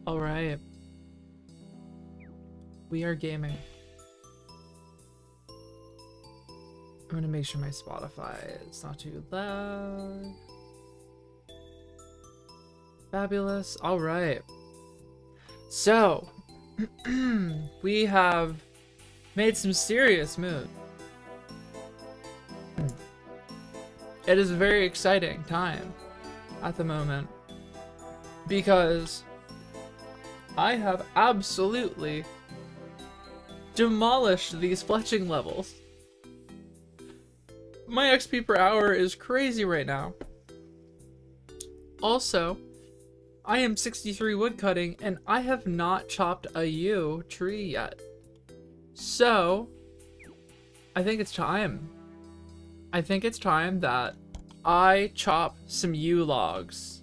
Alright. We are gaming. I'm gonna make sure my Spotify is not too loud. Fabulous. Alright. So, we have made some serious moves. It is a very exciting time at the moment because I have absolutely demolished these fletching levels. My XP per hour is crazy right now. Also, I am 63 woodcutting and I have not chopped a yew tree yet. So, I think it's time. I think it's time that I chop some yew logs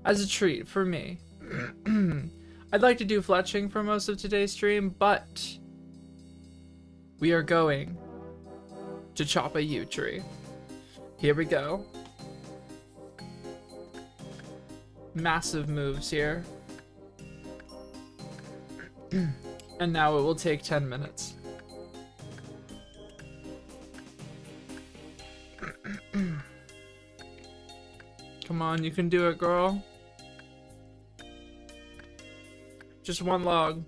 as a treat for me. I'd like to do fletching for most of today's stream, but we are going to chop a yew tree. Here we go. Massive moves here. And now it will take 10 minutes. Come on, you can do it, girl. Just one log.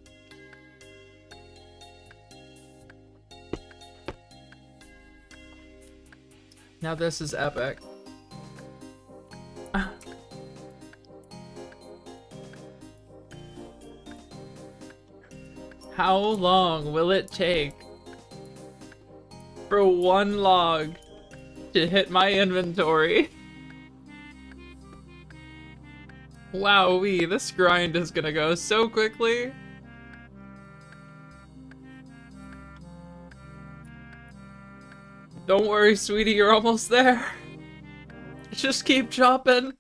Now this is epic. How long will it take for one log to hit my inventory? Wowee, this grind is gonna go so quickly. Don't worry, sweetie, you're almost there. Just keep chopping.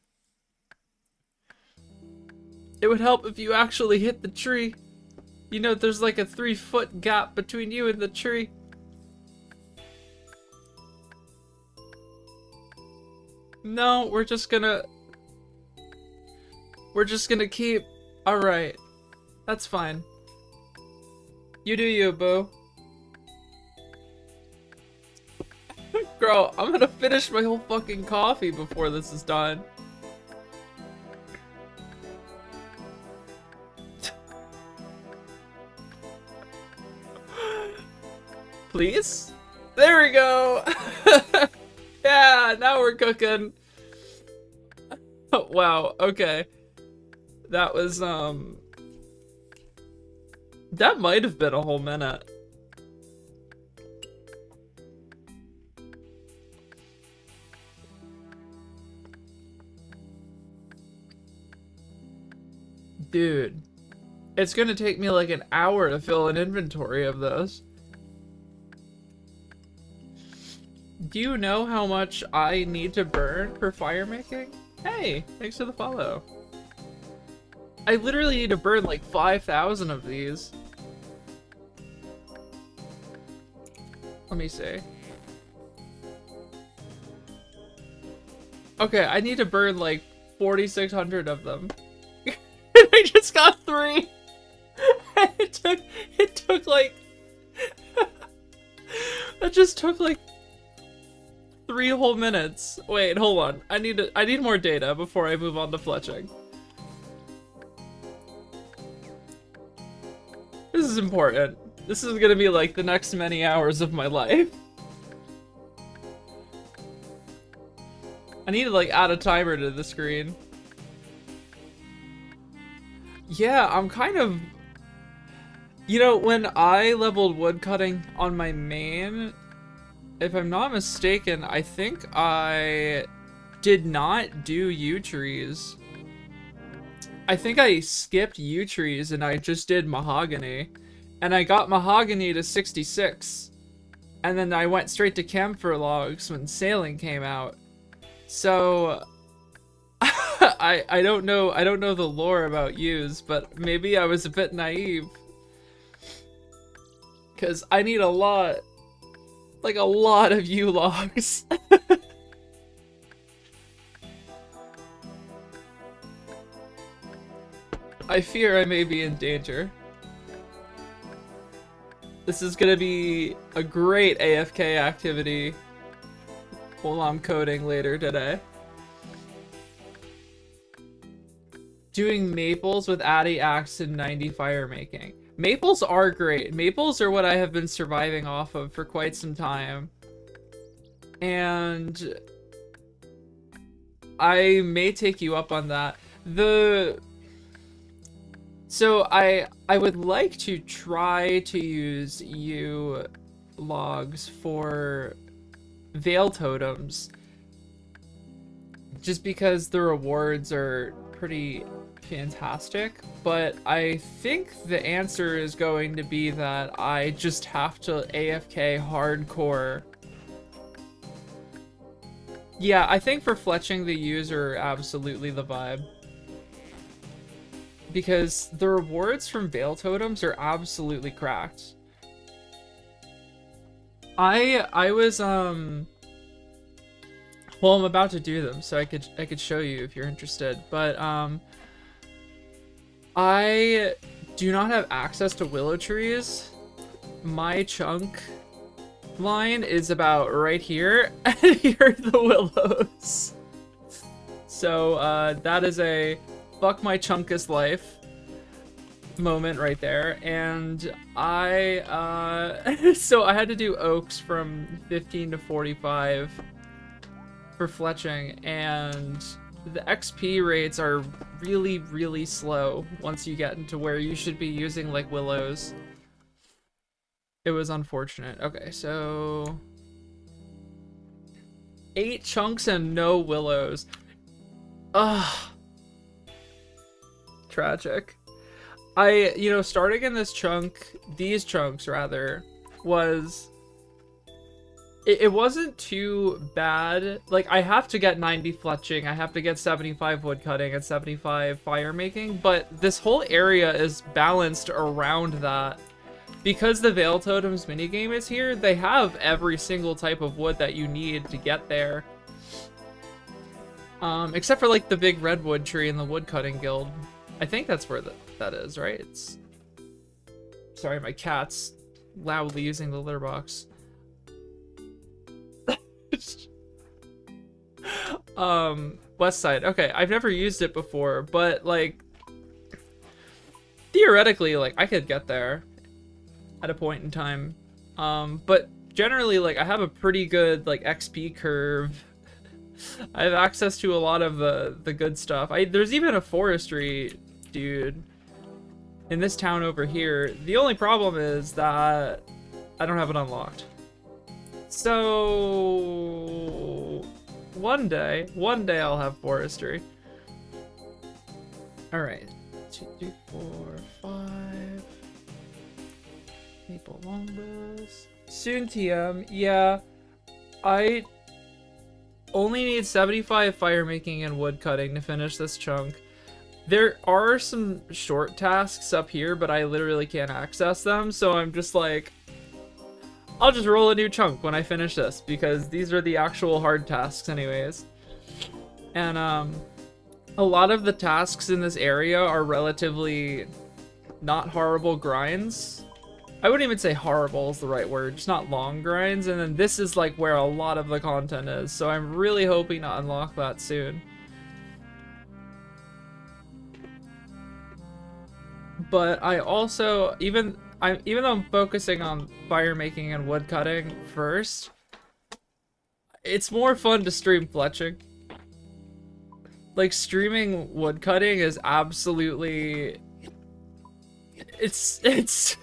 It would help if you actually hit the tree. You know, there's like a 3-foot gap between you and the tree. No, we're just gonna keep... Alright. That's fine. You do you, boo. Girl, I'm gonna finish my whole fucking coffee before this is done. Please? There we go! Yeah, now we're cooking. Wow, okay. That was, that might have been a whole minute. Dude, it's gonna take me like an hour to fill an inventory of this. Do you know how much I need to burn for fire making? Hey, thanks for the follow. I literally need to burn like 5,000 of these. Let me see. Okay, I need to burn like 4,600 of them. I just got 3. It took like that just took like 3 whole minutes. Wait, hold on. I need more data before I move on to fletching. This is important. This is gonna be like the next many hours of my life. I need to like add a timer to the screen. Yeah, I'm kind of... You know, when I leveled woodcutting on my main, if I'm not mistaken, I think I did not do yew trees. I think I skipped yew trees and I just did mahogany. And I got mahogany to 66. And then I went straight to camphor logs when sailing came out. So... I don't know the lore about yews, but maybe I was a bit naive. Cause I need a lot of yew logs. I fear I may be in danger. This is gonna be a great AFK activity while I'm coding later today. Doing maples with Addy Axe and 90 fire making. Maples are great. Maples are what I have been surviving off of for quite some time. And I may take you up on that. So I would like to try to use yew logs for veil totems, just because the rewards are pretty fantastic, but I think the answer is going to be that I just have to AFK hardcore. Yeah, I think for fletching the yews are absolutely the vibe. Because the rewards from Veil Totems are absolutely cracked. I was well, I'm about to do them, so I could show you if you're interested. But I do not have access to willow trees. My chunk line is about right here, and here are the willows. So that is a fuck my chunkus life moment right there. And I so I had to do oaks from 15 to 45 for fletching, and the XP rates are really, really slow once you get into where you should be using like willows. It was unfortunate. Okay, so 8 chunks and no willows. Ugh. Tragic. Starting in this chunk, these chunks rather, was it wasn't too bad. Like, I have to get 90 fletching, I have to get 75 wood cutting and 75 fire making, but this whole area is balanced around that. Because the Veil Totems minigame is here, they have every single type of wood that you need to get there. Except for like the big redwood tree in the woodcutting guild. I think that's where that is, right? Sorry, my cat's loudly using the litter box. West side. Okay, I've never used it before, but like theoretically, like I could get there at a point in time. But generally, like I have a pretty good like XP curve. I have access to a lot of the good stuff. There's even a forestry dude in this town over here. The only problem is that I don't have it unlocked. So one day I'll have forestry. All right, 2, 3, 4, 5. Maple longbows. Soon TM. Yeah, I only need 75 fire making and wood cutting to finish this chunk. There are some short tasks up here, but I literally can't access them, so I'm just like, I'll just roll a new chunk when I finish this, because these are the actual hard tasks anyways. And a lot of the tasks in this area are relatively not horrible grinds. I wouldn't even say horrible is the right word, just not long grinds, and then this is like where a lot of the content is, so I'm really hoping to unlock that soon. But I also, even though I'm focusing on fire making and wood cutting first, it's more fun to stream fletching. Like, streaming wood cutting is absolutely, it's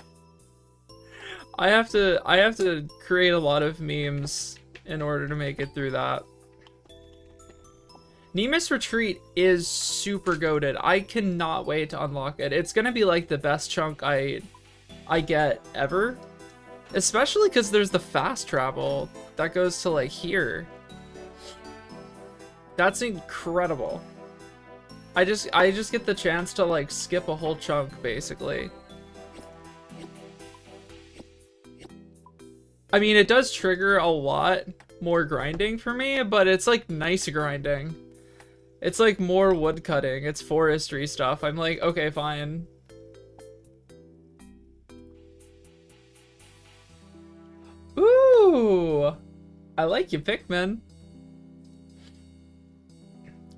I have to create a lot of memes in order to make it through that. Nemus Retreat is super goated. I cannot wait to unlock it. It's gonna be like the best chunk I get ever. Especially because there's the fast travel that goes to like here. That's incredible. I just get the chance to like skip a whole chunk basically. I mean, it does trigger a lot more grinding for me, but it's like nice grinding. It's like more wood cutting. It's forestry stuff. I'm like, okay, fine. Ooh! I like you, Pikmin.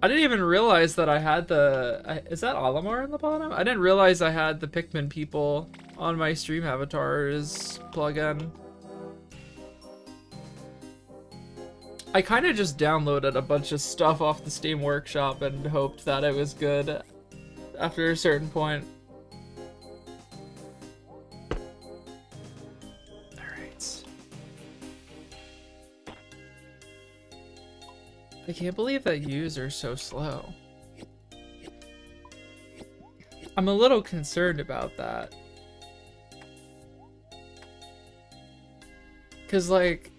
I didn't even realize that I had the... Is that Olimar in the bottom? I didn't realize I had the Pikmin people on my stream avatars plugin. I kind of just downloaded a bunch of stuff off the Steam Workshop and hoped that it was good after a certain point. Alright. I can't believe that U's are so slow. I'm a little concerned about that. Cause like...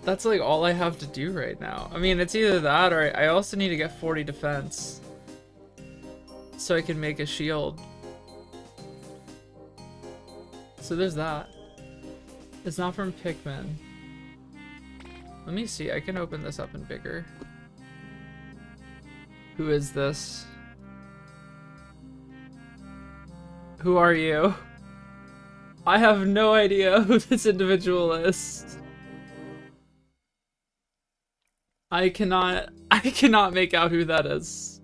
that's like all I have to do right now. I mean, it's either that or I also need to get 40 defense so I can make a shield. So there's that. It's not from Pikmin. Let me see, I can open this up in bigger. Who is this? Who are you? I have no idea who this individual is. I cannot make out who that is.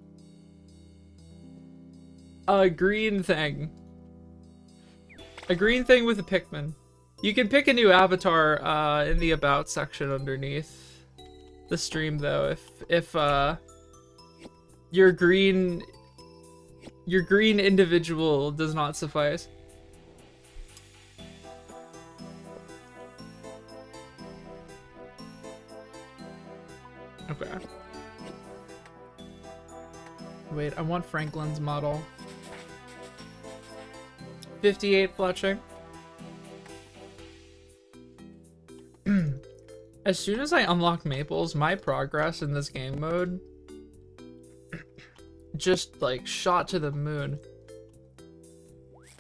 A green thing. A green thing with a Pikmin. You can pick a new avatar in the about section underneath the stream though, if your green individual does not suffice. Okay. Wait, I want Franklin's model. 58 fletching. As soon as I unlock Maples, my progress in this game mode just like shot to the moon.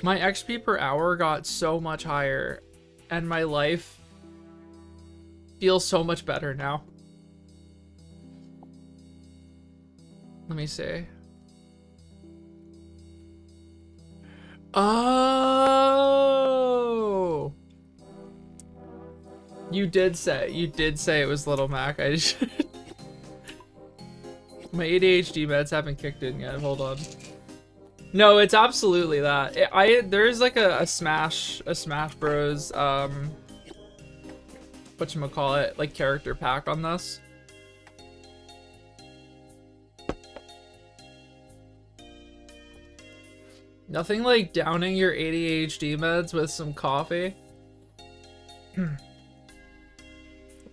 My XP per hour got so much higher and my life feels so much better now. Let me see. Oh! You did say it was Little Mac. I just my ADHD meds haven't kicked in yet. Hold on. No, it's absolutely that. There's like a Smash Bros. Whatchamacallit, like character pack on this. Nothing like downing your ADHD meds with some coffee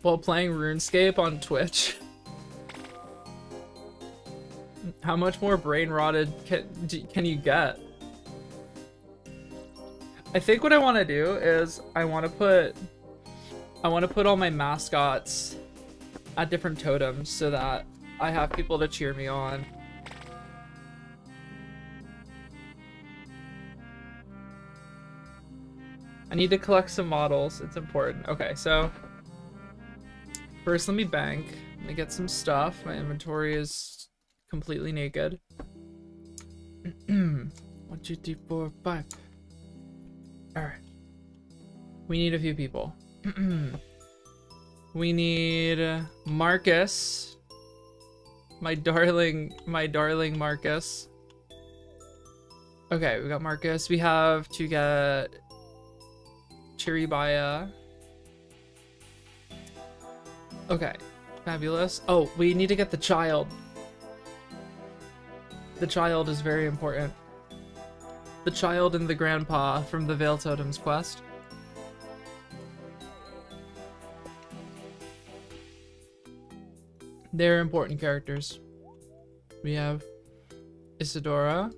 while playing RuneScape on Twitch. How much more brain rotted can you get? I think what I want to do is I want to put all my mascots at different totems so that I have people to cheer me on. I need to collect some models. It's important. Okay, so first let me bank. Let me get some stuff. My inventory is completely naked. 1, 2, 3, 4, 5. Alright. We need a few people. We need Marcus. My darling Marcus. Okay, we got Marcus. We have to get Chiribaya. Okay, fabulous. Oh, we need to get the child. The child is very important. The child and the grandpa from the Veil Totems quest. They're important characters. We have Isadora,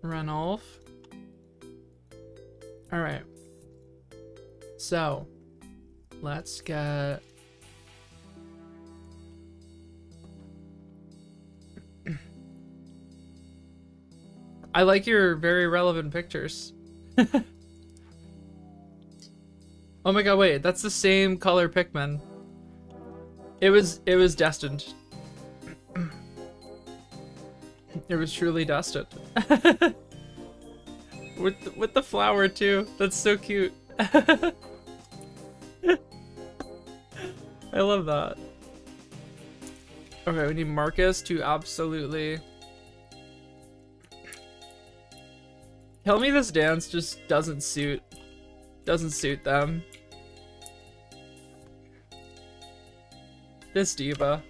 Ranulf. Alright. So, let's get... I like your very relevant pictures. Oh my god, wait, that's the same color Pikmin. It was destined. It was truly destined. With the flower too. That's so cute. I love that. Okay, we need Marcus to absolutely tell me this dance just doesn't suit them. This diva.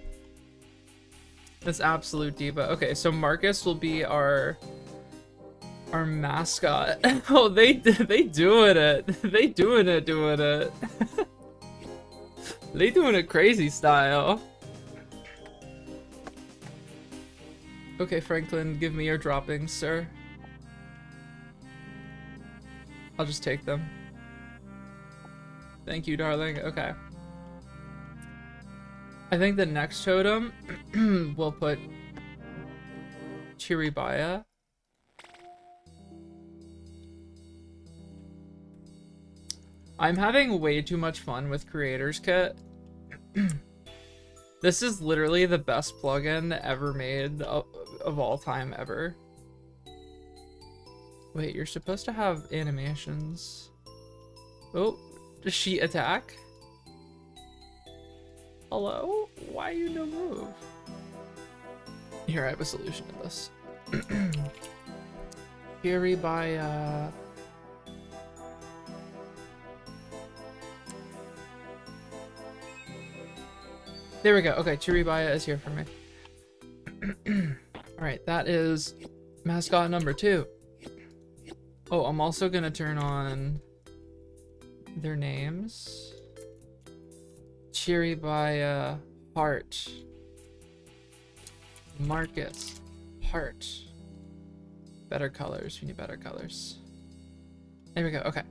This absolute diva. Okay, so Marcus will be our mascot. Oh, they doing it. They doing it. They doing it crazy style. Okay, Franklin, give me your droppings, sir. I'll just take them. Thank you, darling. Okay. I think the next totem we'll put Chiribaya. I'm having way too much fun with Creators Kit. This is literally the best plugin ever made of all time ever. Wait, you're supposed to have animations. Oh, does she attack? Hello? Why you no move? Here, I have a solution to this. Chiribaya. There we go. Okay, Chiribaya is here for me. Alright, that is mascot number 2. Oh, I'm also gonna turn on their names. Chiribaya, Heart. Marcus, Heart. Better colors. We need better colors. There we go. Okay,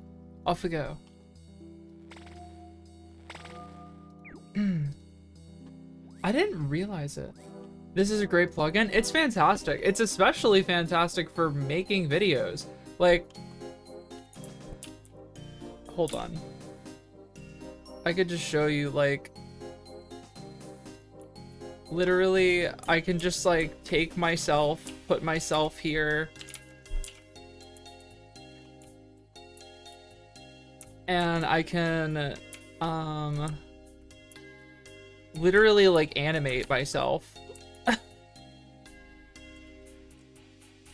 off we go. I didn't realize it. This is a great plugin. It's fantastic. It's especially fantastic for making videos. Like, hold on. I could just show you, like, literally, I can just, like, take myself, put myself here, and I can, literally, like, animate myself.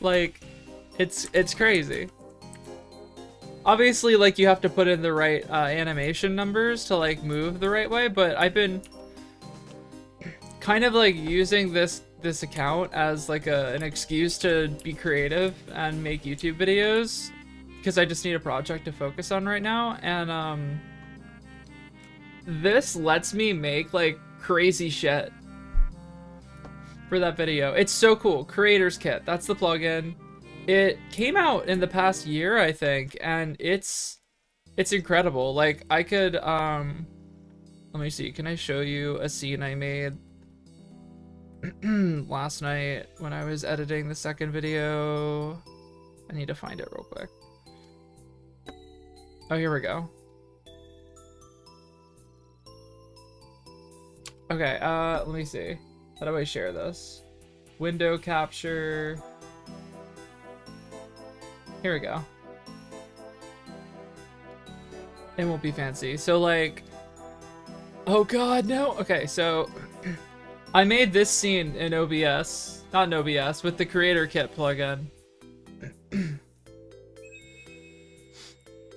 Like, it's crazy. Obviously, like, you have to put in the right animation numbers to, like, move the right way, but I've been kind of, like, using this account as, like, an excuse to be creative and make YouTube videos, because I just need a project to focus on right now, and, this lets me make, like, crazy shit for that video. It's so cool. Creators Kit, that's the plugin. It came out in the past year, I think, and it's incredible. Like, I could, let me see, can I show you a scene I made last night when I was editing the second video? I need to find it real quick. Oh, here we go. Okay, let me see. How do I share this? Window capture. Here we go. It won't be fancy. So, like, oh god, no. Okay, so I made this scene in OBS, not in OBS, with the Creator Kit plugin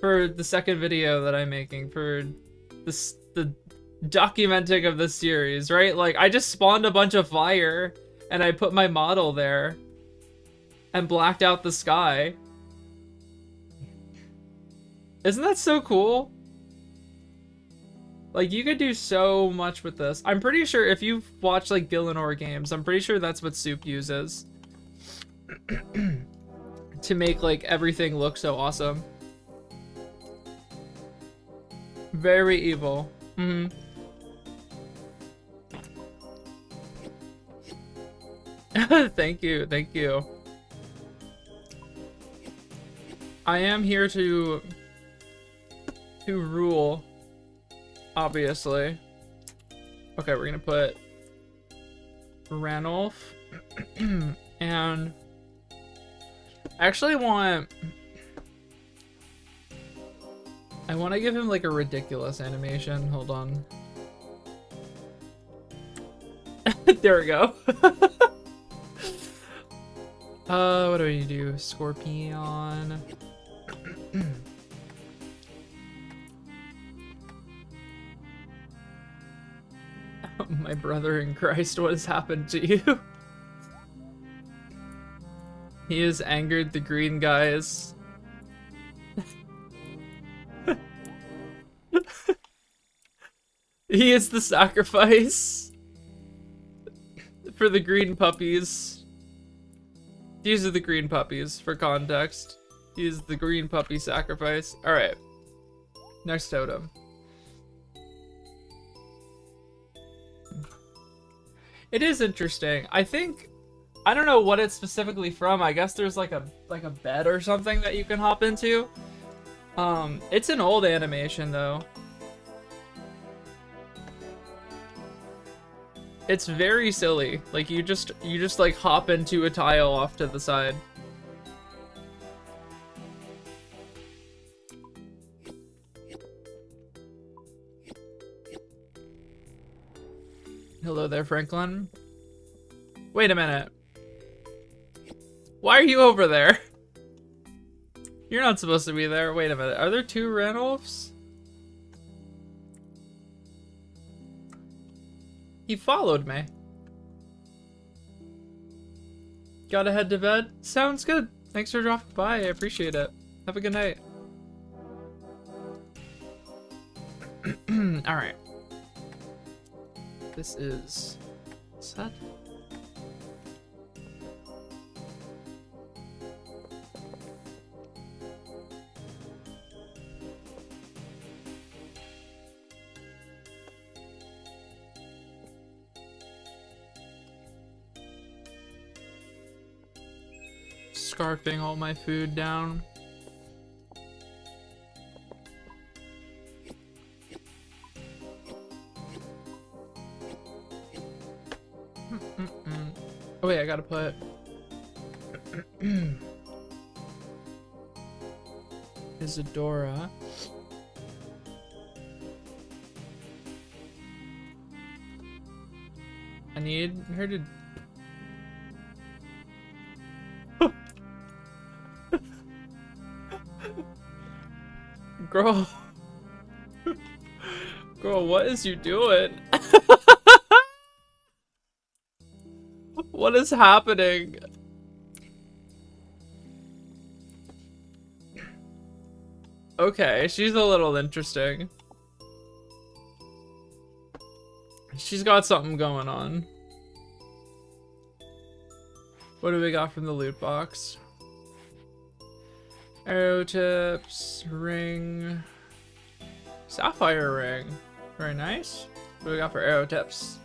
for the second video that I'm making for this, the documenting of this series, right? Like, I just spawned a bunch of fire and I put my model there and blacked out the sky. Isn't that so cool? Like, you could do so much with this. I'm pretty sure if you've watched, like, Gillenor games, I'm pretty sure that's what Soup uses to make, like, everything look so awesome. Very evil. Mm-hmm. Thank you, thank you. I am here to rule, obviously. Okay, we're gonna put Ranulf. And I actually want... I want to give him like a ridiculous animation. Hold on. There we go. What do we do? Scorpion. My brother in Christ, what has happened to you? He has angered the green guys. He is the sacrifice for the green puppies. These are the green puppies, for context. He is the green puppy sacrifice. Alright. Next totem. It is interesting. I think... I don't know what it's specifically from. I guess there's like a bed or something that you can hop into. It's an old animation though. It's very silly. Like you just like hop into a tile off to the side. Hello there, Franklin. Wait a minute. Why are you over there? You're not supposed to be there. Wait a minute. Are there two Ranulfs? He followed me. Gotta head to bed? Sounds good. Thanks for dropping by. I appreciate it. Have a good night. Alright. This is... What's that? Scarfing all my food down. Oh wait, I gotta put Isadora. I need her to Girl. Girl, what is you doing? What is happening? Okay, she's a little interesting. She's got something going on. What do we got from the loot box? Arrow tips, ring, sapphire ring. Very nice. What do we got for arrow tips?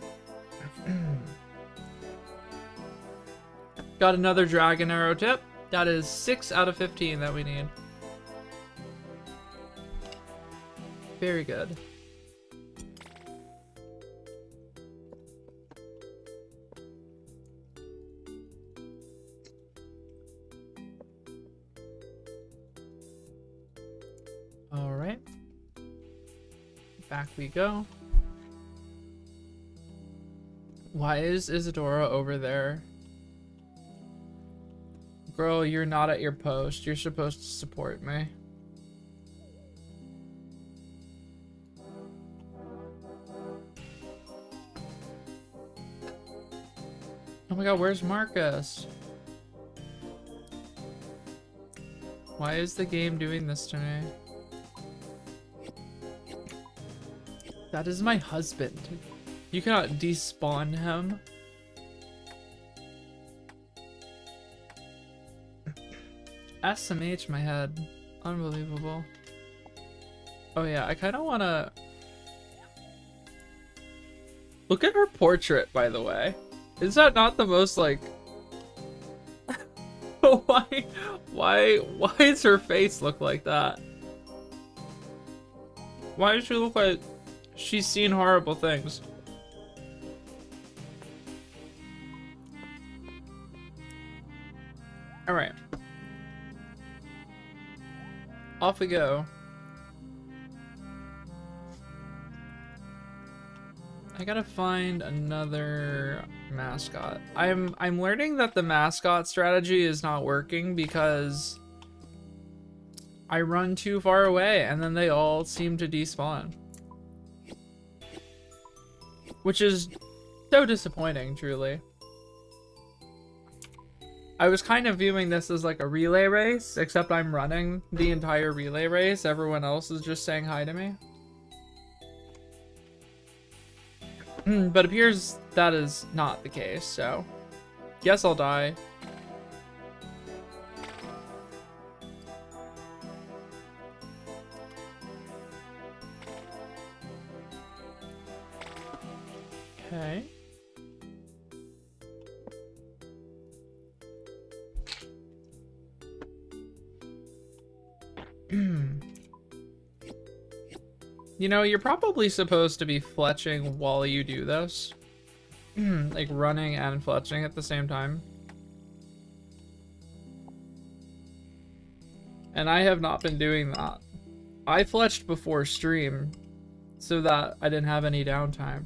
Got another dragon arrow tip. That is 6 out of 15 that we need. Very good. All right. Back we go. Why is Isadora over there? Girl, you're not at your post. You're supposed to support me. Oh my god, where's Marcus? Why is the game doing this to me? That is my husband. You cannot despawn him. SMH my head. Unbelievable. Oh yeah, I kind of want to... Look at her portrait, by the way. Is that not the most, like... Why does her face look like that? Why does she look like she's seen horrible things? All right. Off we go. I gotta find another mascot. I'm learning that the mascot strategy is not working because I run too far away and then they all seem to despawn. Which is so disappointing, truly. I was kind of viewing this as like a relay race, except I'm running the entire relay race. Everyone else is just saying hi to me. But appears that is not the case, so guess I'll die. Okay. You know, you're probably supposed to be fletching while you do this. Like running and fletching at the same time. And I have not been doing that. I fletched before stream so that I didn't have any downtime.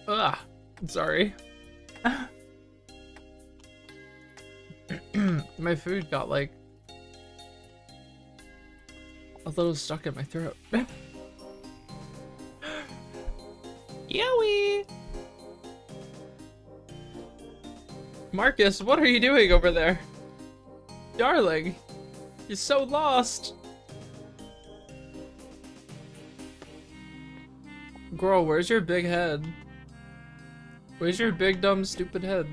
Ugh, sorry. My food got like a little stuck in my throat. Yowie! Marcus, what are you doing over there? Darling, you're so lost. Girl, where's your big head? Where's your big, dumb, stupid head?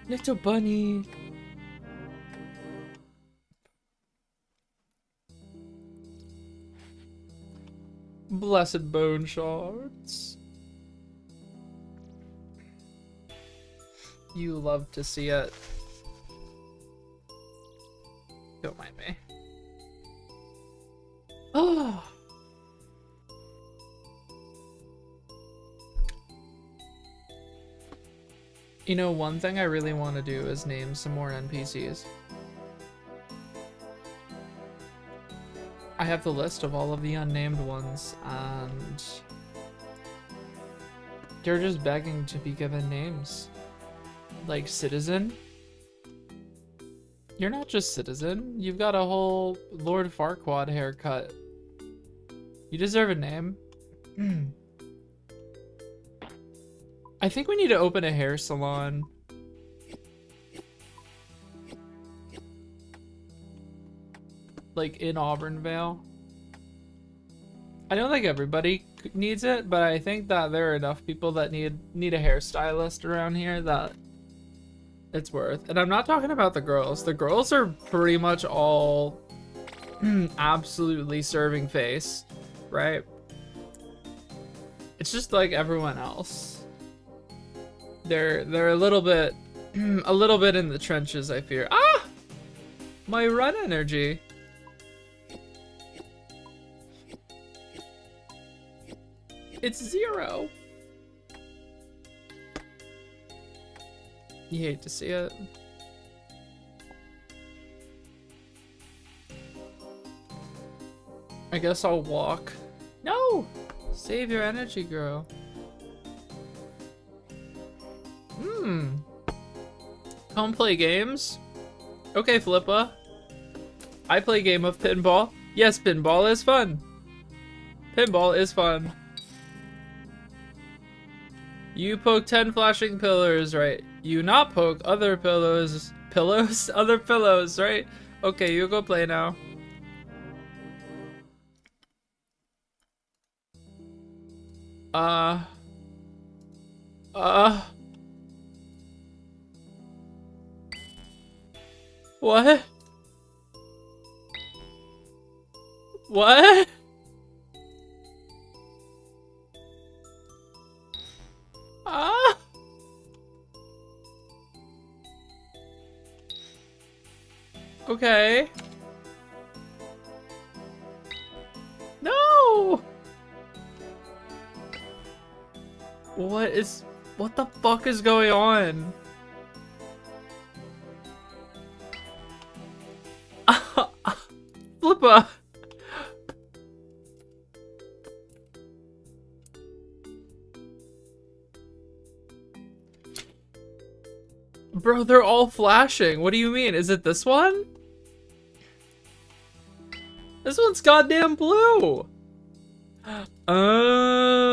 Little bunny. Blessed bone shards. You love to see it. Don't mind me. Oh. You know, one thing I really want to do is name some more NPCs. I have the list of all of the unnamed ones, and they're just begging to be given names. Like Citizen. You're not just Citizen. You've got a whole Lord Farquaad haircut. You deserve a name. I think we need to open a hair salon. Like in Auburnvale. I don't think everybody needs it, but I think that there are enough people that need a hairstylist around here that it's worth. And I'm not talking about the girls. The girls are pretty much all absolutely serving face, right? It's just like everyone else. They're a little bit in the trenches, I fear. Ah! My run energy. It's 0. You hate to see it. I guess I'll walk. No! Save your energy, girl. Come play games? Okay, Flippa. I play game of pinball. Yes, pinball is fun. Pinball is fun. You poke 10 flashing pillars, right? You not poke other pillows. Pillows? Other pillows, right? Okay, you go play now. What? What? Ah! Okay. No! What the fuck is going on? Flipper! Bro, they're all flashing. What do you mean? Is it this one? This one's goddamn blue! Oh!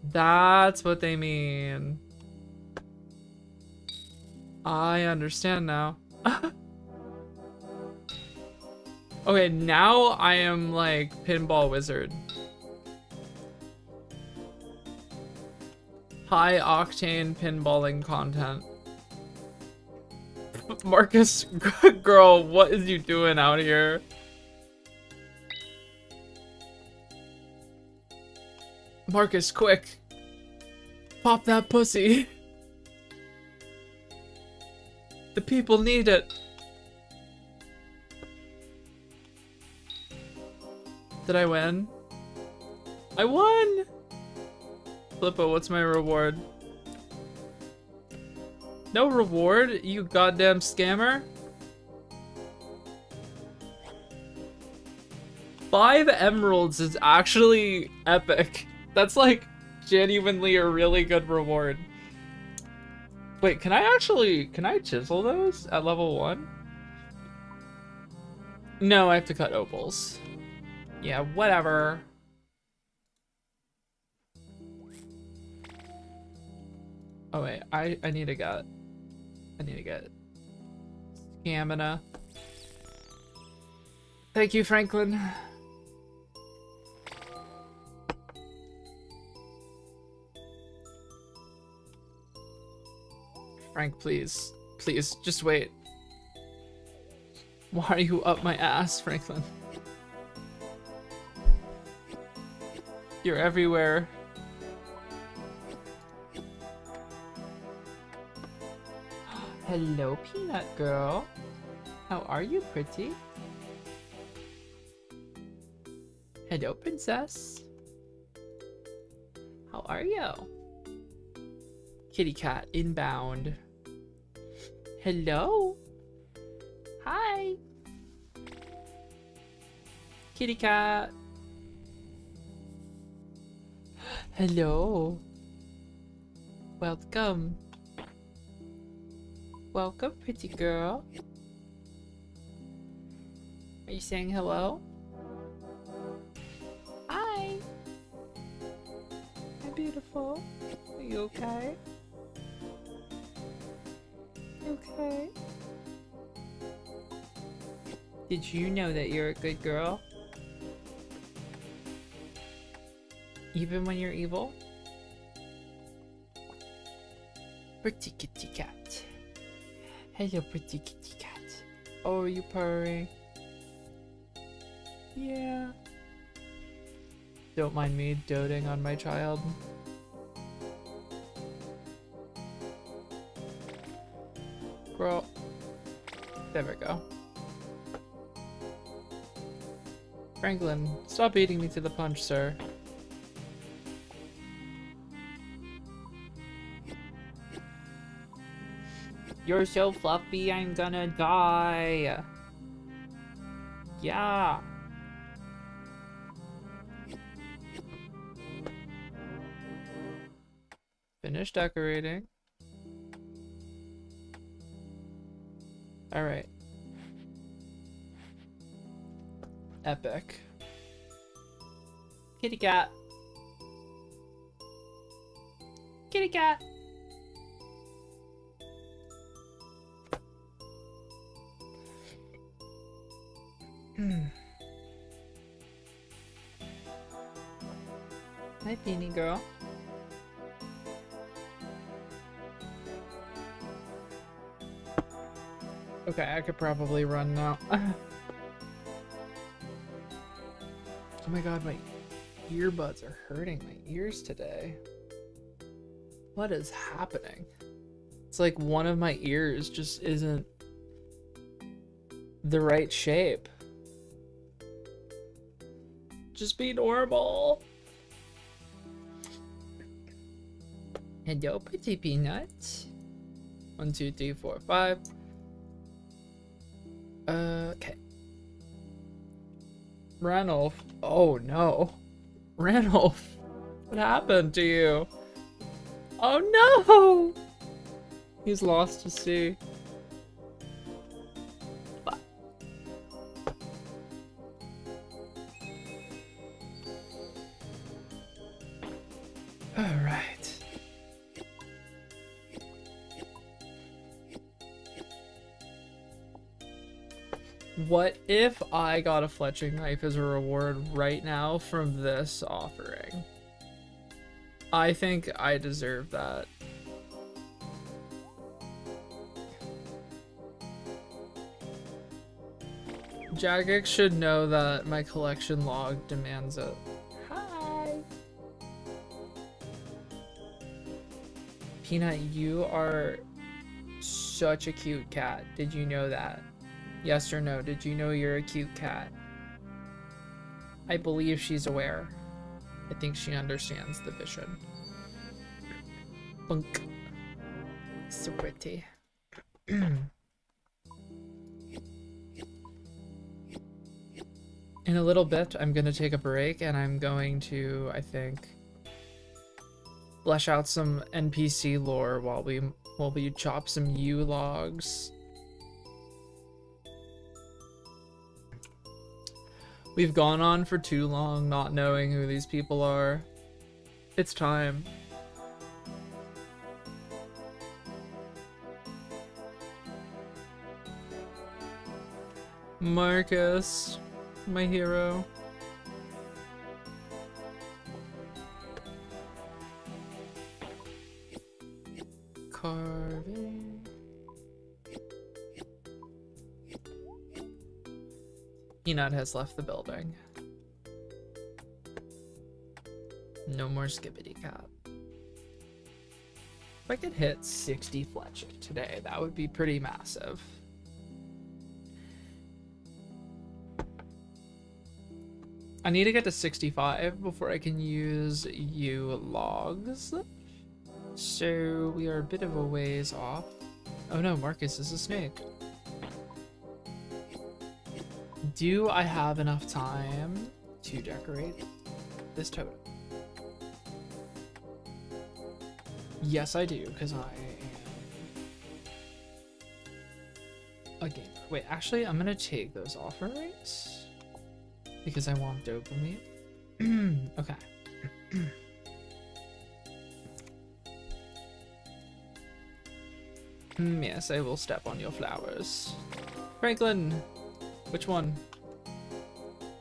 That's what they mean. I understand now. Okay, now I am like Pinball Wizard. High octane pinballing content. Marcus, girl, what is you doing out here? Marcus, quick. Pop that pussy. The people need it. Did I win? I won! Flippo, what's my reward? No reward, you goddamn scammer? 5 emeralds is actually epic. That's like genuinely a really good reward. Wait, can I chisel those at level 1? No, I have to cut opals. Yeah, whatever. Oh wait, I need to get stamina. Thank you, Franklin. Frank, please. Please, just wait. Why are you up my ass, Franklin? You're everywhere. Hello, Peanut Girl. How are you, pretty? Hello, Princess. How are you? Kitty cat inbound. Hello. Hi. Kitty cat. Hello. Welcome. Welcome, pretty girl. Are you saying hello? Hi. Hi, beautiful. Are you okay? Okay. Did you know that you're a good girl? Even when you're evil? Pretty kitty cat. Hello, pretty kitty cat. Oh, are you purring? Yeah. Don't mind me doting on my child. Girl. There we go. Franklin, stop beating me to the punch, sir. You're so fluffy, I'm gonna die. Yeah. Finish decorating. Alright. Epic. Kitty cat. Kitty cat. Hi, Beanie girl. Okay, I could probably run now. Oh my god, my earbuds are hurting my ears today. What is happening? It's like one of my ears just isn't the right shape. Just be normal. Hello, pretty peanuts. 1, 2, 3, 4, 5. Okay. Ranulph. Oh no. Ranulph. What happened to you? Oh no! He's lost to sea. Alright. What if I got a fletching knife as a reward right now from this offering? I think I deserve that. Jagex should know that my collection log demands it. Hi! Peanut, you are such a cute cat. Did you know that? Yes or no? Did you know you're a cute cat? I believe she's aware. I think she understands the vision. Bunk. So pretty. In a little bit, I'm gonna take a break and I'm going to, I think, flesh out some NPC lore while we chop some yew logs. We've gone on for too long not knowing who these people are. It's time. Marcus, my hero. Carving. Peanut has left the building. No more skippity cat. If I could hit 60 fletching today, that would be pretty massive. I need to get to 65 before I can use yew logs. So we are a bit of a ways off. Oh no, Marcus is a snake. Do I have enough time to decorate this totem? Yes, I do, because I am a gamer. Wait, actually, I'm gonna take those offerings because I want dopamine. Okay. Yes, I will step on your flowers. Franklin! Which one?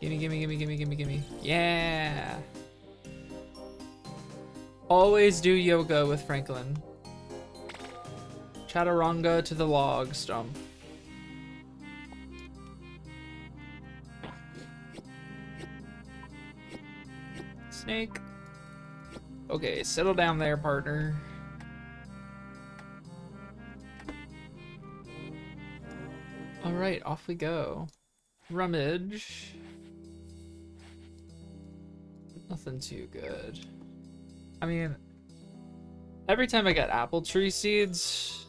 Gimme, gimme, gimme, gimme, gimme, gimme. Yeah! Always do yoga with Franklin. Chaturanga to the log stump. Snake. Okay, settle down there, partner. Alright, off we go. Rummage. Nothing too good. I mean, every time I get apple tree seeds,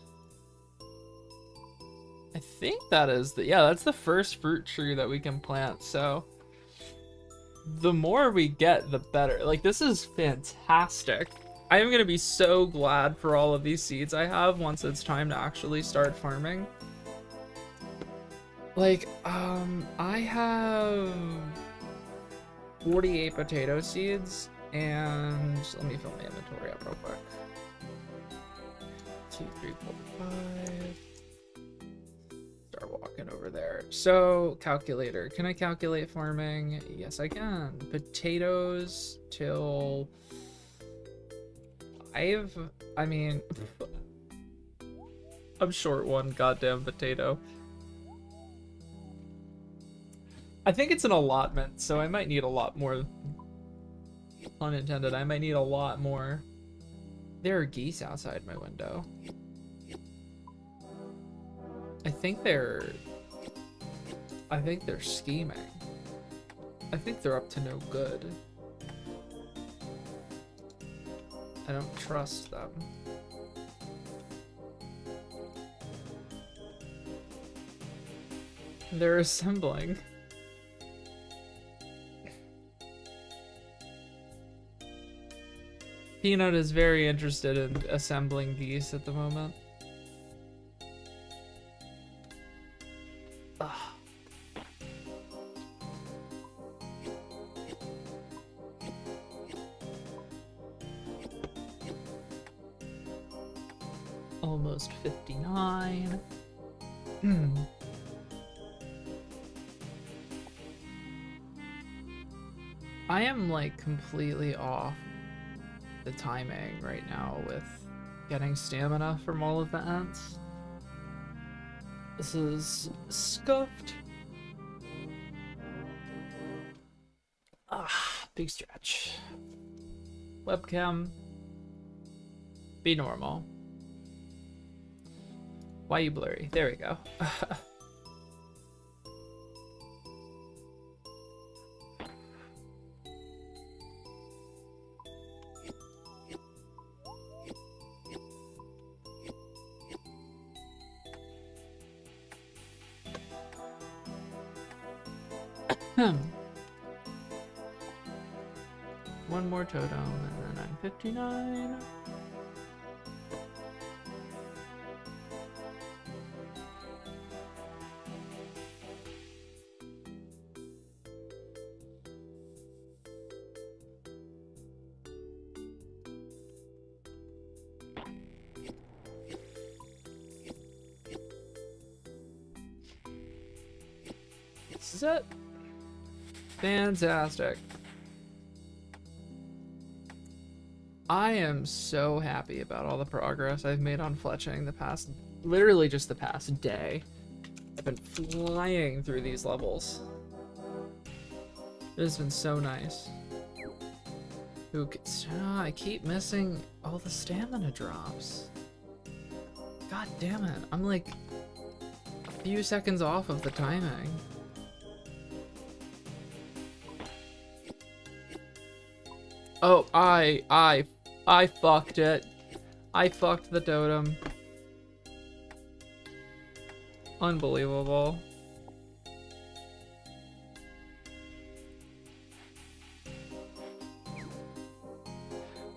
I think that is the, yeah, that's the first fruit tree that we can plant, so the more we get, the better. Like, this is fantastic. I am gonna be so glad for all of these seeds I have once it's time to actually start farming. Like, I have 48 potato seeds, and let me fill my inventory up real quick. 2, 3, 4, 5. Start walking over there. So, calculator. Can I calculate farming? Yes, I can. Potatoes till 5. I mean, I'm short one goddamn potato. I think it's an allotment, so I might need a lot more. Pun intended, I might need a lot more. There are geese outside my window. I think they're scheming. I think they're up to no good. I don't trust them. They're assembling. Peanut is very interested in assembling geese at the moment. Ugh. Almost 59. I am like completely off the timing right now with getting stamina from all of the ants. This is scuffed. Big stretch. Webcam. Be normal. Why you blurry? There we go. One more totem and then I'm 59. This is it. Fantastic. I am so happy about all the progress I've made on fletching literally just the past day. I've been flying through these levels. It has been so nice. I keep missing all the stamina drops. God damn it. I'm like a few seconds off of the timing. Oh, I fucked it. I fucked the totem. Unbelievable.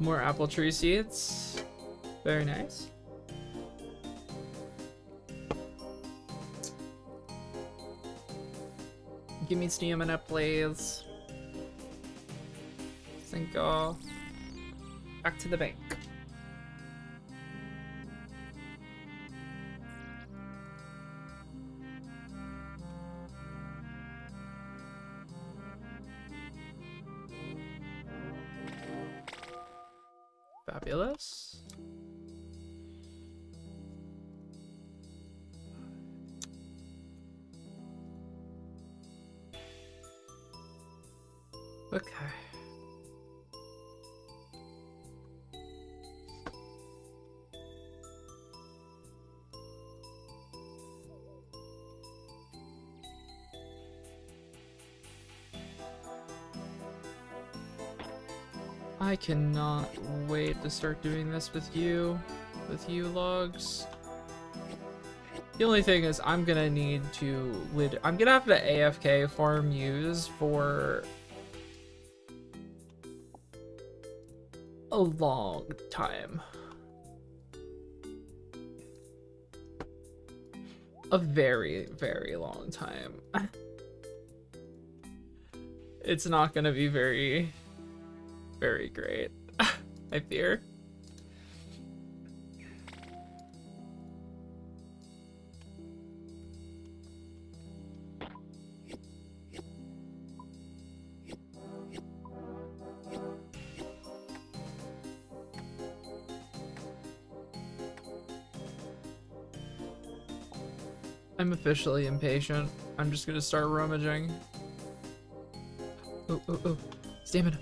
More apple tree seeds. Very nice. Give me stamina, please. Go back to the bank. Fabulous. Okay. I cannot wait to start doing this with you logs. The only thing is I'm gonna need to I'm gonna have to AFK farm use for a long time. A very, very long time. It's not gonna be very great. I fear. I'm officially impatient. I'm just gonna start rummaging. Oh, oh, oh. Stamina.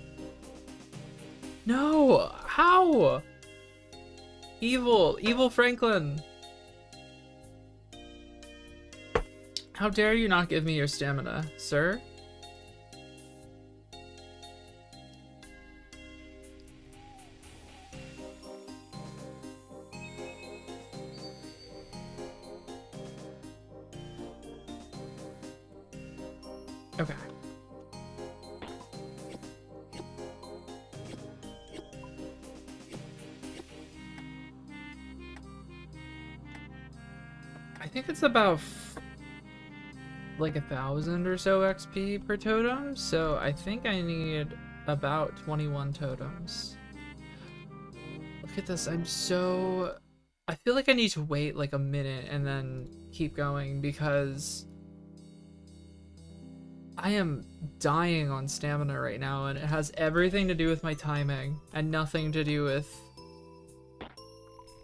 No! How? Evil! Evil Franklin! How dare you not give me your stamina, sir? Okay. I think it's about like 1,000 or so XP per totem, so I think I need about 21 totems. Look at this, I feel like I need to wait like a minute and then keep going because I am dying on stamina right now, and it has everything to do with my timing and nothing to do with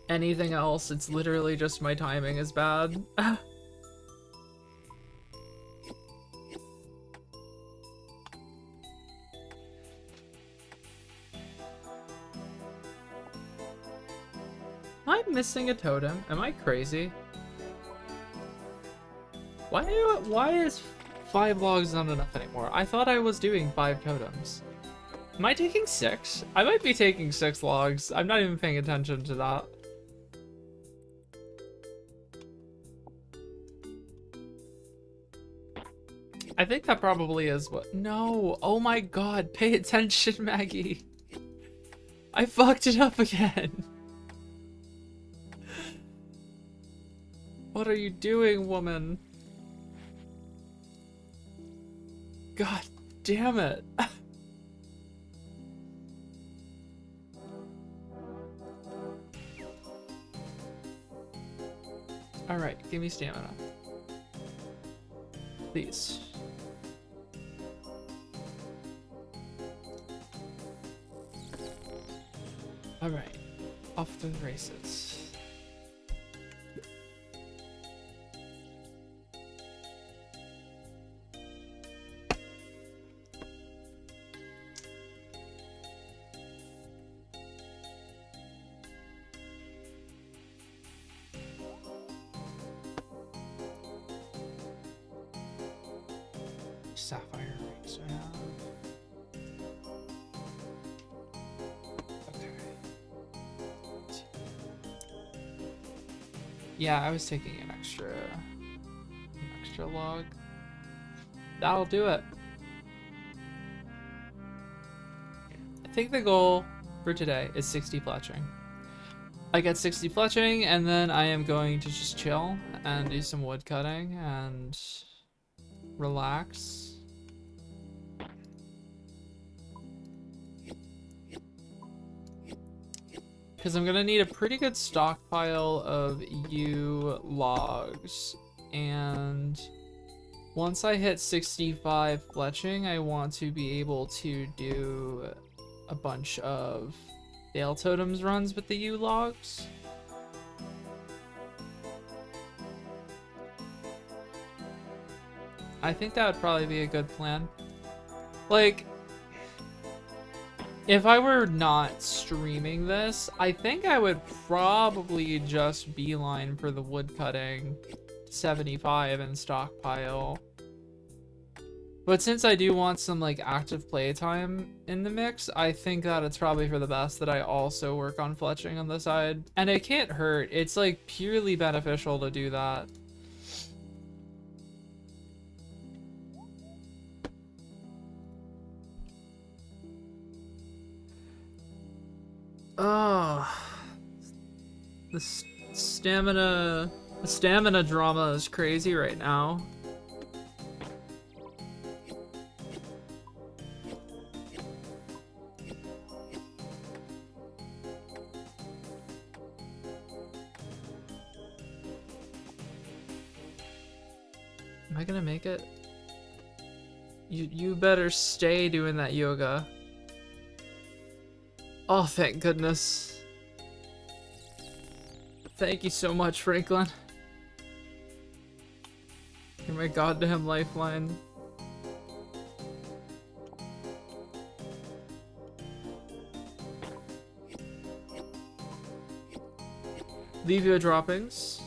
anything else. It's literally just my timing is bad. Am I missing a totem? Am I crazy? Why is 5 logs not enough anymore? I thought I was doing 5 totems. Am I taking 6? I might be taking 6 logs. I'm not even paying attention to that. I think that probably is what— No! Oh my god, pay attention, Maggie! I fucked it up again! What are you doing, woman? God damn it. Alright, give me stamina. Please. Alright, off to the races. Sapphire rings I have. Okay. Yeah, I was taking an extra log. That'll do it. I think the goal for today is 60 fletching. I get 60 fletching, and then I am going to just chill and do some wood cutting and relax. Because I'm gonna need a pretty good stockpile of yew logs, and once I hit 65 fletching, I want to be able to do a bunch of Dale Totems runs with the yew logs. I think that would probably be a good plan. Like, if I were not streaming this, I think I would probably just beeline for the woodcutting 75 and stockpile. But since I do want some like active playtime in the mix, I think that it's probably for the best that I also work on fletching on the side. And it can't hurt. It's like purely beneficial to do that. Oh, the stamina drama is crazy right now. Am I gonna make it? You better stay doing that yoga. Oh, thank goodness. Thank you so much, Franklin. You're my goddamn lifeline. Levia droppings.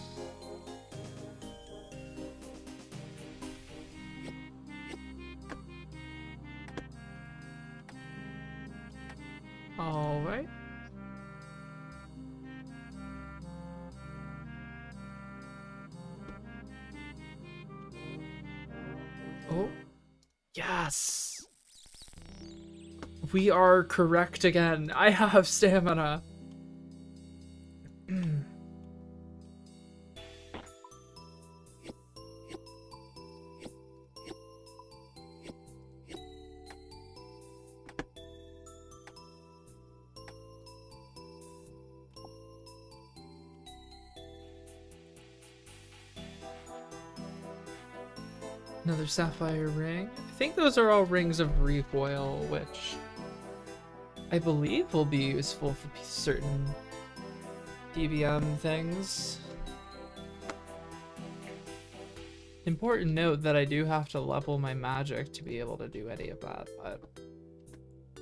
All right. Oh, yes. We are correct again. I have stamina. Another sapphire ring. I think those are all rings of recoil, which I believe will be useful for certain DVM things. Important note that I do have to level my magic to be able to do any of that, but I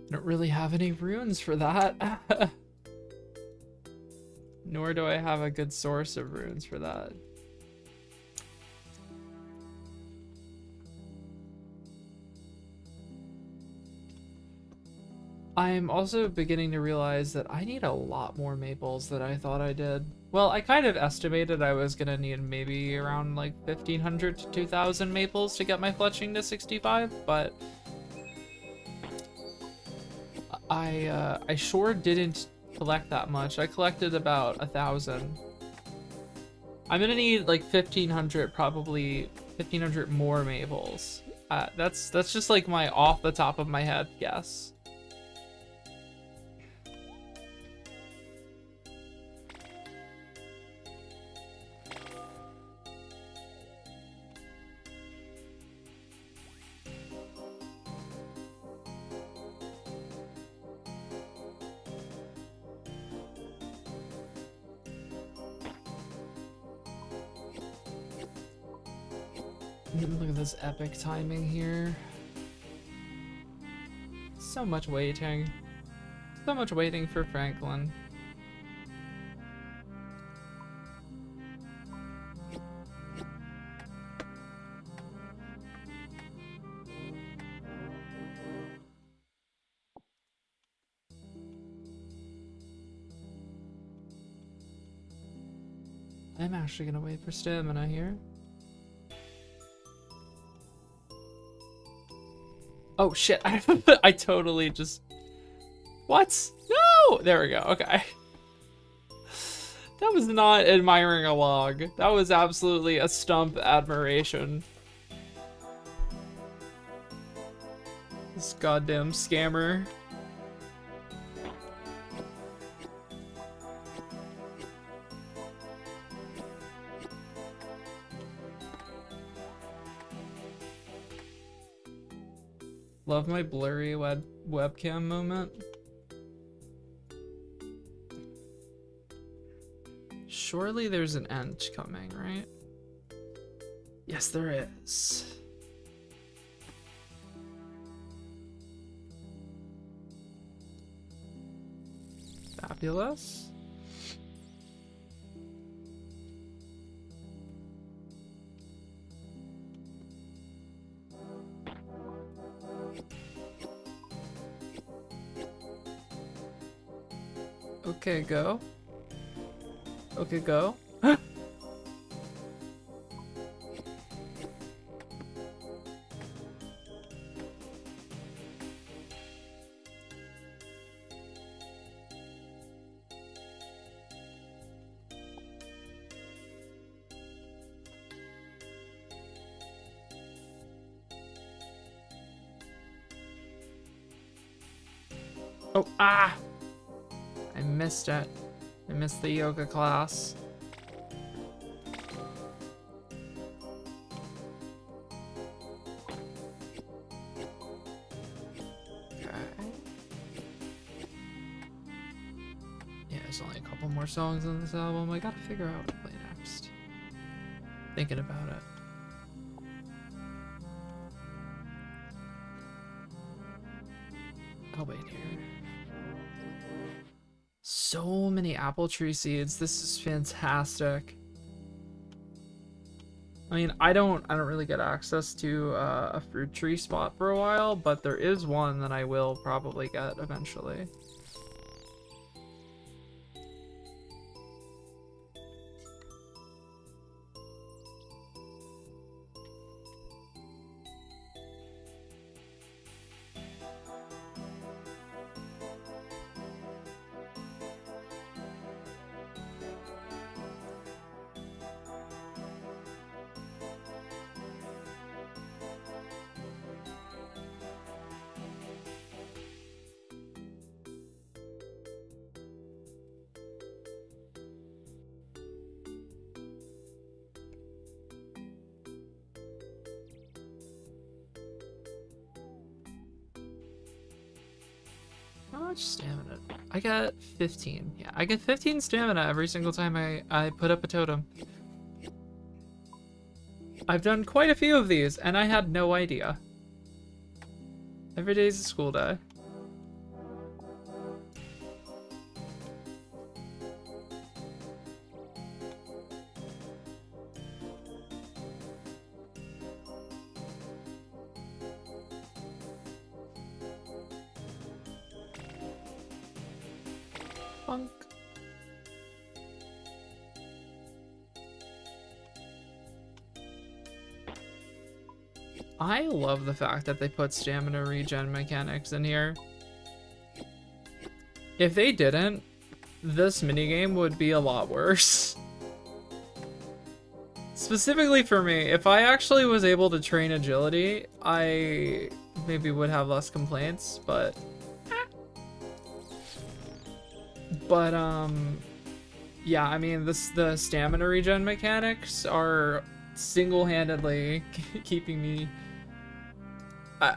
don't really have any runes for that. Nor do I have a good source of runes for that. I'm also beginning to realize that I need a lot more maples than I thought I did. Well, I kind of estimated I was gonna need maybe around like 1,500 to 2,000 maples to get my fletching to 65, but I sure didn't collect that much. I collected about 1,000. I'm gonna need like 1,500, probably 1,500 more maples. That's just like my off the top of my head guess. Look at this epic timing here. So much waiting. So much waiting for Franklin. I'm actually gonna wait for stamina here. Oh shit, I totally just... What? No! There we go, okay. That was not admiring a log. That was absolutely a stump admiration. This goddamn scammer. Love my blurry webcam moment. Surely there's an end coming, right? Yes, there is. Fabulous. Okay, go. Okay, go. Oh, ah! I missed it. I missed the yoga class. Okay. Yeah, there's only a couple more songs on this album. I gotta figure out what to play next. Thinking about it. I'll wait here. So many apple tree seeds. This is fantastic. I mean, I don't really get access to a fruit tree spot for a while, but there is one that I will probably get eventually. How much stamina? I got 15. Yeah, I get 15 stamina every single time I put up a totem. I've done quite a few of these, and I had no idea. Every day is a school day. Funk. I love the fact that they put stamina regen mechanics in here. If they didn't, this minigame would be a lot worse. Specifically for me, if I actually was able to train agility, I maybe would have less complaints, but yeah, I mean, the stamina regen mechanics are single-handedly keeping me.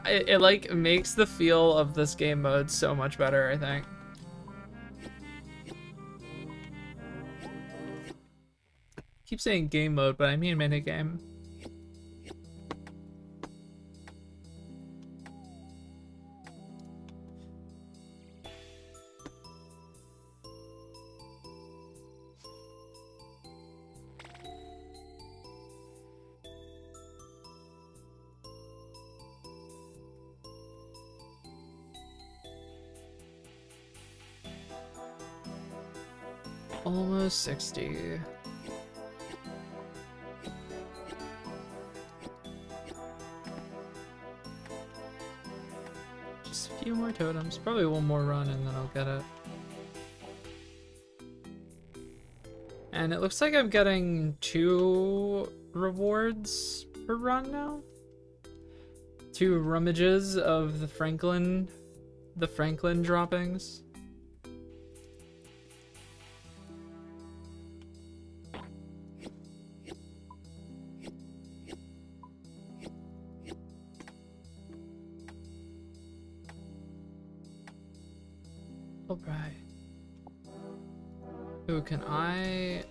It like makes the feel of this game mode so much better, I think. Keep saying game mode, but I mean minigame. Almost 60. Just a few more totems. Probably one more run and then I'll get it. And it looks like I'm getting 2 rewards per run now. 2 rummages of the Franklin droppings. Alright. Ooh, can I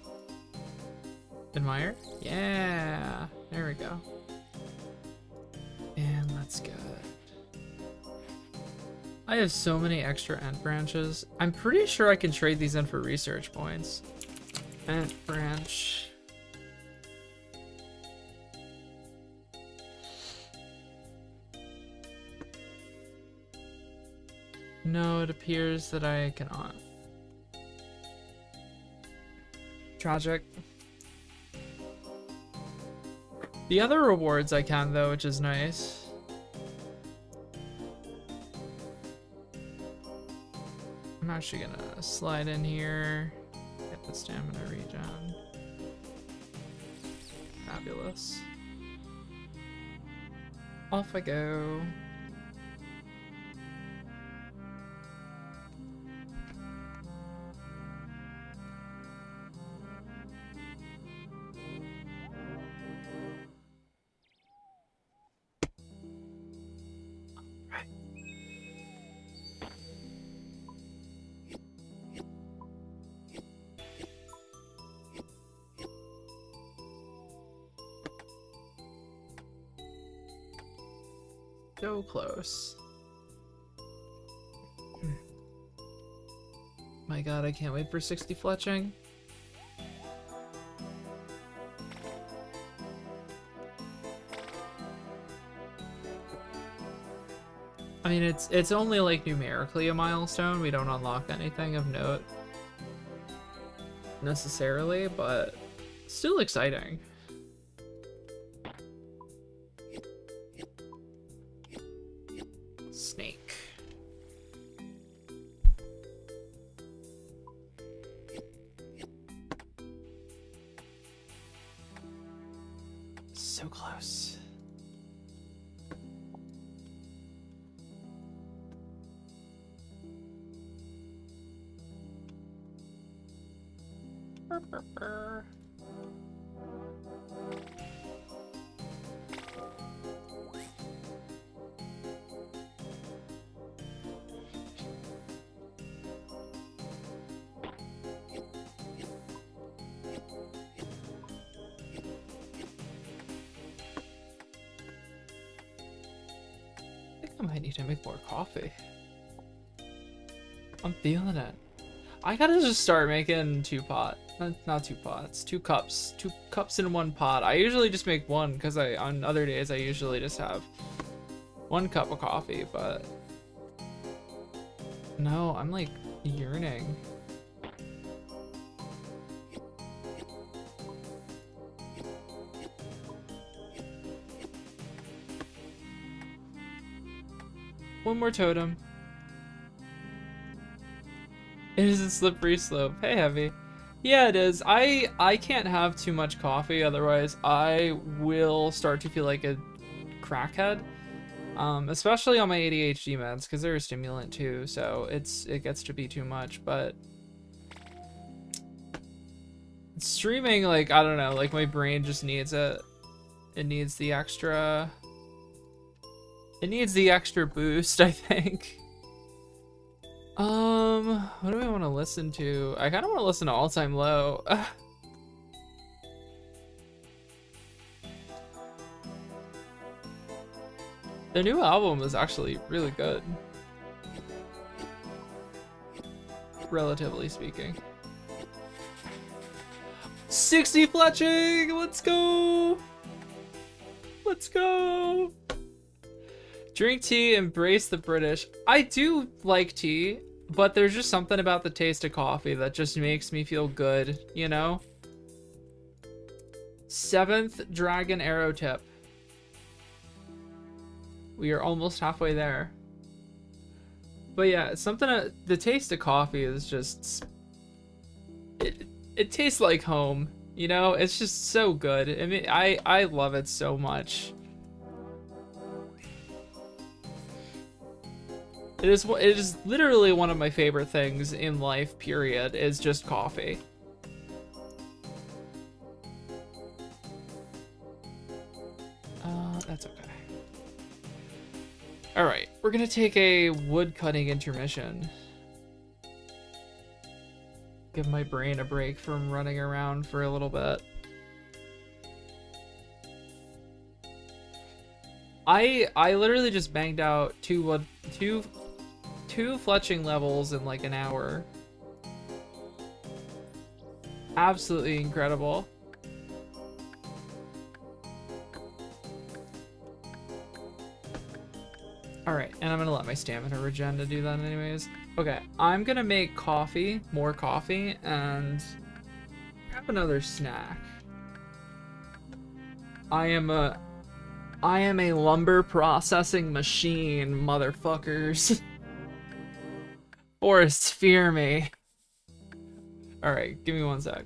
admire? Yeah, there we go. And let's get. I have so many extra ant branches. I'm pretty sure I can trade these in for research points. Ant branch. No, it appears that I cannot. Tragic. The other rewards I can though, which is nice. I'm actually gonna slide in here, get the stamina regen. Fabulous. Off I go. So close. My god, I can't wait for 60 fletching. I mean, it's only like numerically a milestone. We don't unlock anything of note necessarily, but still exciting. Snake. So close. I might need to make more coffee. I'm feeling it. I gotta just start making two cups. 2 cups in one pot. I usually just make one because on other days I usually just have 1 cup of coffee, but no, I'm like yearning. One more totem. It is a slippery slope. Hey, Heavy. Yeah, it is. I can't have too much coffee, otherwise I will start to feel like a crackhead. Especially on my ADHD meds, because they're a stimulant too, so it gets to be too much, but streaming, like, I don't know, like my brain just needs it. It needs the extra boost, I think. What do I want to listen to? I kind of want to listen to All Time Low. Their new album is actually really good, relatively speaking. 60 fletching! Let's go! Let's go! Drink tea, embrace the British. I do like tea, but there's just something about the taste of coffee that just makes me feel good, you know? 7th Dragon Arrow Tip. We are almost halfway there. But yeah, it's something, the taste of coffee is just, it tastes like home, you know? It's just so good. I mean, I love it so much. It is literally one of my favorite things in life, period, is just coffee. That's okay. All right, we're gonna take a wood cutting intermission. Give my brain a break from running around for a little bit. I literally just banged out two fletching levels in like an hour. Absolutely incredible. Alright, and I'm gonna let my stamina regen to do that anyways. Okay, I'm gonna make coffee, more coffee, and grab another snack. I am a lumber processing machine, motherfuckers. Forests fear me. Alright, give me 1 sec.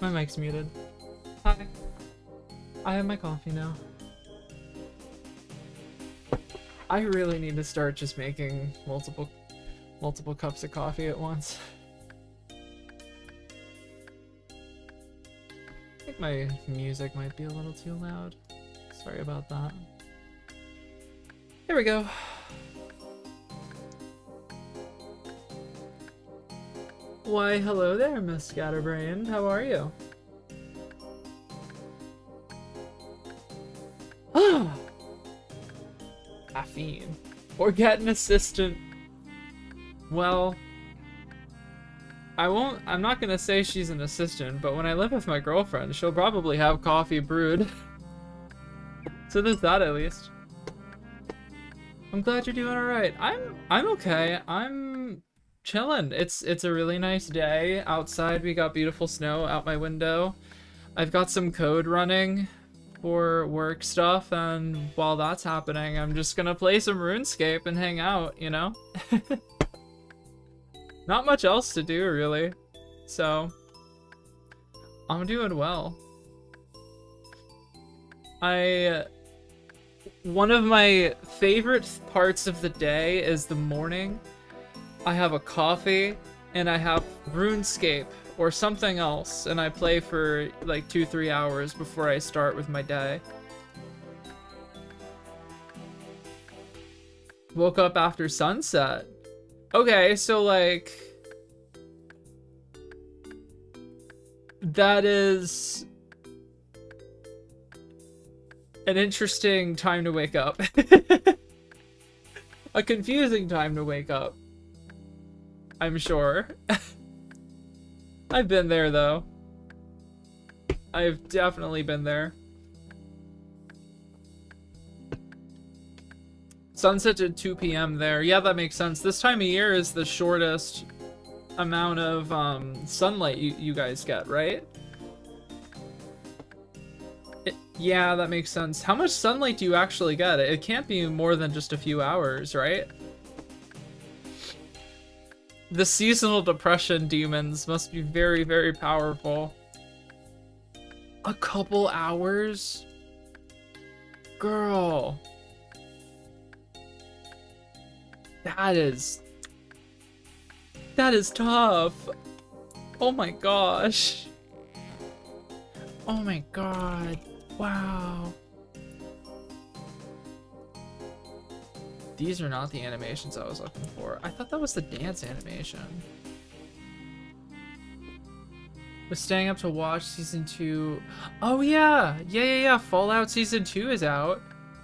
My mic's muted. Hi. I have my coffee now. I really need to start just making multiple cups of coffee at once. I think my music might be a little too loud. Sorry about that. Here we go. Why, hello there, Miss Scatterbrain. How are you? Ah! Caffeine. Or get an assistant. Well, I'm not gonna say she's an assistant, but when I live with my girlfriend, she'll probably have coffee brewed. So there's that at least. I'm glad you're doing alright. I'm okay. I'm chilling. It's a really nice day outside. We got beautiful snow out my window. I've got some code running for work stuff, and while that's happening, I'm just gonna play some RuneScape and hang out, you know? Not much else to do, really. So, I'm doing well. One of my favorite parts of the day is the morning. I have a coffee, and I have RuneScape, or something else, and I play for like 2-3 hours before I start with my day. Woke up after sunset. Okay, so like... that is... an interesting time to wake up. A confusing time to wake up, I'm sure. I've been there, though. I've definitely been there. Sunset at 2 p.m. there. Yeah, that makes sense. This time of year is the shortest amount of sunlight you guys get, right? Yeah, that makes sense. How much sunlight do you actually get? It can't be more than just a few hours, right? The seasonal depression demons must be very, very powerful. A couple hours? Girl. That is tough. Oh my gosh. Oh my god. Wow. These are not the animations I was looking for. I thought that was the dance animation. Was staying up to watch season 2. Oh yeah! Yeah. Fallout season 2 is out.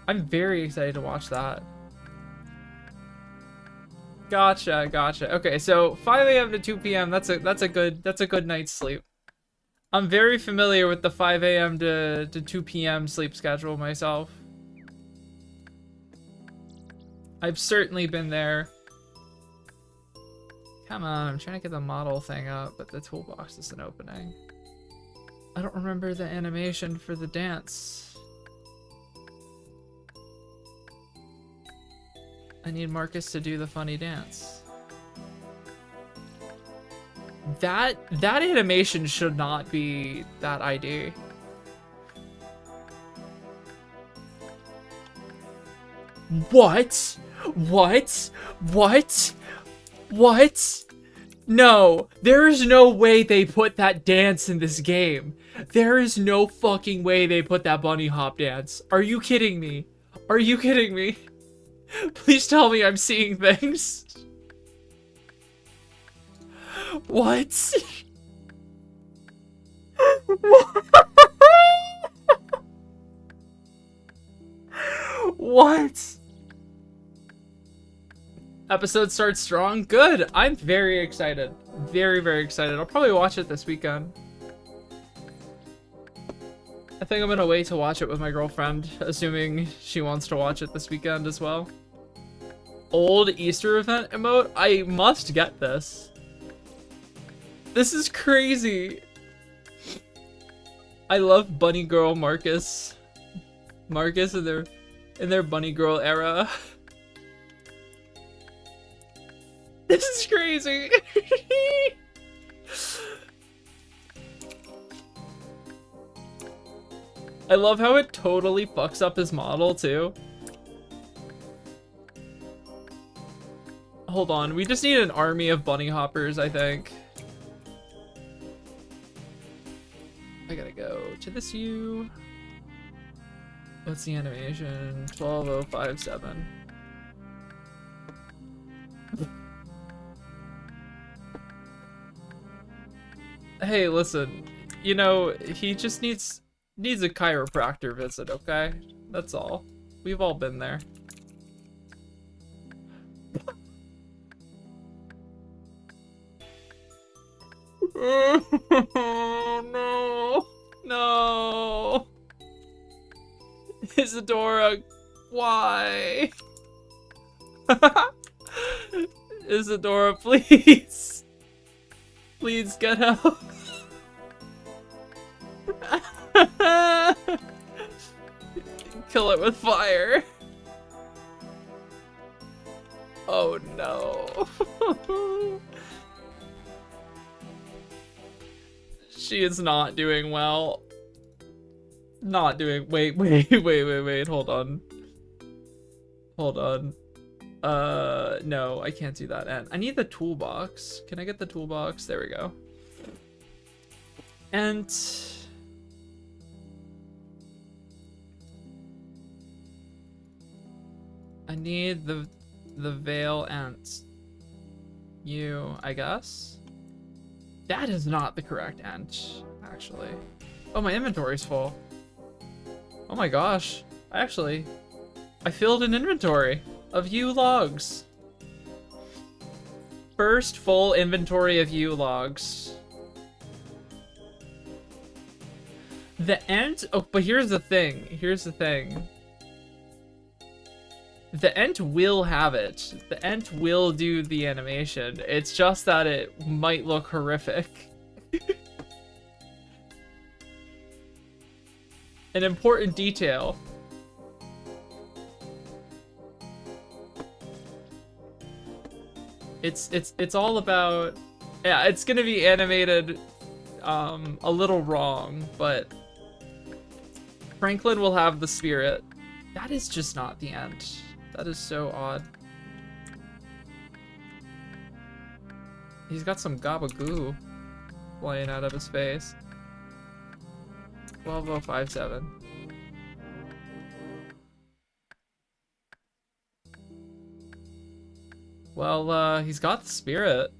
I'm very excited to watch that. Gotcha. Okay, so 5 a.m. to 2 p.m. That's a good night's sleep. I'm very familiar with the 5 a.m. to 2 p.m. sleep schedule myself. I've certainly been there. Come on, I'm trying to get the model thing up, but the toolbox isn't opening. I don't remember the animation for the dance. I need Marcus to do the funny dance. That animation should not be that ID. What? No, there is no way they put that dance in this game. There is no fucking way they put that bunny hop dance. Are you kidding me? Are you kidding me? Please tell me I'm seeing things. What? What? Episode starts strong. Good. I'm very excited. Very, very excited. I'll probably watch it this weekend. I think I'm gonna wait to watch it with my girlfriend, assuming she wants to watch it this weekend as well. Old Easter event emote? I must get this. This is crazy. I love Bunny Girl Marcus. Marcus in their Bunny Girl era. This is crazy. I love how it totally fucks up his model, too. Hold on, we just need an army of bunny hoppers, I think. I gotta go to this view. What's the animation? 12057. Hey, listen. You know, he just needs a chiropractor visit, okay? That's all. We've all been there. No. No. Isadora, why? Isadora, please. Please get help. Kill it with fire. Oh no. She is not doing well. Not doing. Wait, hold on. Hold on. No, I can't do that. And I need the toolbox. Can I get the toolbox? There we go. And I need the veil ant. You, I guess. That is not the correct ant, actually. Oh, my inventory's full. Oh my gosh. I filled an inventory of yew logs. First full inventory of yew logs. The ant, oh, but here's the thing. The ant will have it. The ant will do the animation. It's just that it might look horrific. An important detail. It's all about, yeah, it's gonna be animated a little wrong, but Franklin will have the spirit. That is just not the ant. That is so odd. He's got some gabagoo flying out of his face. 12057. Well, he's got the spirit.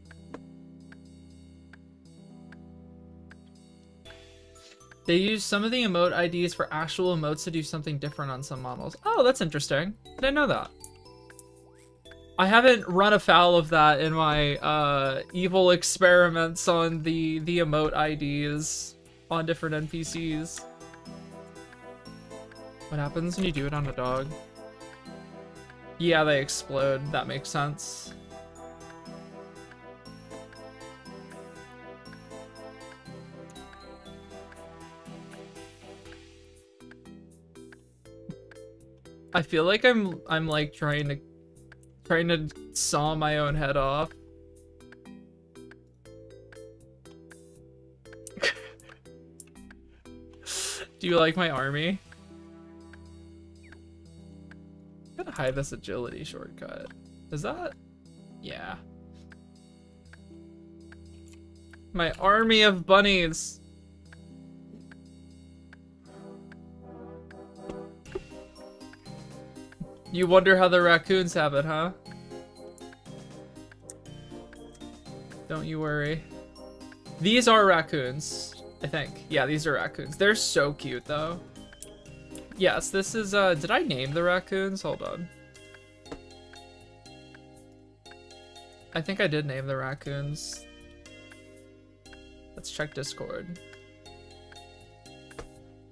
They use some of the emote IDs for actual emotes to do something different on some models. Oh, that's interesting. Didn't know that. I haven't run afoul of that in my evil experiments on the emote IDs on different NPCs. What happens when you do it on a dog? Yeah, they explode. That makes sense. I feel like I'm like trying to saw my own head off. Do you like my army? I'm gonna hide this agility shortcut. Is that? Yeah. My army of bunnies. You wonder how the raccoons have it, huh? Don't you worry. These are raccoons, I think. Yeah, these are raccoons. They're so cute, though. Yes, this is, did I name the raccoons? Hold on. I think I did name the raccoons. Let's check Discord.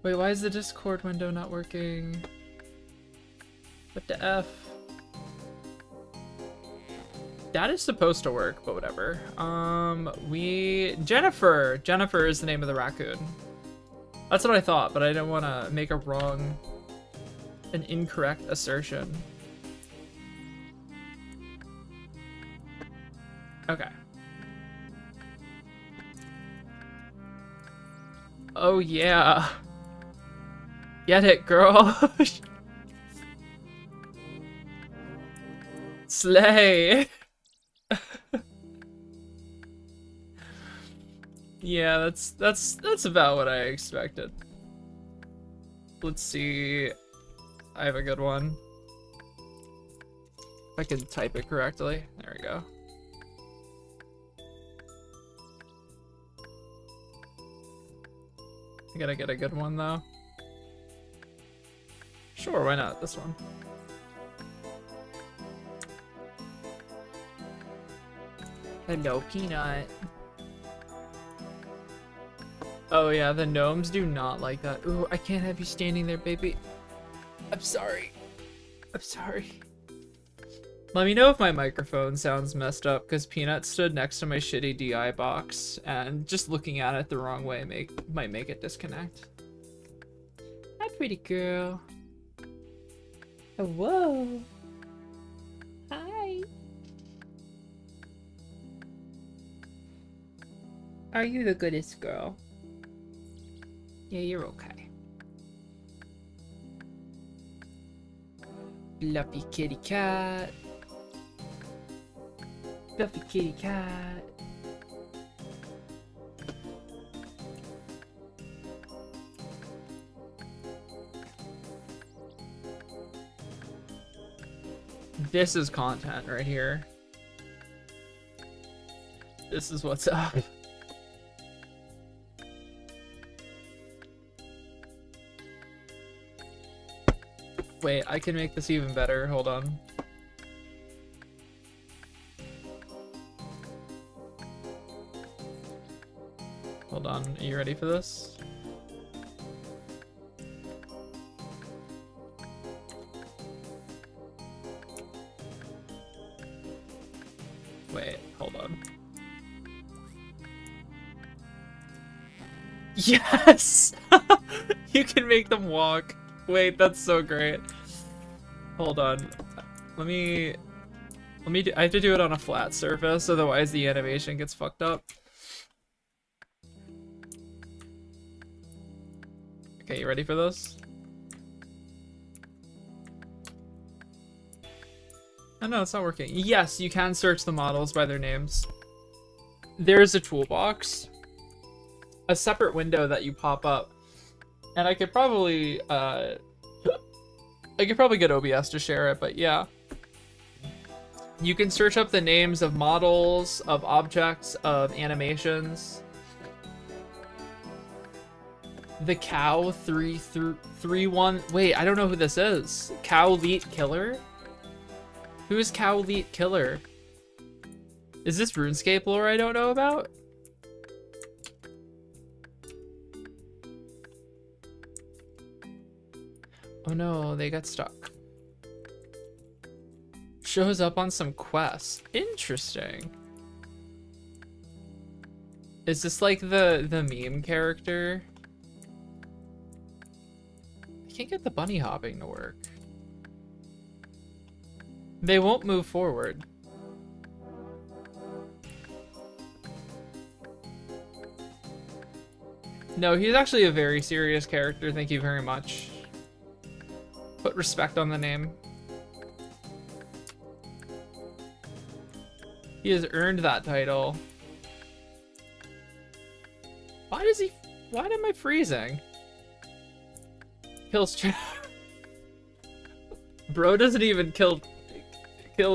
Wait, why is the Discord window not working? What the F? That is supposed to work, but whatever. Jennifer! Jennifer is the name of the raccoon. That's what I thought, but I didn't want to make an incorrect assertion. Okay. Oh yeah. Get it, girl. Slay. Yeah, that's about what I expected. Let's see. I have a good one. If I can type it correctly. There we go. I gotta get a good one though. Sure, why not? This one. Hello, Peanut. Oh yeah, the gnomes do not like that. Ooh, I can't have you standing there, baby. I'm sorry. I'm sorry. Let me know if my microphone sounds messed up, because Peanut stood next to my shitty DI box, and just looking at it the wrong way might make it disconnect. Hi, pretty girl. Oh, whoa. Hi. Are you the goodest girl? Yeah, you're okay. Fluffy kitty cat. Fluffy kitty cat. This is content right here. This is what's up. Wait, I can make this even better. Hold on. Hold on. Are you ready for this? Wait, hold on. Yes! You can make them walk. Wait, that's so great. Hold on. Let me do, I have to do it on a flat surface, otherwise the animation gets fucked up. Okay, you ready for this? Oh no, it's not working. Yes, you can search the models by their names. There's a toolbox, a separate window that you pop up, and I could probably get OBS to share it, but yeah. You can search up the names of models, of objects, of animations. The cow 331. Wait, I don't know who this is. Cowleet Killer? Who is Cowleet Killer? Is this RuneScape lore I don't know about? Oh no, they got stuck. Shows up on some quests. Interesting. Is this like the meme character? I can't get the bunny hopping to work. They won't move forward. No, he's actually a very serious character. Thank you very much. Put respect on the name. He has earned that title. Why am I freezing? Kills Bro doesn't even kill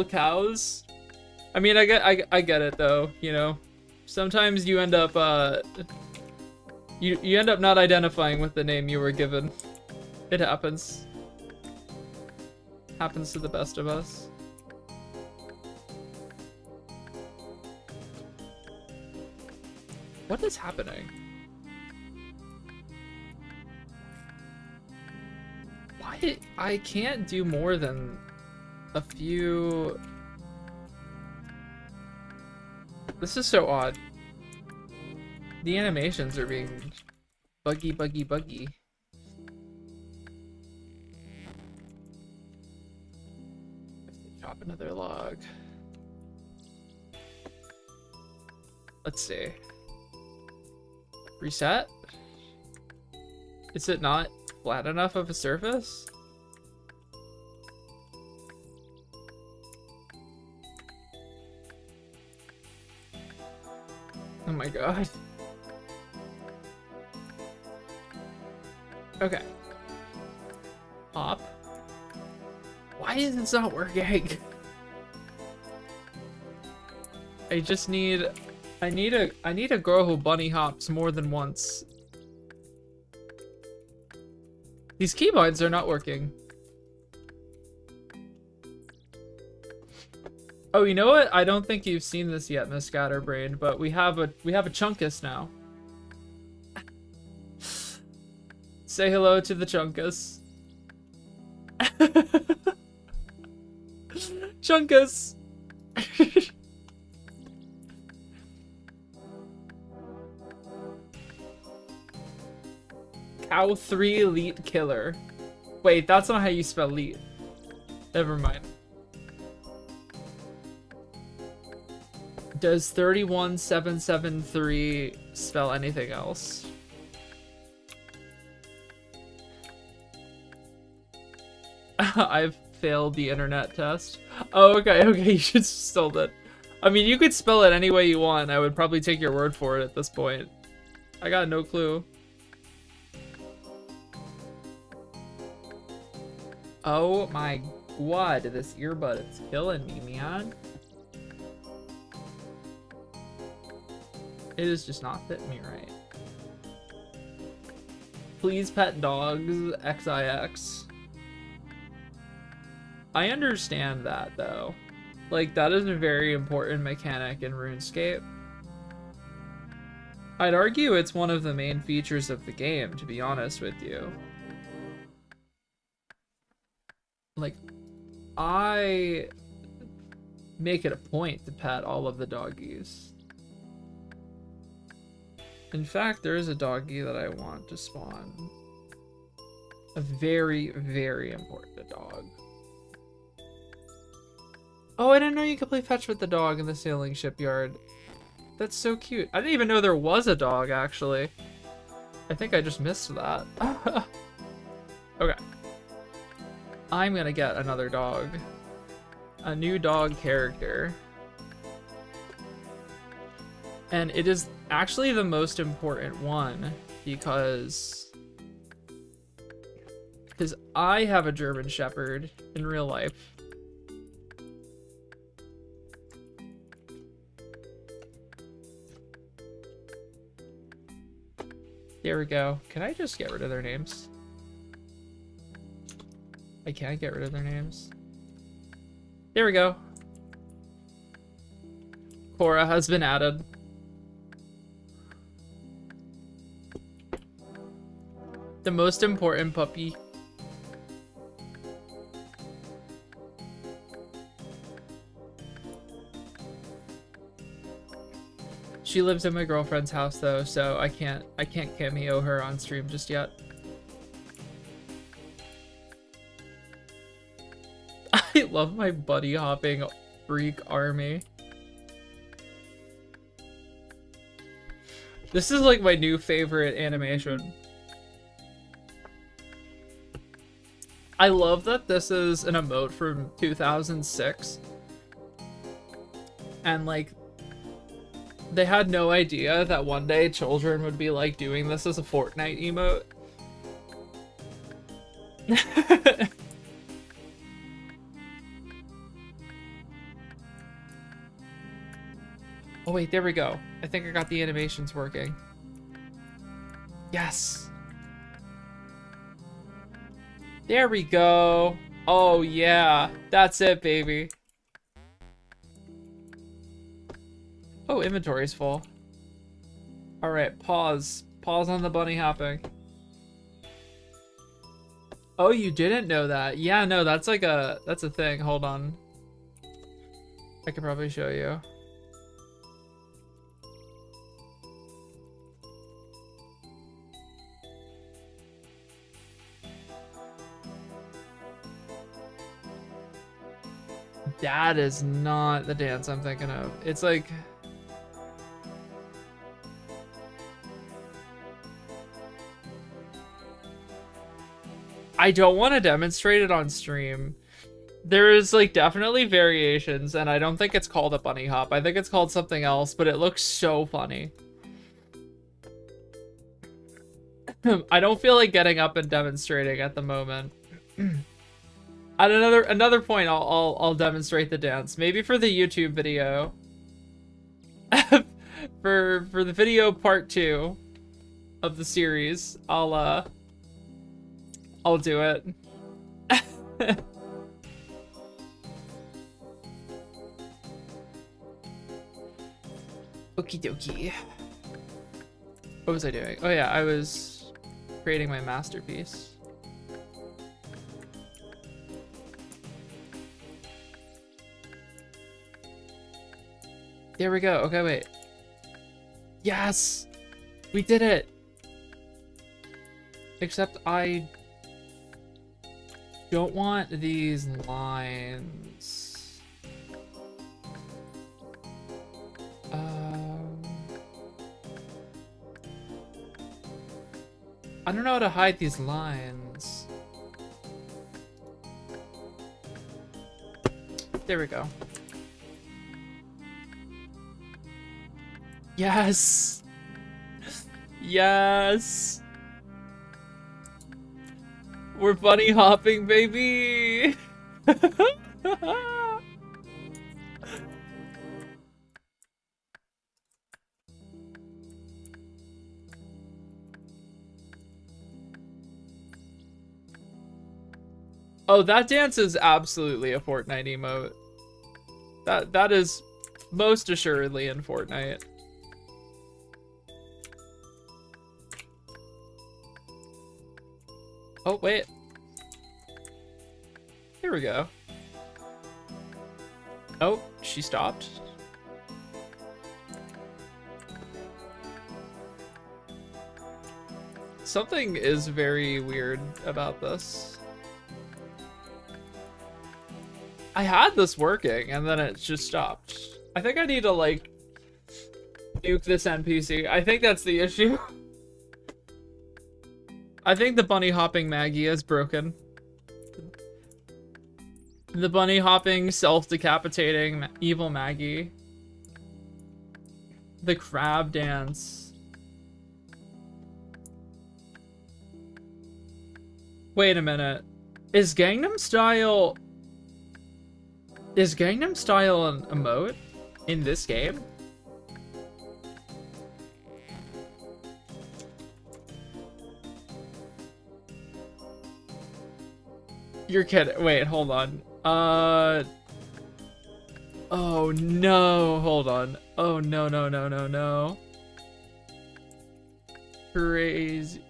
cows. I mean, I get it though, you know. Sometimes you end up you end up not identifying with the name you were given. It happens. Happens to the best of us. What is happening? Why? I can't do more than a few... This is so odd. The animations are being buggy. Drop another log. Let's see. Reset? Is it not flat enough of a surface? Oh my god. Okay. Hop. Why is this not working? I just need... I need a girl who bunny hops more than once. These keybinds are not working. Oh, you know what? I don't think you've seen this yet, Miss Scatterbrain, but we have a Chunkus now. Say hello to the Chunkus. Chunkus. Cow 3 Elite Killer. Wait, that's not how you spell elite. Never mind. Does 31773 spell anything else? I've failed the internet test. Oh, okay, you should spell that. I mean, you could spell it any way you want. I would probably take your word for it at this point. I got no clue. Oh my god, this earbud is killing me, man. It is just not fitting me right. Please pet dogs, XIX. I understand that though. Like, that is a very important mechanic in RuneScape. I'd argue it's one of the main features of the game, to be honest with you. Like, I make it a point to pet all of the doggies. In fact, there is a doggy that I want to spawn. A very, very important dog. Oh, I didn't know you could play fetch with the dog in the sailing shipyard. That's so cute. I didn't even know there was a dog, actually. I think I just missed that. Okay. I'm gonna get another dog. A new dog character. And it is actually the most important one because I have a German Shepherd in real life. There we go. Can I just get rid of their names? I can't get rid of their names. There we go. Cora has been added. The most important puppy. She lives in my girlfriend's house though, so I can't cameo her on stream just yet. I love my buddy hopping freak army. This is like my new favorite animation. I love that this is an emote from 2006. And like, they had no idea that one day children would be like doing this as a Fortnite emote. Oh wait, there we go. I think I got the animations working. Yes. There we go. Oh yeah, that's it, baby. Oh, inventory's full. All right, pause. Pause on the bunny hopping. Oh, you didn't know that? Yeah, no, that's like that's a thing. Hold on. I could probably show you. That is not the dance I'm thinking of. It's like... I don't want to demonstrate it on stream. There is like definitely variations, and I don't think it's called a bunny hop. I think it's called something else, but it looks so funny. I don't feel like getting up and demonstrating at the moment. At another point, I'll demonstrate the dance. Maybe for the YouTube video. for the video part 2 of the series, I'll do it. Okie dokie. What was I doing? Oh yeah, I was creating my masterpiece. There we go. Okay, wait. Yes! We did it! Except I don't want these lines. I don't know how to hide these lines. There we go. Yes! Yes! We're bunny hopping, baby! Oh, that dance is absolutely a Fortnite emote. That is most assuredly in Fortnite. Oh, wait. Here we go. Oh, she stopped. Something is very weird about this. I had this working and then it just stopped. I think I need to like nuke this NPC. I think that's the issue. I think the bunny hopping Maggie is broken. The bunny hopping, self-decapitating evil Maggie. The crab dance. Wait a minute. Is Gangnam Style an emote in this game? You're kidding. Wait, hold on. Oh no, hold on. Oh no, no, no, no, no. Crazy.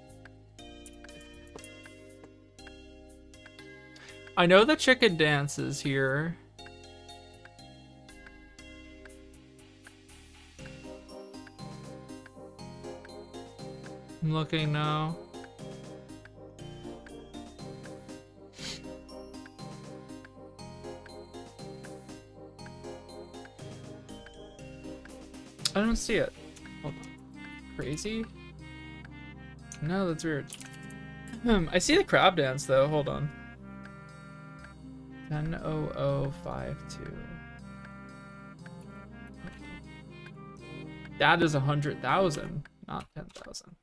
I know the chicken dance is here. I'm looking now. I don't see it. Hold on. Crazy? No, that's weird. I see the crab dance though. Hold on. 100052. That is 100,000, not 10,000.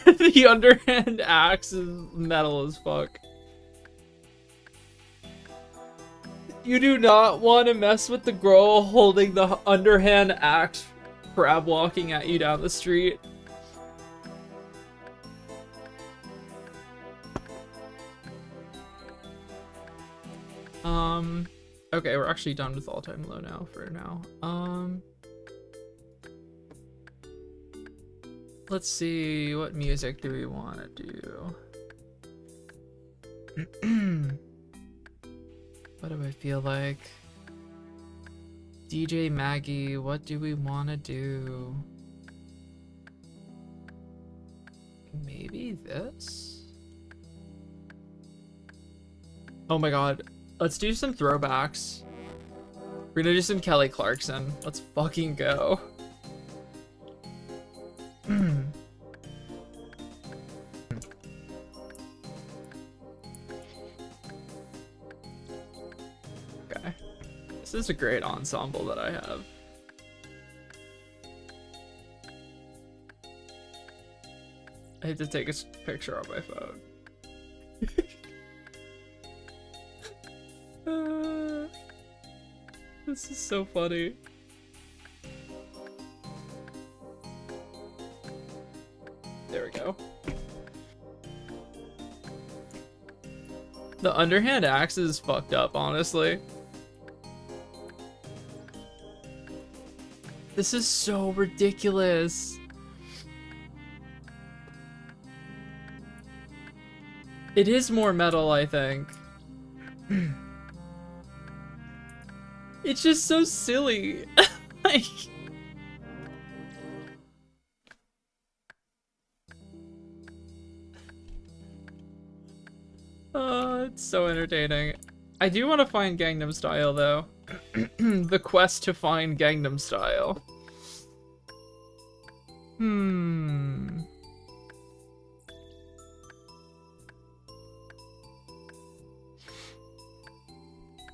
The underhand axe is metal as fuck. You do not want to mess with the girl holding the underhand axe crab walking at you down the street. Okay, we're actually done with all-time low now for now. Let's see, what music do we want to do? What do I feel like? DJ Maggie, what do we want to do? Maybe this? Oh my god. Let's do some throwbacks. We're gonna do some Kelly Clarkson. Let's fucking go. Okay. This is a great ensemble that I have. I have to take a picture on my phone. This is so funny. There we go. The underhand axe is fucked up, honestly. This is so ridiculous. It is more metal, I think. It's just so silly. Like... it's so entertaining. I do want to find Gangnam Style, though. The quest to find Gangnam Style.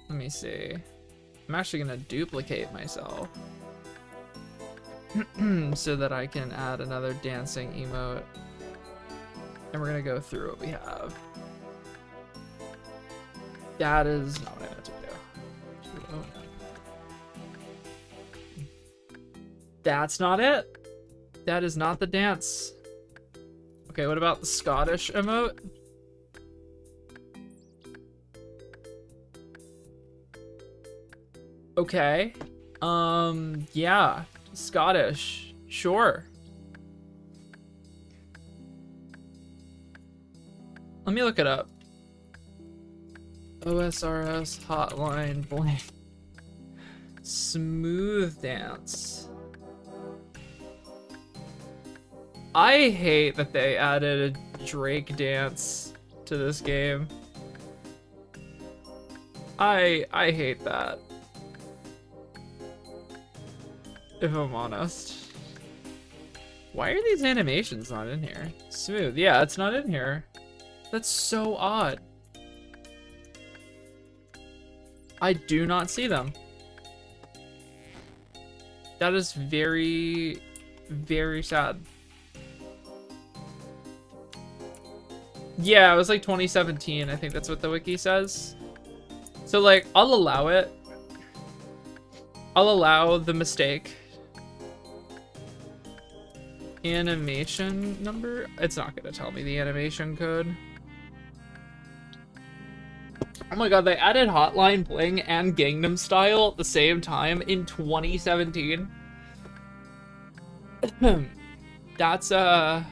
Let me see. I'm actually gonna duplicate myself so that I can add another dancing emote. And we're gonna go through what we have. That is not what I meant to do. That's not it. That is not the dance. Okay, what about the Scottish emote? Okay. Yeah. Scottish. Sure. Let me look it up. OSRS hotline blank. Smooth dance. I hate that they added a Drake dance to this game. I hate that. If I'm honest. Why are these animations not in here? Smooth. Yeah, it's not in here. That's so odd. I do not see them. That is very, very sad. Yeah, it was like 2017. I think that's what the wiki says. So like, I'll allow it. I'll allow the mistake. Animation number? It's not gonna tell me the animation code. Oh my god, they added Hotline Bling and Gangnam Style at the same time in 2017. That's I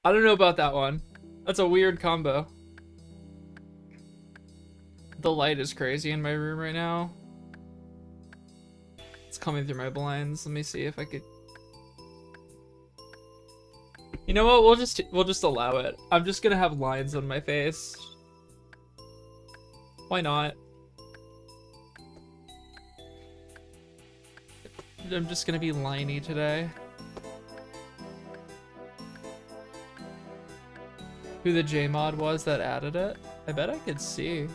don't know about that one. That's a weird combo. The light is crazy in my room right now. It's coming through my blinds. Let me see if I could. You know what? We'll just allow it. I'm just gonna have lines on my face. Why not? I'm just gonna be liney today. Who the Jmod was that added it? I bet I could see.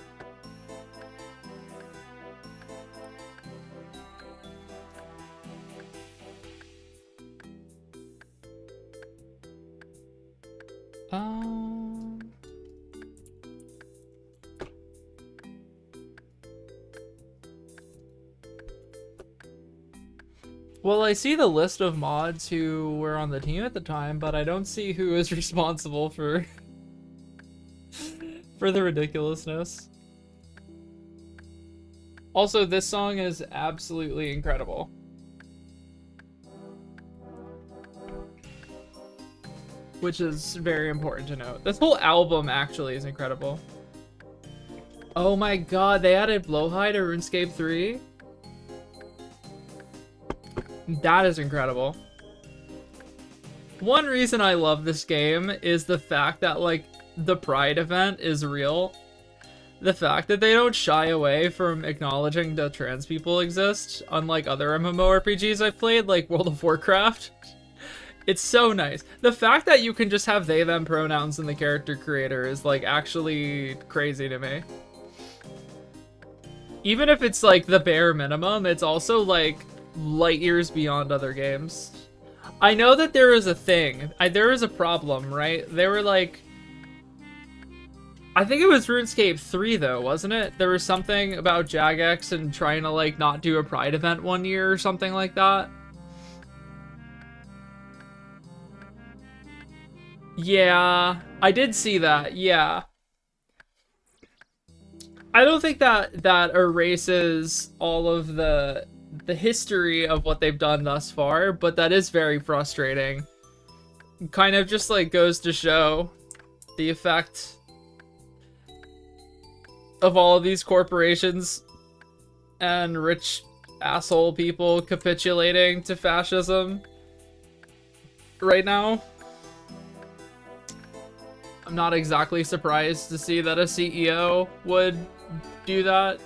Well, I see the list of mods who were on the team at the time, but I don't see who is responsible for for the ridiculousness. Also, this song is absolutely incredible. Which is very important to note. This whole album actually is incredible. Oh my god, they added Blowhigh to RuneScape 3? That is incredible. One reason I love this game is the fact that, like, the Pride event is real. The fact that they don't shy away from acknowledging that trans people exist, unlike other MMORPGs I've played, like World of Warcraft. It's so nice. The fact that you can just have they, them pronouns in the character creator is, like, actually crazy to me. Even if it's, like, the bare minimum, it's also, like, light years beyond other games. I know that there is a thing. There is a problem, right? They were, like... I think it was RuneScape 3, though, wasn't it? There was something about Jagex and trying to, like, not do a Pride event one year or something like that. Yeah, I did see that, yeah. I don't think that erases all of the history of what they've done thus far, but that is very frustrating. Kind of just, like, goes to show the effect of all of these corporations and rich asshole people capitulating to fascism right now. I'm not exactly surprised to see that a CEO would do that.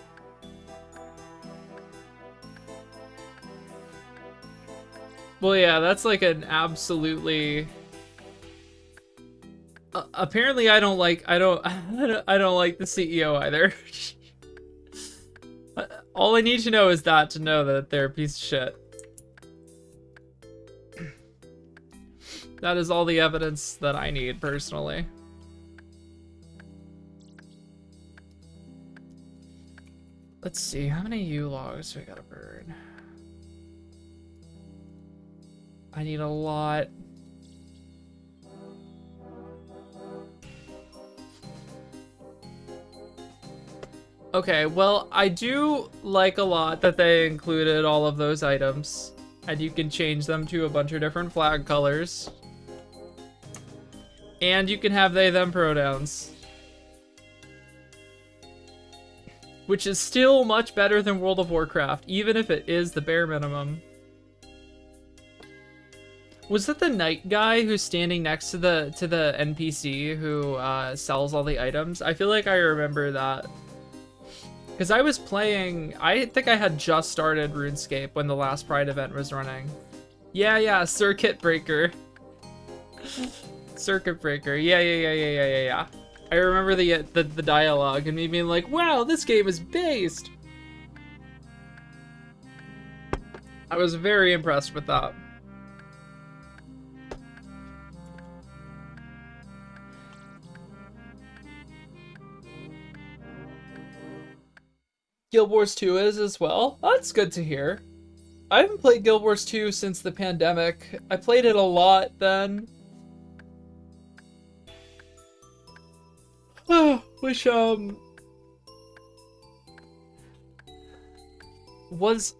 Well, yeah, that's like an absolutely... apparently I don't like I don't like the CEO either. All I need to know is that to know that they're a piece of shit. That is all the evidence that I need personally. Let's see, how many U logs do I gotta burn? I need a lot. Okay, well, I do like a lot that they included all of those items. And you can change them to a bunch of different flag colors. And you can have they, them pronouns. Which is still much better than World of Warcraft, even if it is the bare minimum. Was that the knight guy who's standing next to the NPC who sells all the items? I feel like I remember that. Because I was playing... I think I had just started RuneScape when the last Pride event was running. Yeah, Circuit Breaker. Circuit Breaker. Yeah. I remember the dialogue and me being like, wow, this game is based! I was very impressed with that. Guild Wars 2 is as well? That's good to hear. I haven't played Guild Wars 2 since the pandemic. I played it a lot then. Which, was,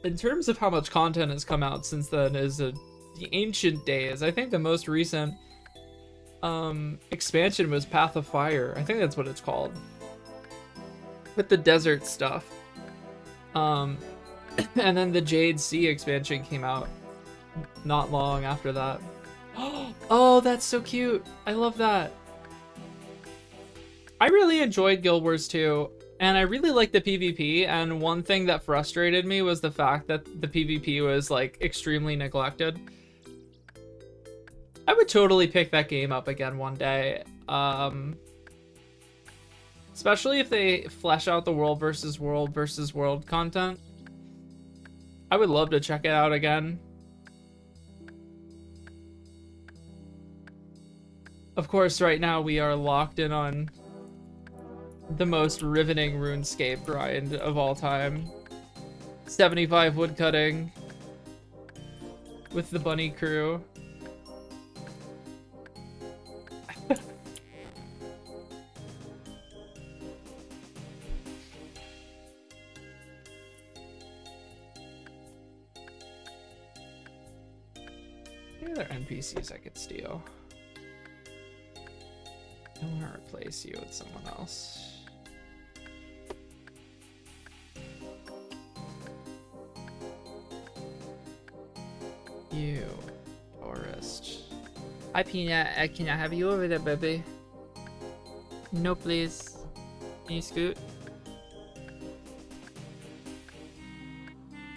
in terms of how much content has come out since then, is the ancient days. I think the most recent, expansion was Path of Fire. I think that's what it's called. With the desert stuff. And then the Jade Sea expansion came out not long after that. Oh, that's so cute. I love that. I really enjoyed Guild Wars 2, and I really liked the PvP, and one thing that frustrated me was the fact that the PvP was, like, extremely neglected. I would totally pick that game up again one day. Especially if they flesh out the world versus world content. I would love to check it out again. Of course, right now we are locked in on the most riveting RuneScape grind of all time. 75 woodcutting with the bunny crew. Any other NPCs I could steal? I want to replace you with someone else. You, tourist. Hi, Peanut. Can I have you over there, baby? No, please. Can you scoot?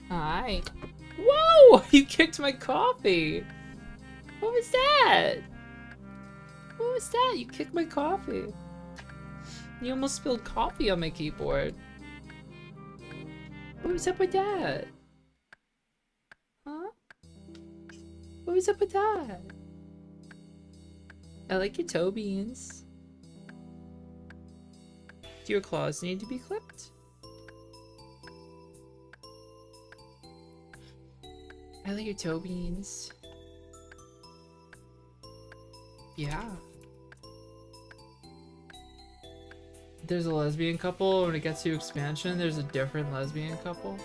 Hi. Whoa! You kicked my coffee! What was that? What was that? You kicked my coffee. You almost spilled coffee on my keyboard. What was up with that? Huh? What was up with that? I like your toe beans. Do your claws need to be clipped? I like your toe beans. Yeah. There's a lesbian couple. When it gets to expansion, there's a different lesbian couple.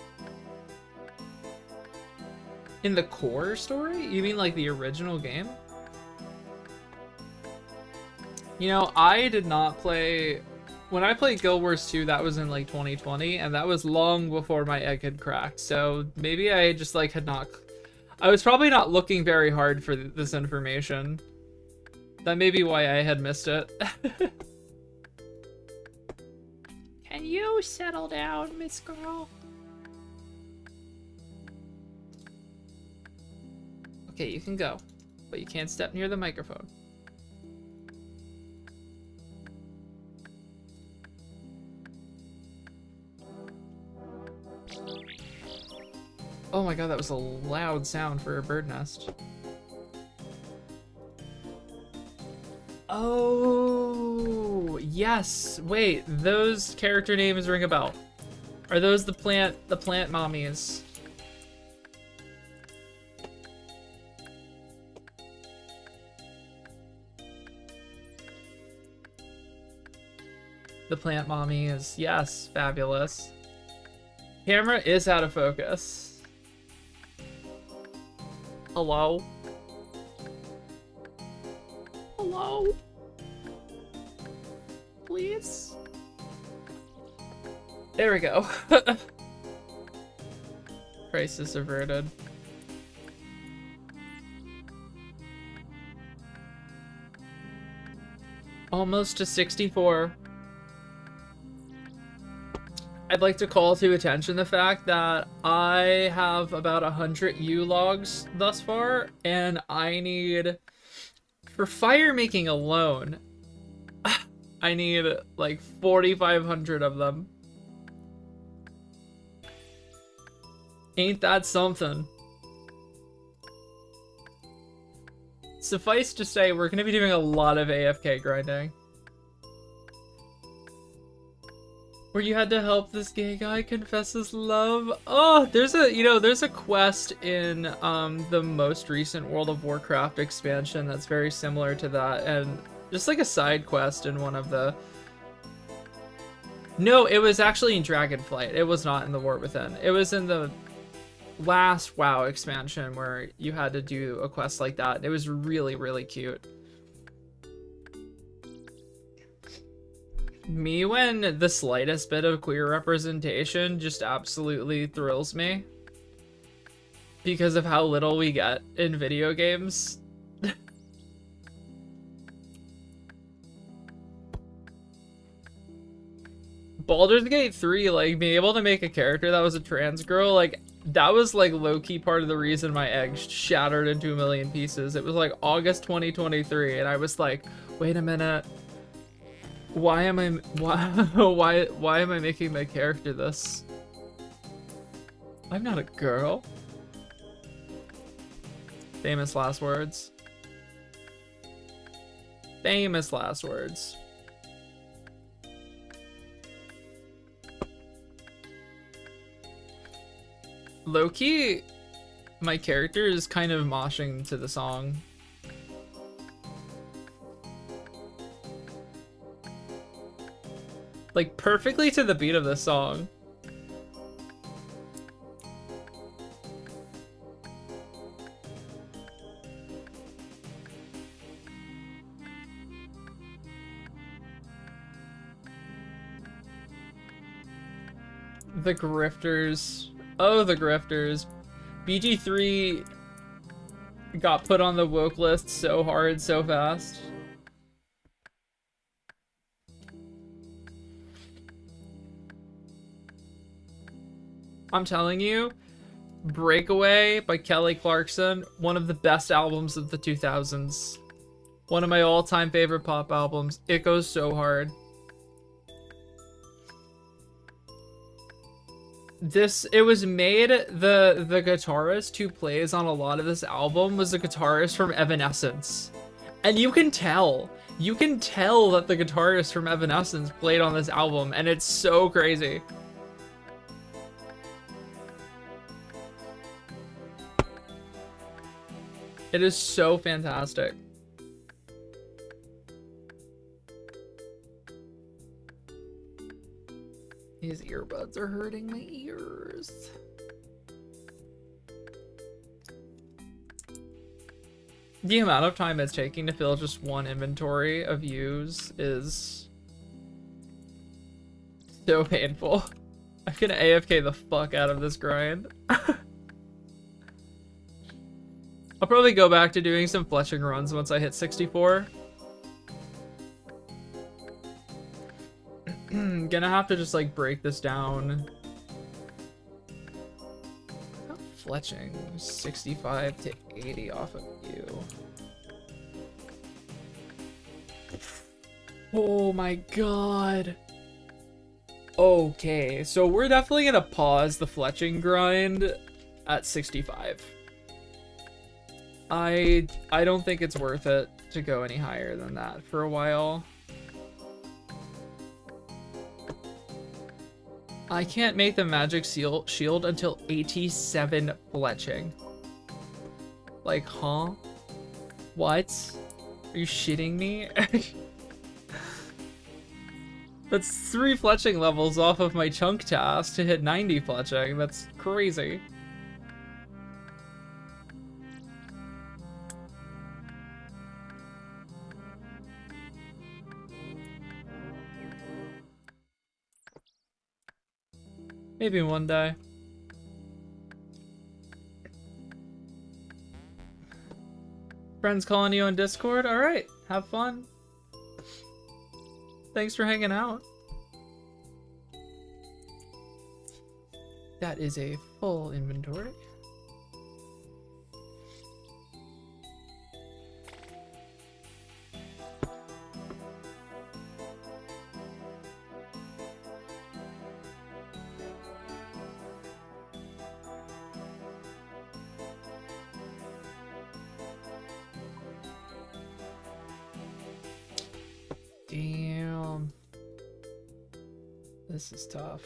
In the core story? You mean like the original game? You know, I did not play... When I played Guild Wars 2, that was in like 2020, and that was long before my egg had cracked, so maybe I just like had not... I was probably not looking very hard for this information. That may be why I had missed it. Can you settle down, Miss Girl? Okay, you can go, but you can't step near the microphone. Oh my god, that was a loud sound for a bird nest. Oh, yes. Wait, those character names ring a bell. Are those the plant mommies? The plant mommies, yes, fabulous. Camera is out of focus. Hello? Hello? Please? There we go. Crisis averted. Almost to 64. I'd like to call to attention the fact that I have about 100 U logs thus far, and I need, for fire making alone, I need like 4,500 of them. Ain't that something? Suffice to say, we're gonna be doing a lot of AFK grinding. Where you had to help this gay guy confess his love. Oh, there's a quest in the most recent World of Warcraft expansion that's very similar to that, and just like a side quest in one of the... No, it was actually in Dragonflight. It was not in the War Within. It was in the last WoW expansion where you had to do a quest like that. It was really, really cute. Me, when the slightest bit of queer representation just absolutely thrills me because of how little we get in video games. Baldur's Gate 3, like, being able to make a character that was a trans girl, like, that was, like, low-key part of the reason my egg shattered into a million pieces. It was, like, August 2023, and I was like, wait a minute. Why am I making my character this? I'm not a girl. Famous last words. Famous last words. Low-key, my character is kind of moshing to the song. Like, perfectly to the beat of this song. The grifters. Oh, the grifters. BG3 got put on the woke list so hard, so fast. I'm telling you, Breakaway by Kelly Clarkson, one of the best albums of the 2000s. One of my all-time favorite pop albums. It goes so hard. It was made, the guitarist who plays on a lot of this album was a guitarist from Evanescence. And you can tell that the guitarist from Evanescence played on this album, and it's so crazy. It is so fantastic. These earbuds are hurting my ears. The amount of time it's taking to fill just one inventory of views is so painful. I'm gonna AFK the fuck out of this grind. I'll probably go back to doing some fletching runs once I hit 64. Gonna have to just like break this down. Fletching 65 to 80 off of you. Oh my god. Okay, so we're definitely gonna pause the fletching grind at 65. I don't think it's worth it to go any higher than that for a while. I can't make the magic shield until 87 fletching. Like, huh? What? Are you shitting me? That's 3 fletching levels off of my chunk task to hit 90 fletching. That's crazy. Maybe one day. Friends calling you on Discord? Alright, have fun. Thanks for hanging out. That is a full inventory. Damn. This is tough.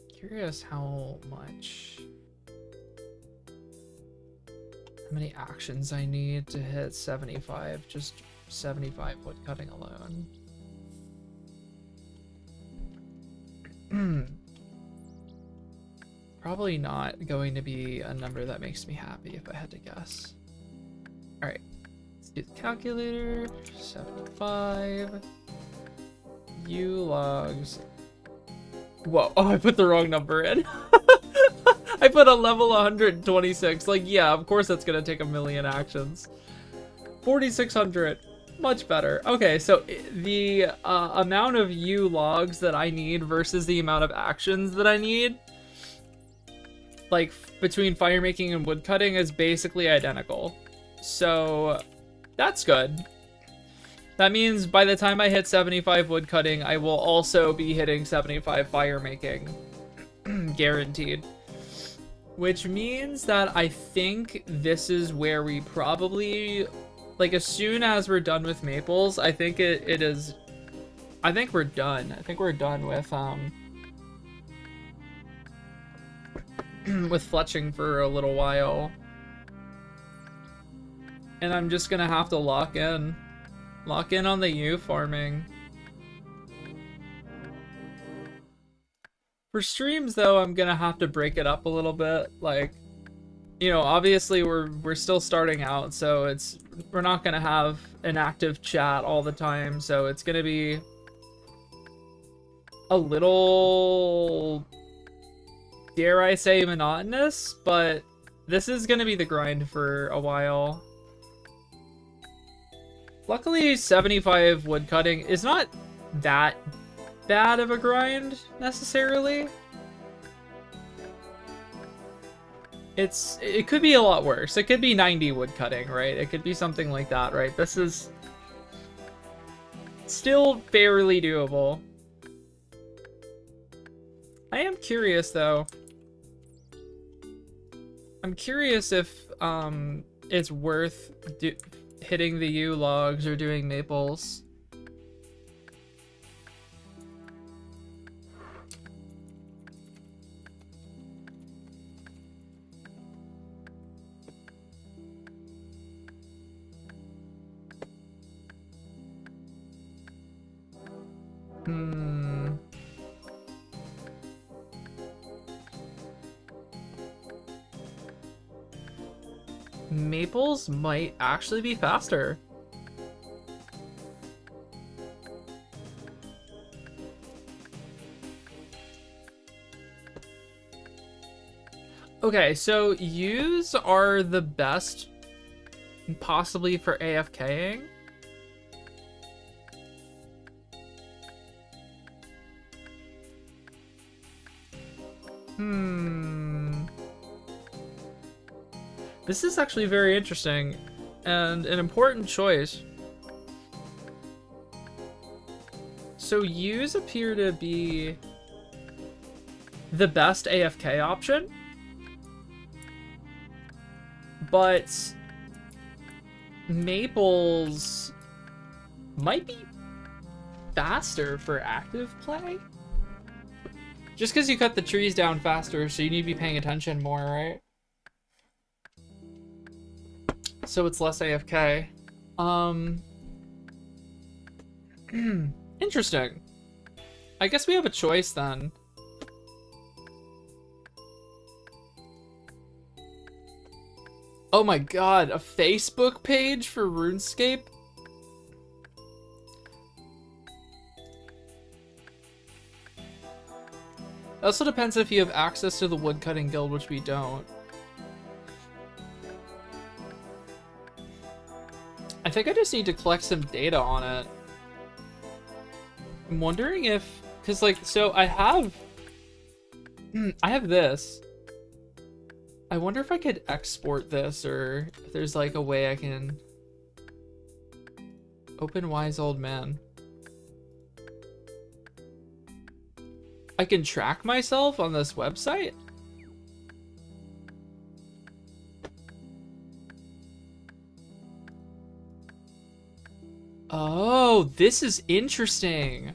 Curious how many actions I need to hit 75, just 75 wood cutting alone. Probably not going to be a number that makes me happy if I had to guess. Alright. Do the calculator. 75 U logs. Whoa, oh, I put the wrong number in. I put a level 126. Like, yeah, of course that's gonna take a million actions. 4,600, much better. Okay, so the amount of U logs that I need versus the amount of actions that I need, like between fire making and wood cutting, is basically identical. So that's good. That means by the time I hit 75 wood cutting, I will also be hitting 75 fire making. Guaranteed. Which means that I think this is where we probably, like, as soon as we're done with maples, I think it is, I think we're done. I think we're done with, with fletching for a little while. And I'm just gonna have to lock in on the U farming. For streams though, I'm gonna have to break it up a little bit. Like, you know, obviously we're still starting out, so we're not gonna have an active chat all the time, so it's gonna be a little, dare I say, monotonous, but This is gonna be the grind for a while. Luckily, 75 woodcutting is not that bad of a grind, necessarily. It could be a lot worse. It could be 90 woodcutting, right? It could be something like that, right? This is still fairly doable. I am curious, though. I'm curious if it's worth hitting the yew logs or doing maples. Maples might actually be faster. Okay, so yews are the best possibly for AFKing. This is actually very interesting and an important choice. So yews appear to be the best AFK option, but maples might be faster for active play. Just because you cut the trees down faster, so you need to be paying attention more, right? So it's less AFK. Interesting. I guess we have a choice then. Oh my god, a Facebook page for RuneScape? It also depends if you have access to the woodcutting guild, which we don't. I think I just need to collect some data on it. I'm wondering if, cause like, so I have this. I wonder if I could export this, or if there's like a way I can open Wise Old Man. I can track myself on this website? Oh, this is interesting.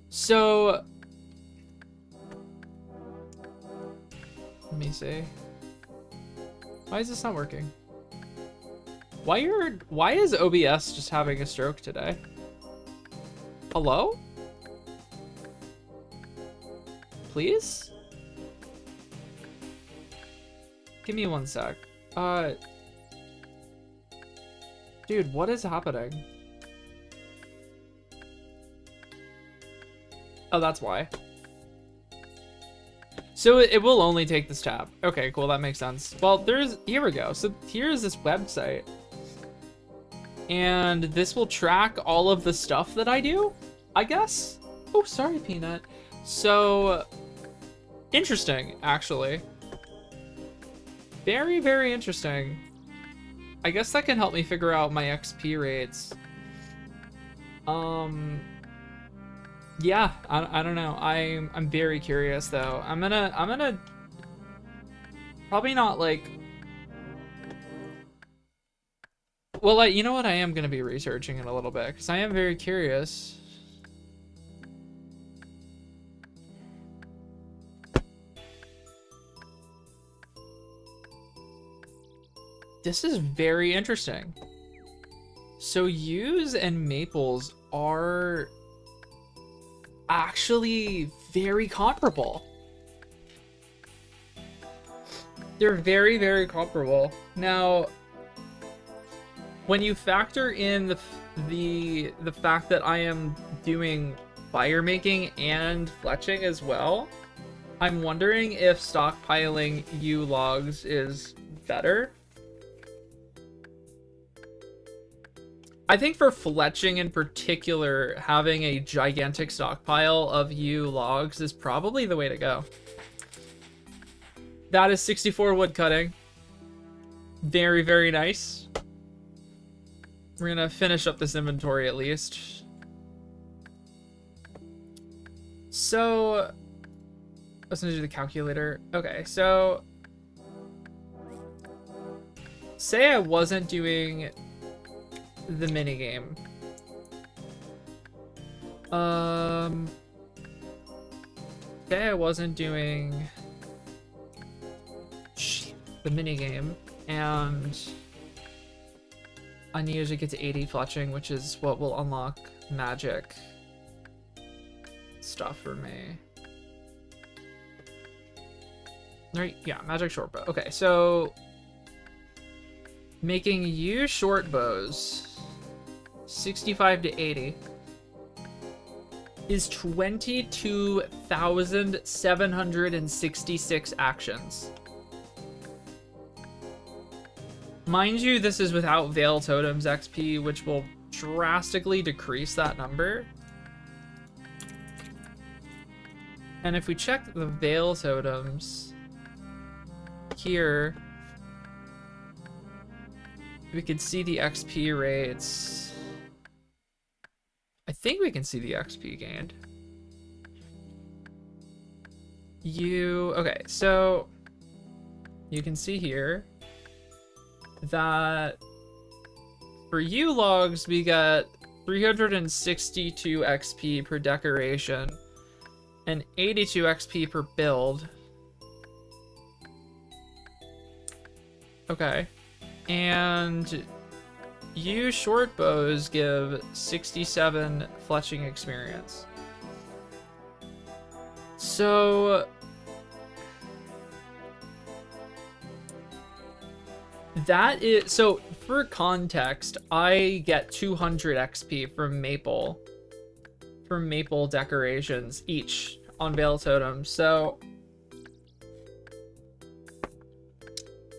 So, let me see. Why is this not working? Why is OBS just having a stroke today? Hello? Please? Give me one sec. Dude, what is happening? Oh, that's why. So it will only take this tab. Okay, cool, that makes sense. Well, here we go. So here's this website. And this will track all of the stuff that I do, I guess? Oh, sorry, Peanut. So, interesting, actually. Very, very interesting. I guess that can help me figure out my XP rates. Yeah, I don't know. I'm very curious though. I'm gonna probably not like. Well, you know what? I am gonna be researching it a little bit because I am very curious. This is very interesting. So yews and maples are actually very comparable. They're very, very comparable. Now, when you factor in the fact that I am doing fire making and fletching as well, I'm wondering if stockpiling yew logs is better. I think for fletching in particular, having a gigantic stockpile of yew logs is probably the way to go. That is 64 wood cutting. Very, very nice. We're gonna finish up this inventory at least. So, I was gonna do the calculator. Okay, so say I wasn't doing the minigame. Say I wasn't doing the minigame, and I needed to get to 80 fletching, which is what will unlock magic stuff for me. Right, yeah, magic short bow. Okay, so making yew short bows 65 to 80 is 22,766 actions. Mind you, this is without Veil Totems XP, which will drastically decrease that number. And if we check the Veil Totems here, we can see the XP rates. I think we can see the XP gained. Okay, so you can see here that for yew logs we got 362 XP per decoration and 82 XP per build. Okay. And yew short bows give 67 fletching experience. So that is, so for context, I get 200 XP from maple decorations each on Veil Totem. So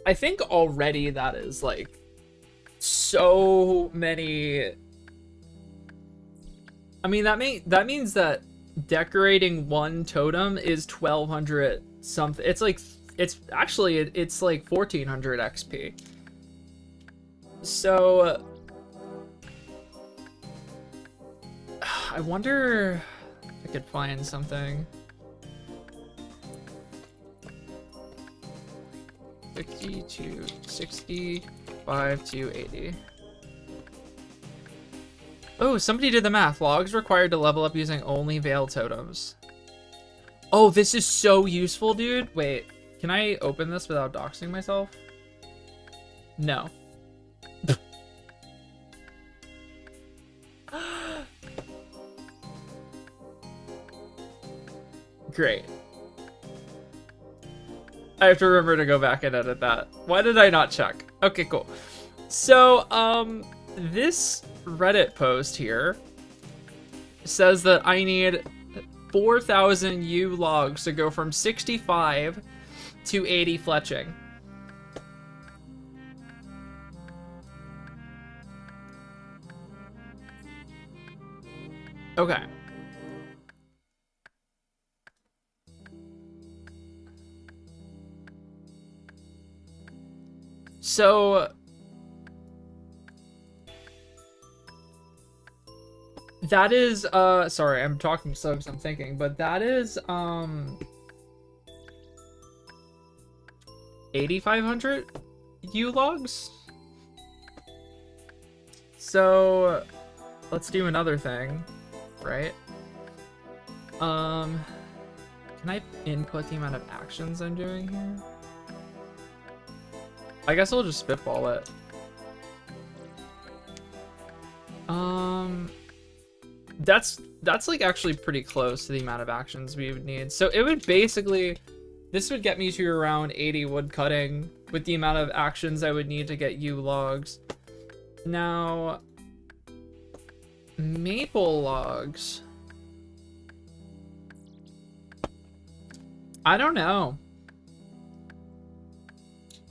I think already that is like so many. I mean, that means that decorating one totem is 1,200 something. It's like, it's actually, it's like 1,400 XP. So I wonder if I could find something. 60 to 65 to 80. Oh, somebody did the math. Logs required to level up using only Veil Totems. Oh, this is so useful, dude. Wait, can I open this without doxing myself? No. Great. I have to remember to go back and edit that. Why did I not check? Okay, cool. So, this Reddit post here says that I need 4,000 yew logs to go from 65 to 80 fletching. Okay. So that is sorry, I'm talking slow because I'm thinking, but that is 8,500 yew logs. So let's do another thing, right? Can I input the amount of actions I'm doing here? I guess I'll just spitball it. That's like actually pretty close to the amount of actions we would need. So it would basically, this would get me to around 80 wood cutting with the amount of actions I would need to get yew logs. Now, maple logs. I don't know.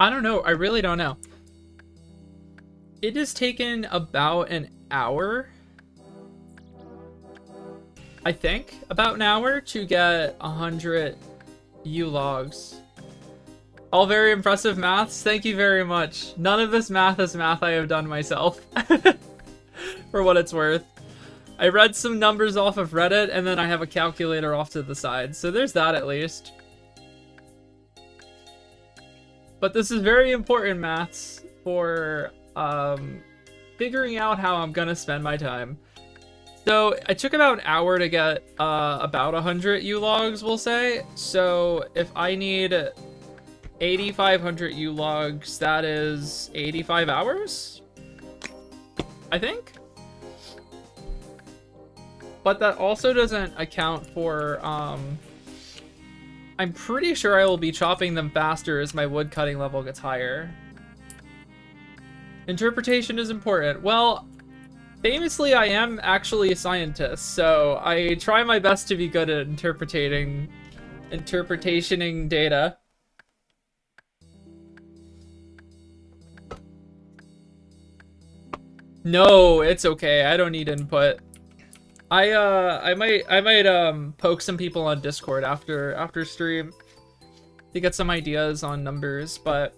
I don't know. I really don't know. It has taken about an hour, I think, about an hour to get 100 U-logs. All very impressive maths. Thank you very much. None of this math is math I have done myself. For what it's worth. I read some numbers off of Reddit, and then I have a calculator off to the side. So there's that at least. But this is very important maths for figuring out how I'm gonna spend my time. So I took about an hour to get about 100 U-logs, we'll say. So if I need 8,500 U-logs, that is 85 hours? I think? But that also doesn't account for, I'm pretty sure I will be chopping them faster as my wood cutting level gets higher. Interpretation is important. Well, famously, I am actually a scientist, so I try my best to be good at interpretationing data. No, it's okay. I don't need input. I might poke some people on Discord after stream to get some ideas on numbers, but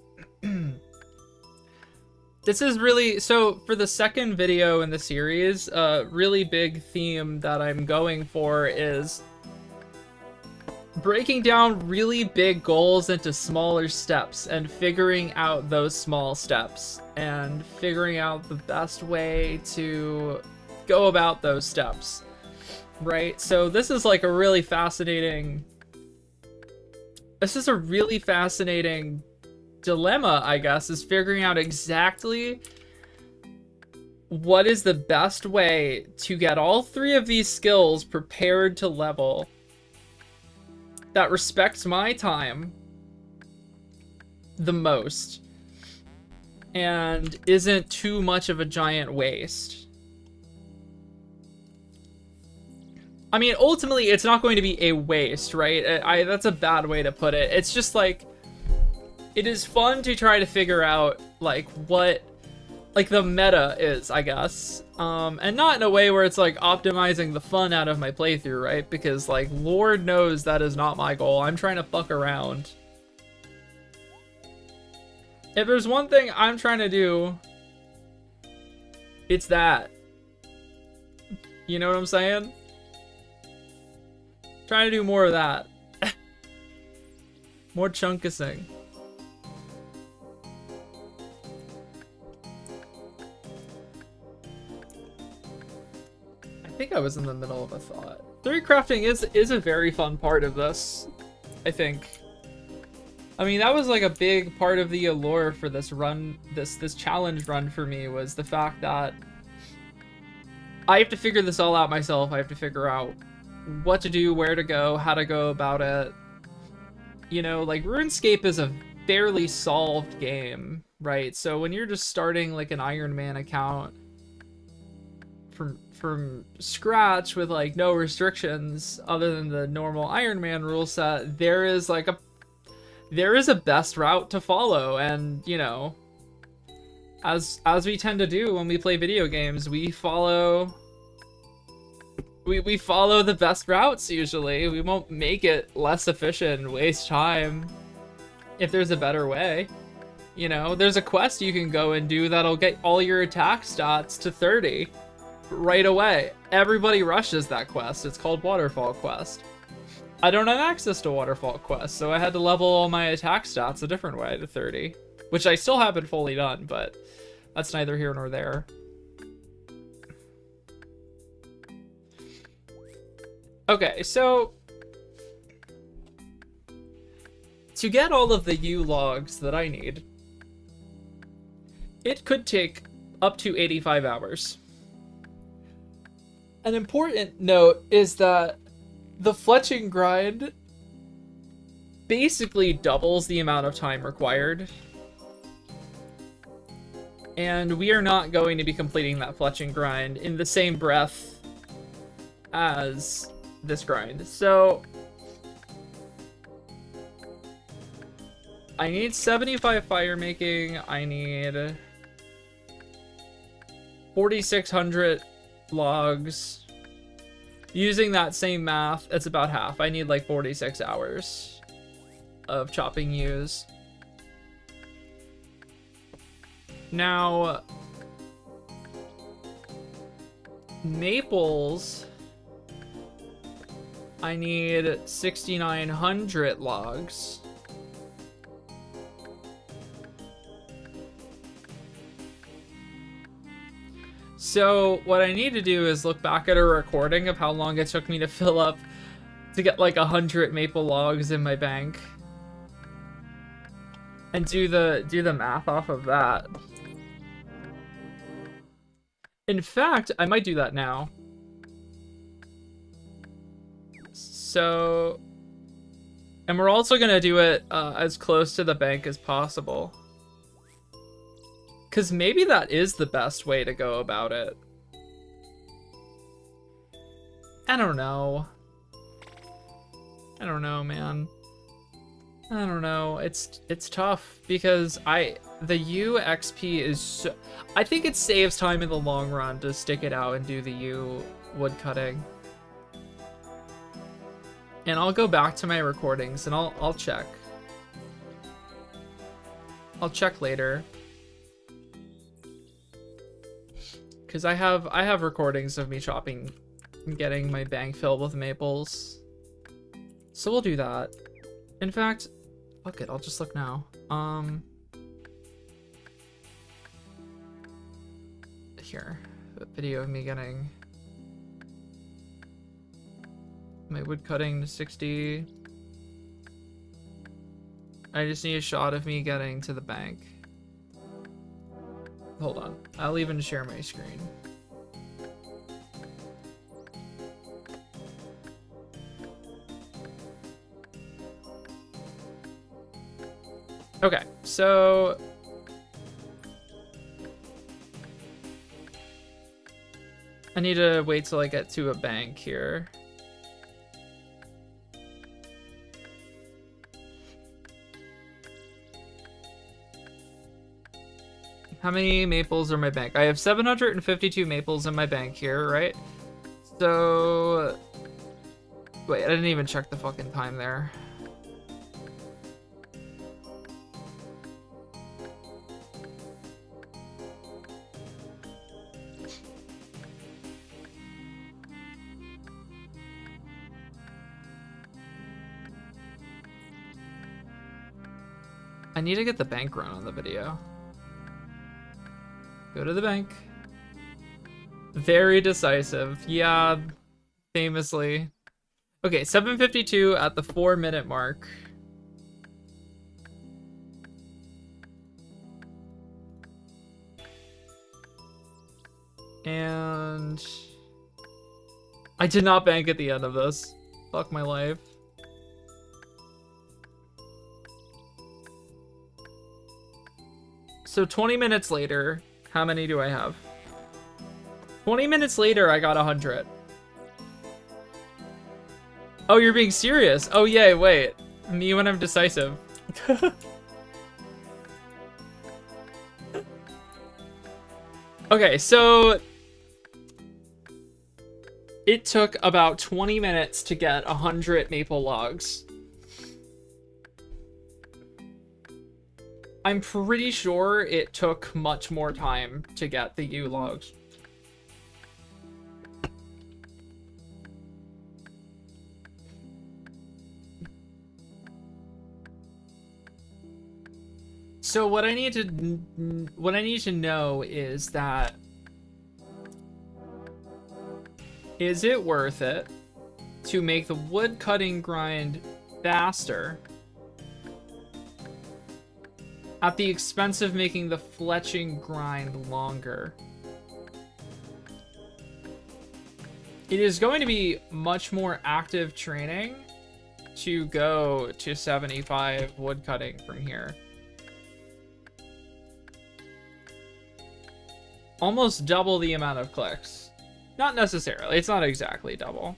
this is really, so for the second video in the series, a really big theme that I'm going for is breaking down really big goals into smaller steps and figuring out those small steps and figuring out the best way to go about those steps, right? So this is like a really fascinating, dilemma, I guess, is figuring out exactly what is the best way to get all three of these skills prepared to level that respects my time the most and isn't too much of a giant waste. I mean, ultimately, it's not going to be a waste, right? That's a bad way to put it. It's just like, it is fun to try to figure out, like, what, like, the meta is, I guess. And not in a way where it's, like, optimizing the fun out of my playthrough, right? Because, like, Lord knows that is not my goal. I'm trying to fuck around. If there's one thing I'm trying to do, it's that. You know what I'm saying? Trying to do more of that. More chunkasing. I think I was in the middle of a thought. Theory crafting is a very fun part of this, I think. I mean, that was like a big part of the allure for this run, this challenge run for me, was the fact that I have to figure this all out myself. I have to figure out what to do, where to go, how to go about it. You know, like, RuneScape is a fairly solved game, right? So when you're just starting like an Iron Man account from scratch with like no restrictions other than the normal Iron Man rule set, there is a best route to follow, and you know, as we tend to do when we play video games, we follow the best routes usually. We won't make it less efficient and waste time if there's a better way. You know, there's a quest you can go and do that'll get all your attack stats to 30 right away. Everybody rushes that quest. It's called Waterfall Quest. I don't have access to Waterfall Quest, so I had to level all my attack stats a different way to 30, which I still haven't fully done, but that's neither here nor there. Okay, so to get all of the U logs that I need, it could take up to 85 hours. An important note is that the fletching grind basically doubles the amount of time required. And we are not going to be completing that fletching grind in the same breath as this grind. So I need 75 fire making. I need 4,600 logs. Using that same math, it's about half. I need like 46 hours of chopping yews. Now, maples, I need 6,900 logs. So what I need to do is look back at a recording of how long it took me to fill up to get like 100 maple logs in my bank. And do the math off of that. In fact, I might do that now. So, and we're also gonna do it as close to the bank as possible. Because maybe that is the best way to go about it. I don't know. I don't know, man. I don't know. It's tough because the U XP is so, I think it saves time in the long run to stick it out and do the U wood cutting. And I'll go back to my recordings and I'll check. I'll check later. Because I have recordings of me chopping and getting my bank filled with maples. So we'll do that. In fact, fuck it, I'll just look now. Here, a video of me getting my wood cutting to 60. I just need a shot of me getting to the bank. Hold on, I'll even share my screen. Okay, so I need to wait till I get to a bank here. How many maples are in my bank? I have 752 maples in my bank here, right? So, wait, I didn't even check the fucking time there. I need to get the bank run on the video. Go to the bank. Very decisive. Yeah, famously. Okay, 7:52 at the 4-minute mark. And I did not bank at the end of this. Fuck my life. So 20 minutes later, how many do I have? 20 minutes later, I got 100. Oh, you're being serious? Oh, yay, wait. Me when I'm decisive. Okay, so it took about 20 minutes to get 100 maple logs. I'm pretty sure it took much more time to get the U logs. So what I need to know is that, is it worth it to make the wood cutting grind faster at the expense of making the fletching grind longer? It is going to be much more active training to go to 75 wood cutting from here. Almost double the amount of clicks. Not necessarily, it's not exactly double.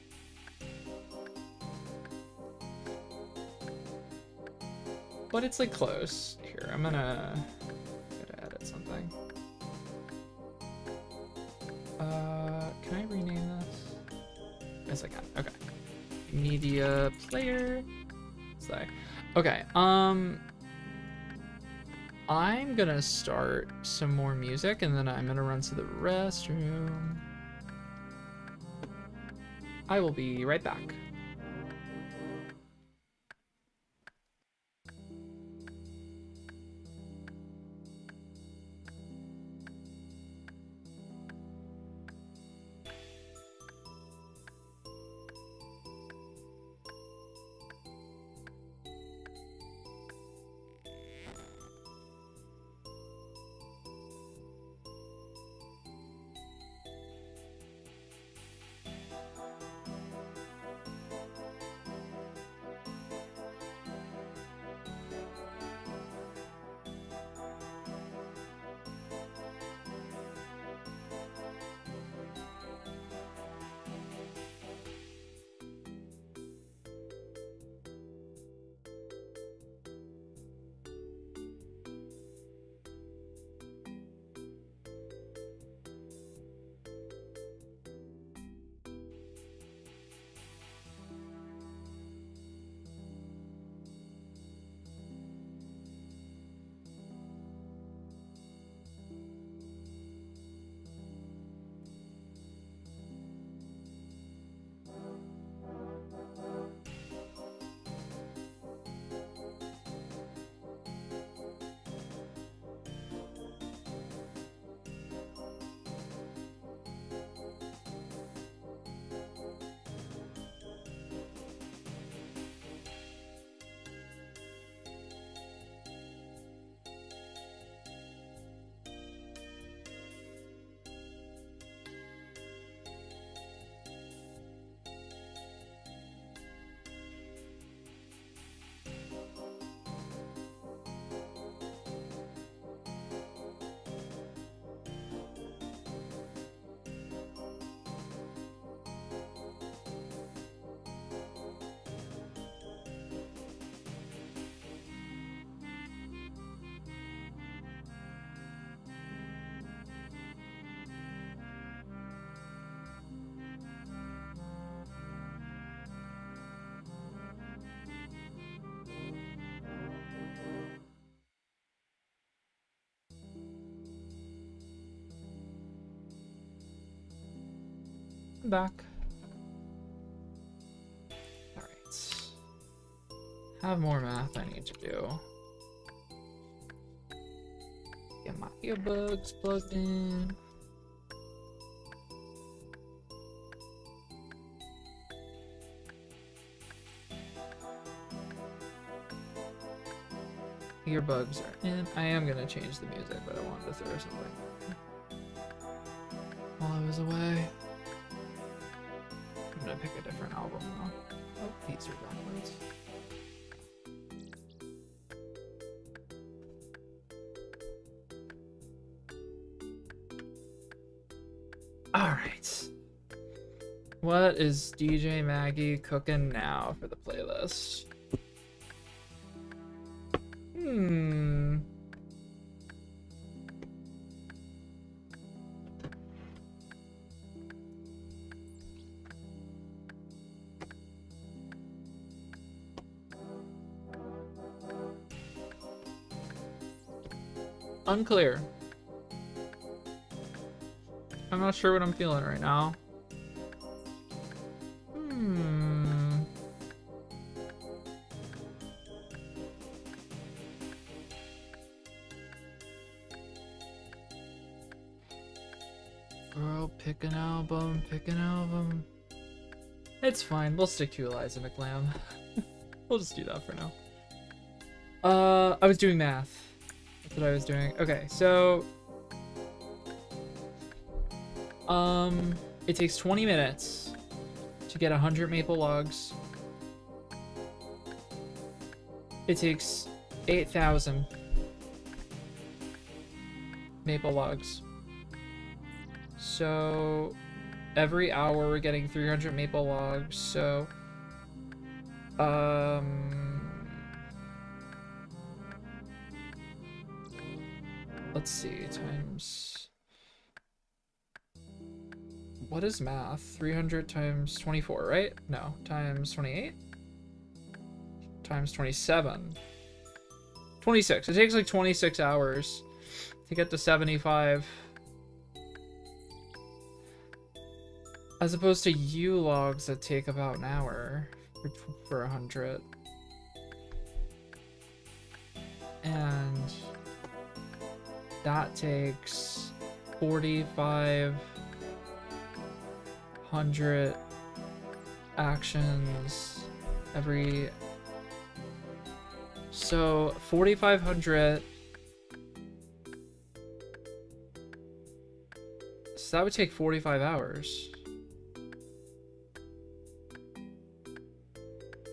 but it's like close. Here, I'm gonna edit something. Can I rename this? Yes, I can. Okay. Media player. Sorry. Okay. I'm gonna start some more music and then I'm gonna run to the restroom. I will be right back. I'm back. Alright. Have more math I need to do. Get my earbuds plugged in. Earbuds are in. I am gonna change the music, but I wanted to throw something while I was away. I'm gonna pick a different album though. Oh, these are backwards. Alright. What is DJ Maggie cooking now for the playlist? Unclear. I'm not sure what I'm feeling right now. Girl, pick an album, pick an album. It's fine, we'll stick to Eliza McLam. We'll just do that for now. I was doing math. That's what I was doing. Okay, so it takes 20 minutes to get 100 maple logs. It takes 8,000 maple logs. So every hour we're getting 300 maple logs. So let's see, times... What is math? 300 times 24, right? No, times 28? Times 27. 26. It takes like 26 hours to get to 75. As opposed to U logs that take about an hour for 100. And that takes 4,500 actions every... So 4,500. So that would take 45 hours.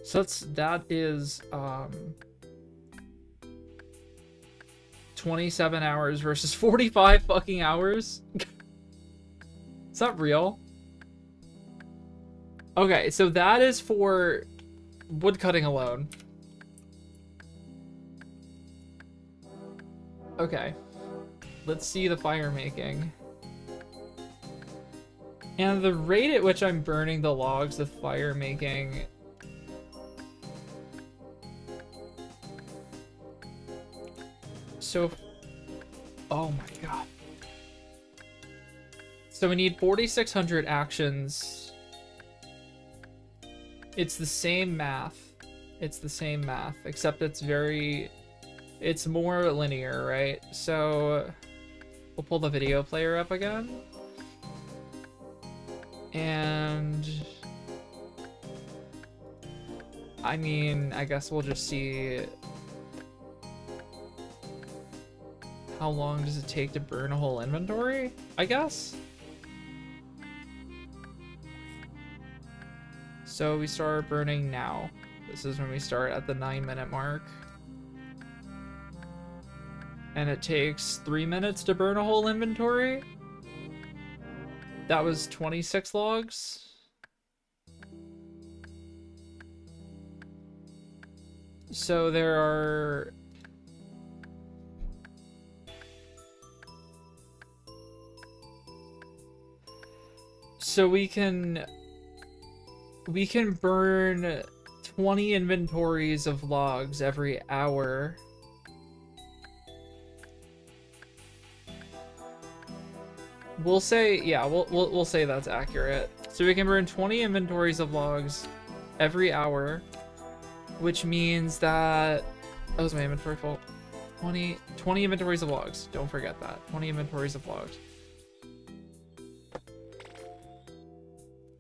So that is 27 hours versus 45 fucking hours. Is that real? Okay, so that is for woodcutting alone. Okay, let's see the fire making. And the rate at which I'm burning the logs with fire making... So, oh my god. So we need 4,600 actions. It's the same math. It's the same math, except it's more linear, right? So we'll pull the video player up again. And I mean, I guess we'll just see how long does it take to burn a whole inventory, I guess. So we start burning now. This is when we start at the 9-minute mark. And it takes 3 minutes to burn a whole inventory. That was 26 logs. So there are... So we can burn 20 inventories of logs every hour. We'll say, yeah, we'll say that's accurate. So we can burn 20 inventories of logs every hour, which means that... That was my inventory full. 20 inventories of logs. Don't forget that. 20 inventories of logs.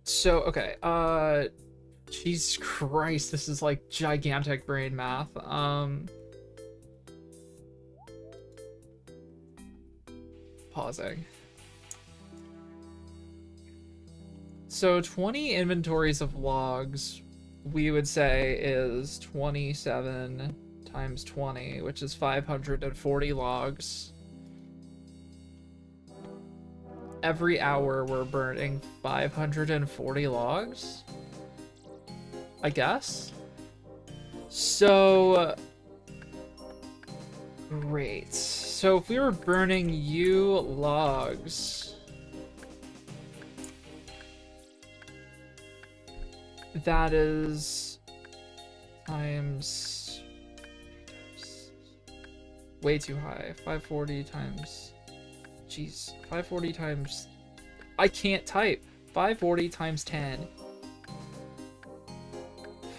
So, okay, Jesus Christ, this is like gigantic brain math. Pausing. So 20 inventories of logs, we would say, is 27 times 20, which is 540 logs. Every hour we're burning 540 logs, I guess. So great. So if we were burning U logs, that is times way too high. 540 times, jeez, 540 times, I can't type. 540 times 10.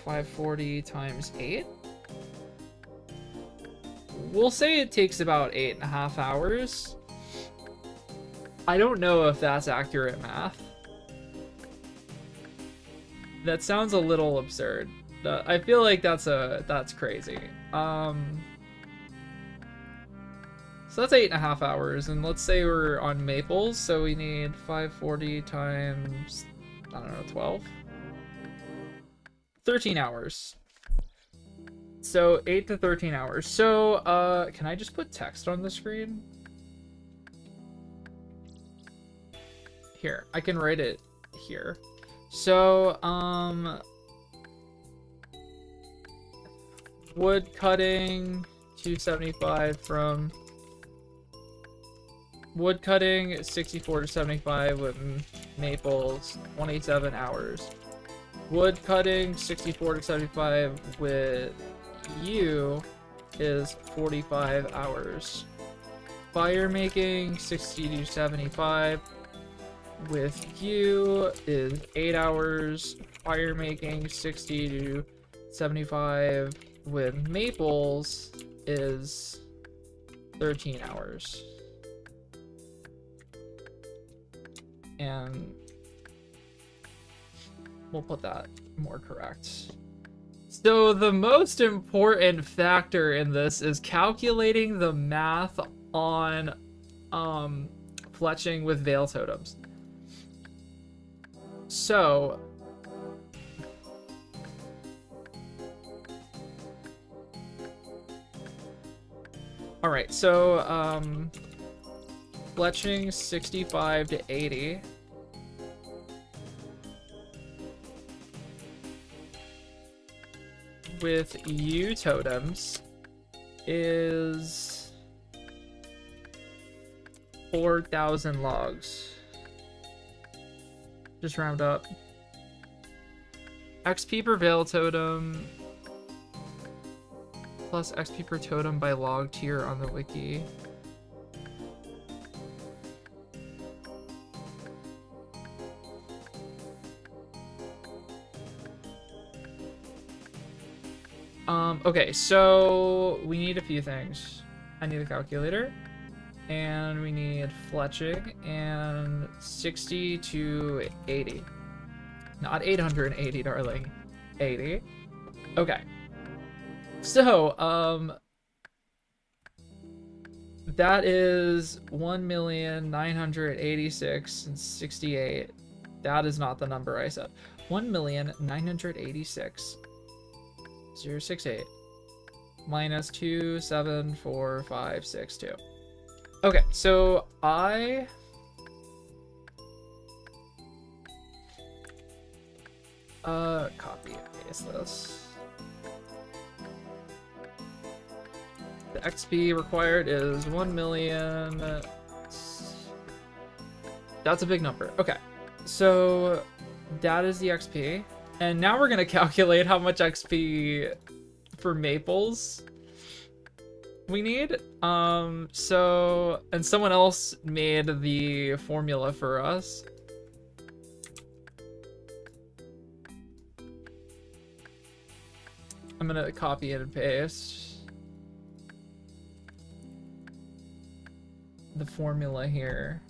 540 times 8? We'll say it takes about 8.5 hours. I don't know if that's accurate math. That sounds a little absurd. I feel like that's crazy. So that's 8.5 hours, and let's say we're on maples, so we need 540 times, I don't know, 12? 13 hours. So 8 to 13 hours. So, can I just put text on the screen? Here, I can write it here. So, wood cutting 275 from Wood cutting 64 to 75 with maples 27 hours. Wood cutting 64 to 75 with you is 45 hours. Fire making 60 to 75 with you is 8 hours. Fire making 60 to 75 with maples is 13 hours. And we'll put that more correct. So the most important factor in this is calculating the math on fletching with veil totems. So all right, so fletching 65 to 80. With U totems is 4,000 logs. Just round up. XP per veil totem plus XP per totem by log tier on the wiki. Okay, so we need a few things. I need a calculator, and we need fletching, and 60 to 80. Not 880, darling. 80. Okay. So, that is 1,986,068. That is not the number I said. 1,986,068 minus 2,74562. Okay, so I copy and paste this. The XP required is 1,000,000. That's a big number. Okay, so that is the XP. And now we're gonna calculate how much XP for maples we need. And someone else made the formula for us. I'm gonna copy and paste the formula here.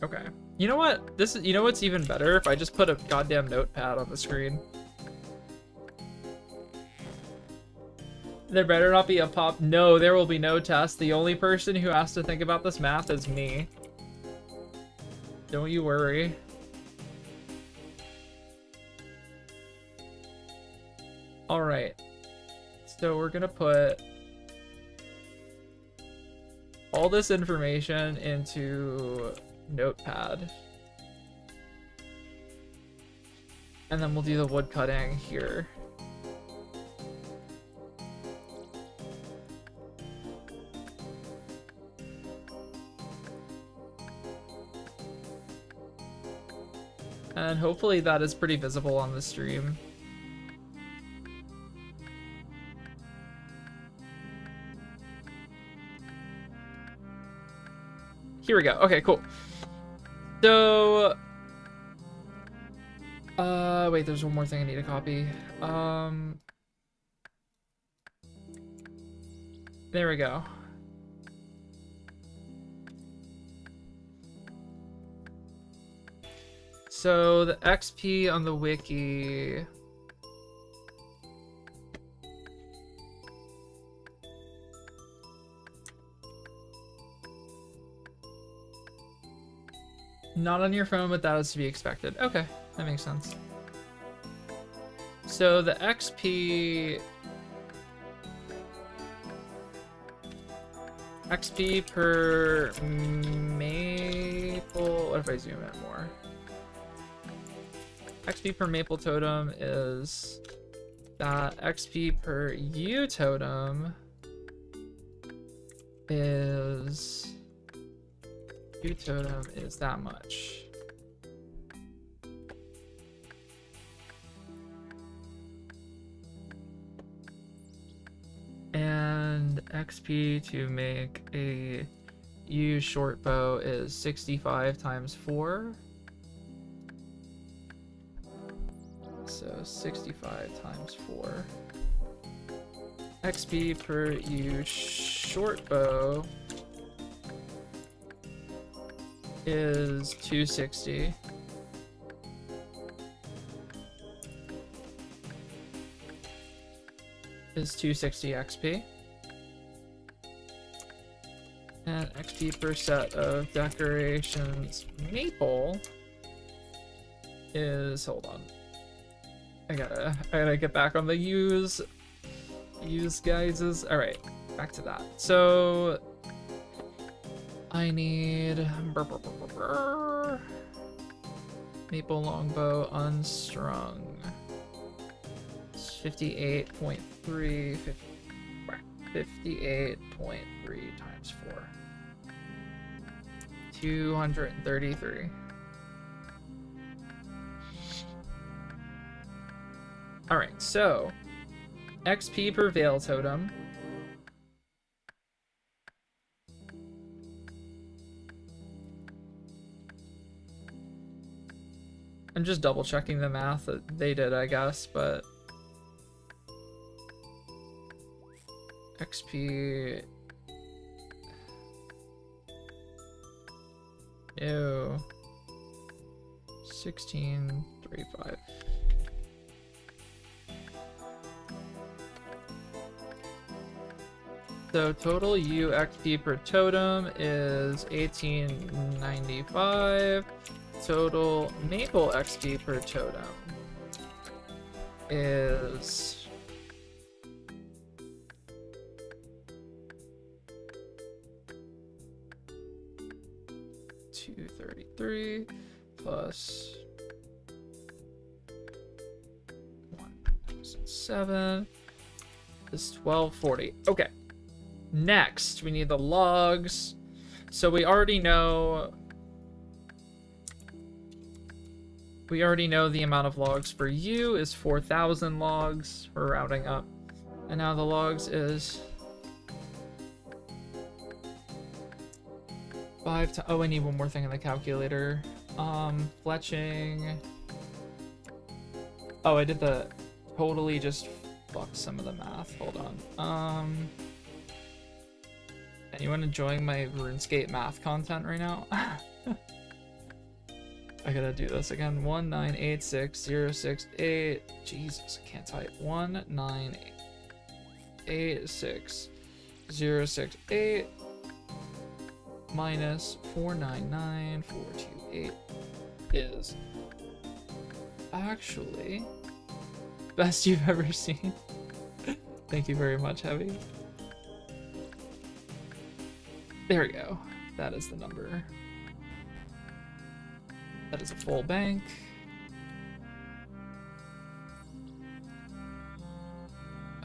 Okay. You know what? You know what's even better? If I just put a goddamn notepad on the screen. There better not be a pop. No, there will be no test. The only person who has to think about this math is me. Don't you worry. Alright. So we're gonna put all this information into Notepad. And then we'll do the wood cutting here. And hopefully that is pretty visible on the stream. Here we go. Okay, cool. So, wait, there's one more thing I need to copy. There we go. So the XP on the wiki. Not on your phone, but that is to be expected. Okay, that makes sense. So the XP per maple. What if I zoom in more? XP per maple totem is that XP per U totem is that much. And XP to make a U short bow is 65 times 4. So 65 times 4. XP per U short bow is 260. Is 260 XP. And XP per set of decorations maple is, hold on. I gotta get back on the use guises. Alright, back to that. So I need maple longbow unstrung. 58.3 times 4. 233. Alright, so XP per Veil Totem. I'm just double checking the math that they did, I guess, but XP. Ew. 1635. So total U XP per totem is 1895. Total maple XP per totem is 233 plus 1,007 is 1240. Okay. Next, we need the logs. So we already know the amount of logs for U is 4,000 logs. We're rounding up. And now the logs is 5 to, oh, I need one more thing in the calculator. Fletching. Oh, I did the totally just fucked some of the math. Hold on. Anyone enjoying my RuneScape math content right now? I gotta do this again. 1986068. Jesus, I can't type. 1986068 minus 499428 is actually best you've ever seen. Thank you very much, Heavy. There we go. That is the number. That is a full bank.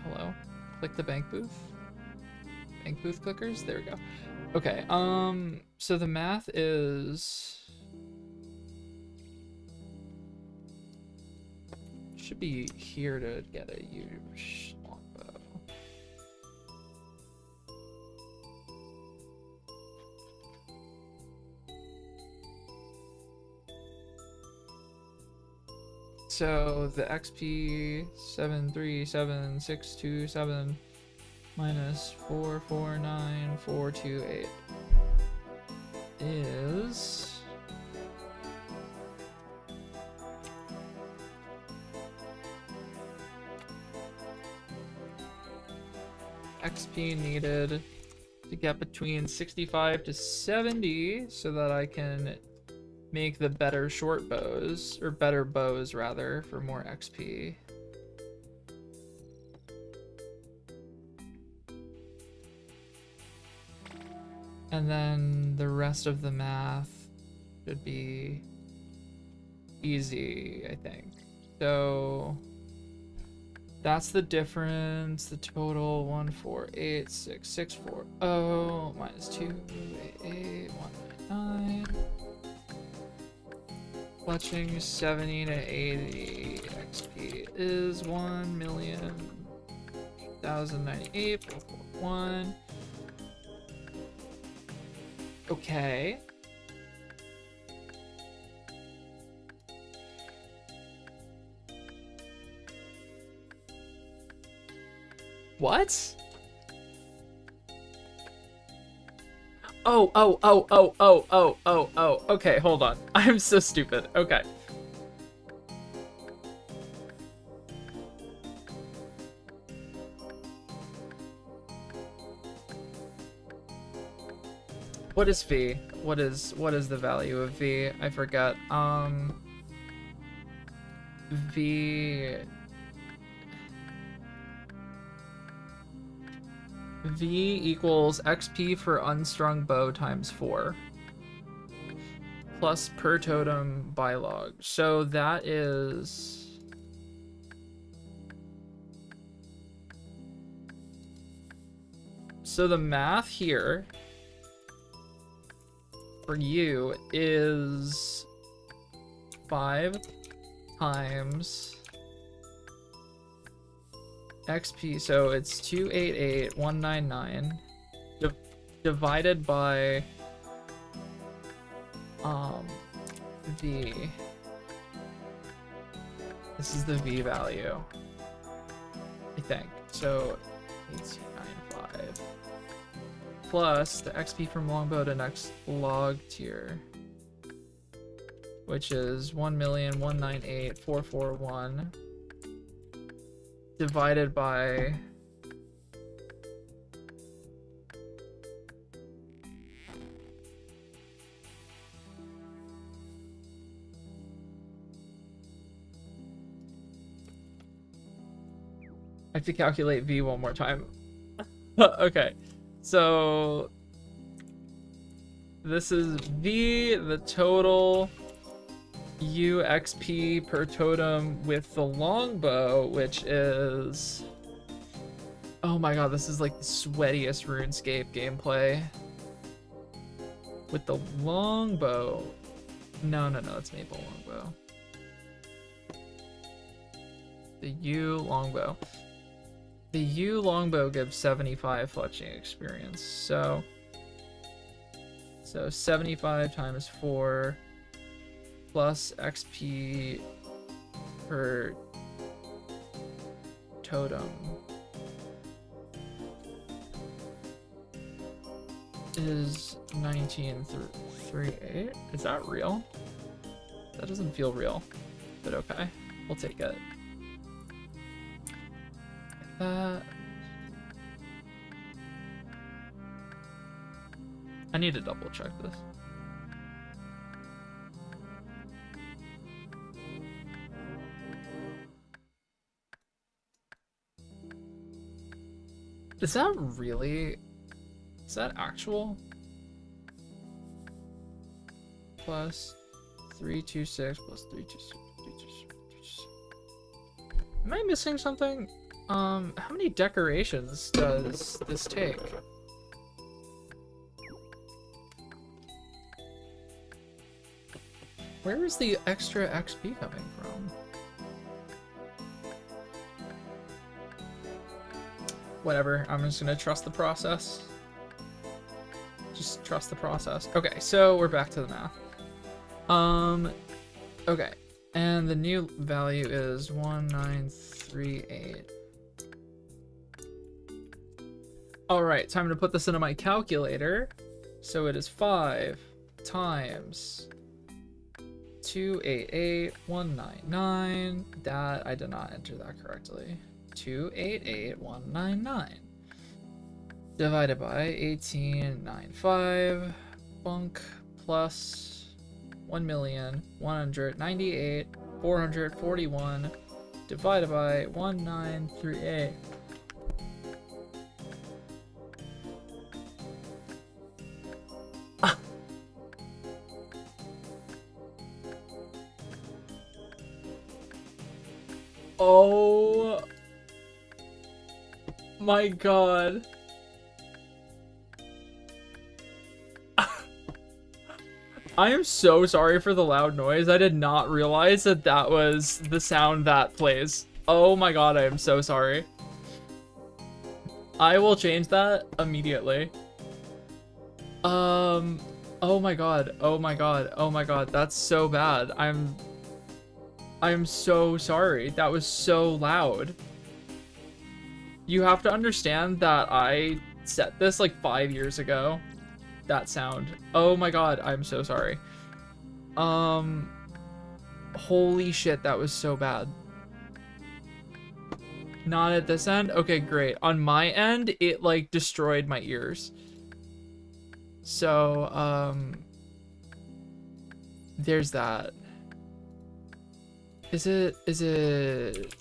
Hello. Click the bank booth. Bank booth clickers. There we go. Okay. So the math is should be here to get a huge longbow. So the XP 737627 minus 449428 is XP needed to get between 65 to 70 so that I can make the better short bows, or better bows rather, for more XP. And then the rest of the math should be easy, I think. So That's the difference. The total 1486640 minus 288199. Clutching 70 to 80 XP is 1,000,098,441. Okay. What? Oh. Okay, hold on. I'm so stupid. Okay. What is V? What is the value of V? I forget. V equals XP for unstrung bow times 4 plus per totem by log. So that is so the math here for you is 5 times XP, so it's 288,199 divided by V. This is the V value, I think. So 1895 plus the XP from longbow to next log tier, which is 1,198,441 divided by I have to calculate V one more time. Okay, so this is V, the total UXP per totem with the longbow, which is... Oh my god, this is like the sweatiest RuneScape gameplay. With the longbow... No, it's Maple Longbow. The U Longbow. The U Longbow gives 75 fletching experience, so 75 times 4 plus XP per totem is 1938. Is that real? That doesn't feel real, but okay, we'll take it. I need to double check this. Is that really? Is that actual? Plus 326 plus 326. Am I missing something? How many decorations does this take? Where is the extra XP coming from? Whatever, I'm just gonna trust the process. Just trust the process. Okay, so we're back to the math. Okay, and the new value is 1938. All right, time to put this into my calculator. So it is 5 times 288,199. That, I did not enter that correctly. 288,199 divided by 1895 bunk plus 1,198,441 divided by 1938. Oh My god. I am so sorry for the loud noise. I did not realize that that was the sound that plays. Oh my god, I am so sorry. I will change that immediately. Oh my god. Oh my god. Oh my god. That's so bad. I'm so sorry. That was so loud. You have to understand that I set this like 5 years ago. That sound. Oh my god, I'm so sorry. Holy shit, that was so bad. Not at this end? Okay, great. On my end, it like destroyed my ears. So, there's that. Is it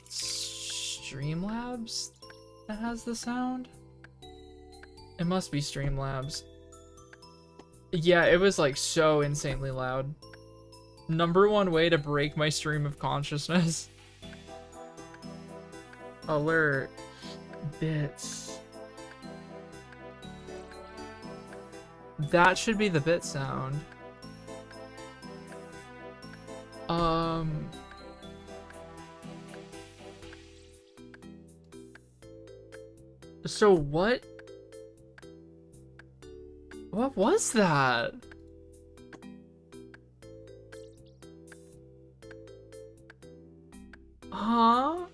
Streamlabs that has the sound? It must be Streamlabs. Yeah, it was like so insanely loud. #1 way to break my stream of consciousness. Alert. Bits. That should be the bit sound. So what was that? Huh?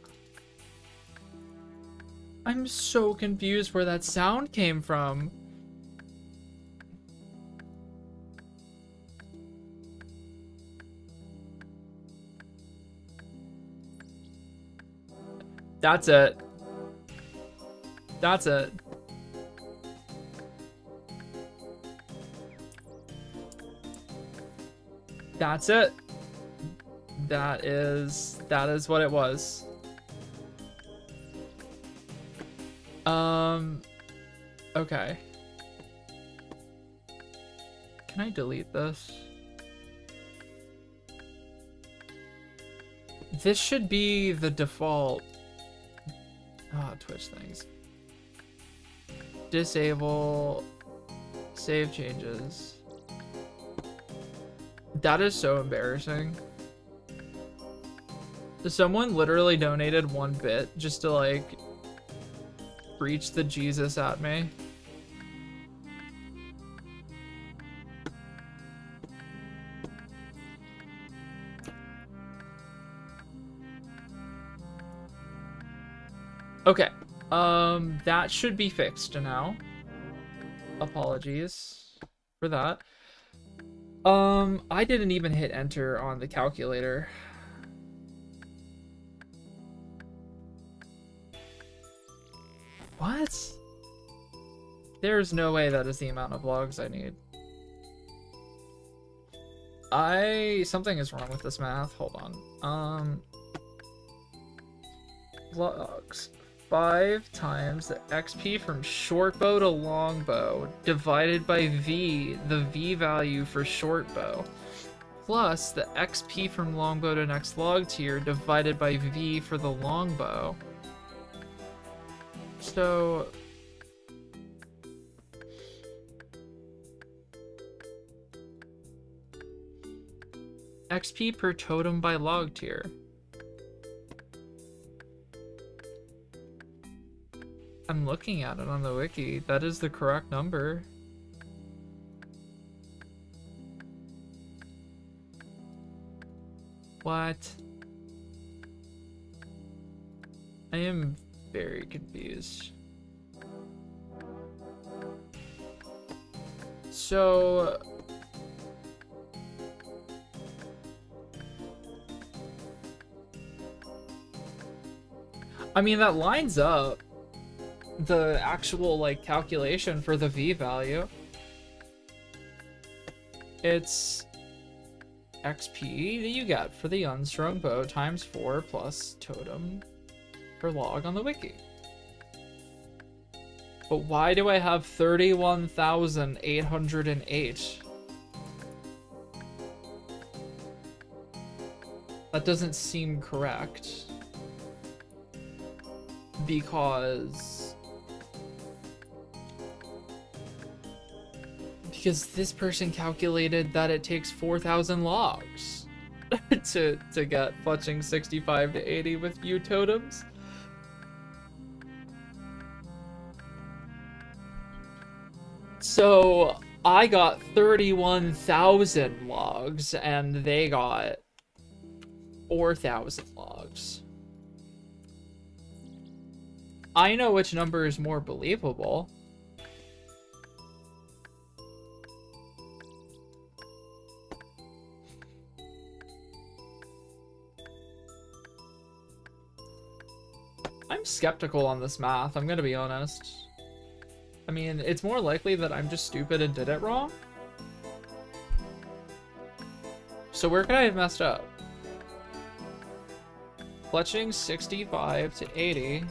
I'm so confused where that sound came from. That's it. That's it. That's it. That is what it was. Okay. Can I delete this? This should be the default. Twitch things. Disable. Save changes. That is so embarrassing. Someone literally donated 1 bit just to like preach the Jesus at me. Okay, that should be fixed now. Apologies for that. I didn't even hit enter on the calculator. What? There's no way that is the amount of logs I need. Something is wrong with this math. Hold on. Logs. 5 times the XP from short bow to long bow divided by V, the V value for short bow, plus the XP from longbow to next log tier divided by V for the longbow. So XP per totem by log tier. I'm looking at it on the wiki. That is the correct number. What? I am very confused. So I mean, that lines up the actual like calculation for the V value. It's XP that you get for the unstrung bow times 4 plus totem per log on the wiki. But why do I have 31,808? That doesn't seem correct. Because because this person calculated that it takes 4,000 logs to get fletching 65 to 80 with view totems. So I got 31,000 logs and they got 4,000 logs. I know which number is more believable. I'm skeptical on this math, I'm gonna be honest. I mean, it's more likely that I'm just stupid and did it wrong. So where could I have messed up? Fletching 65 to 80.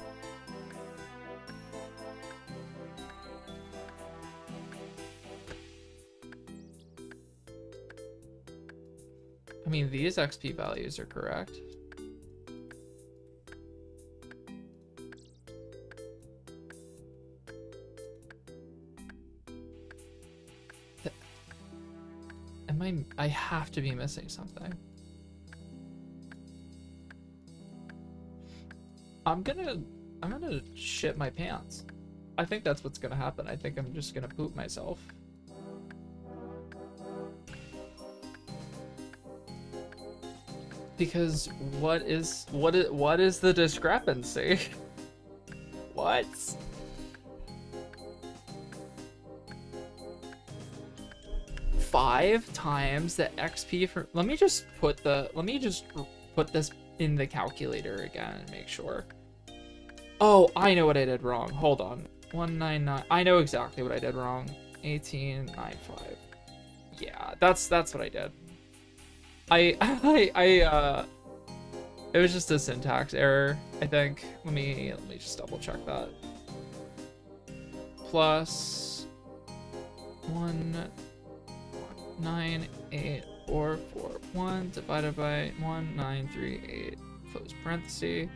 I mean, these XP values are correct. I have to be missing something. I'm gonna shit my pants. I think that's what's gonna happen. I think I'm just gonna poop myself. Because what is the discrepancy? What? Five times the XP for, let me just put this in the calculator again and make sure. Oh, I know what I did wrong. Hold on. 199. I know exactly what I did wrong. 1895. Yeah, that's what I did. It was just a syntax error, I think. Let me just double check that. Plus 198,441 divided by 1938 close parenthesis.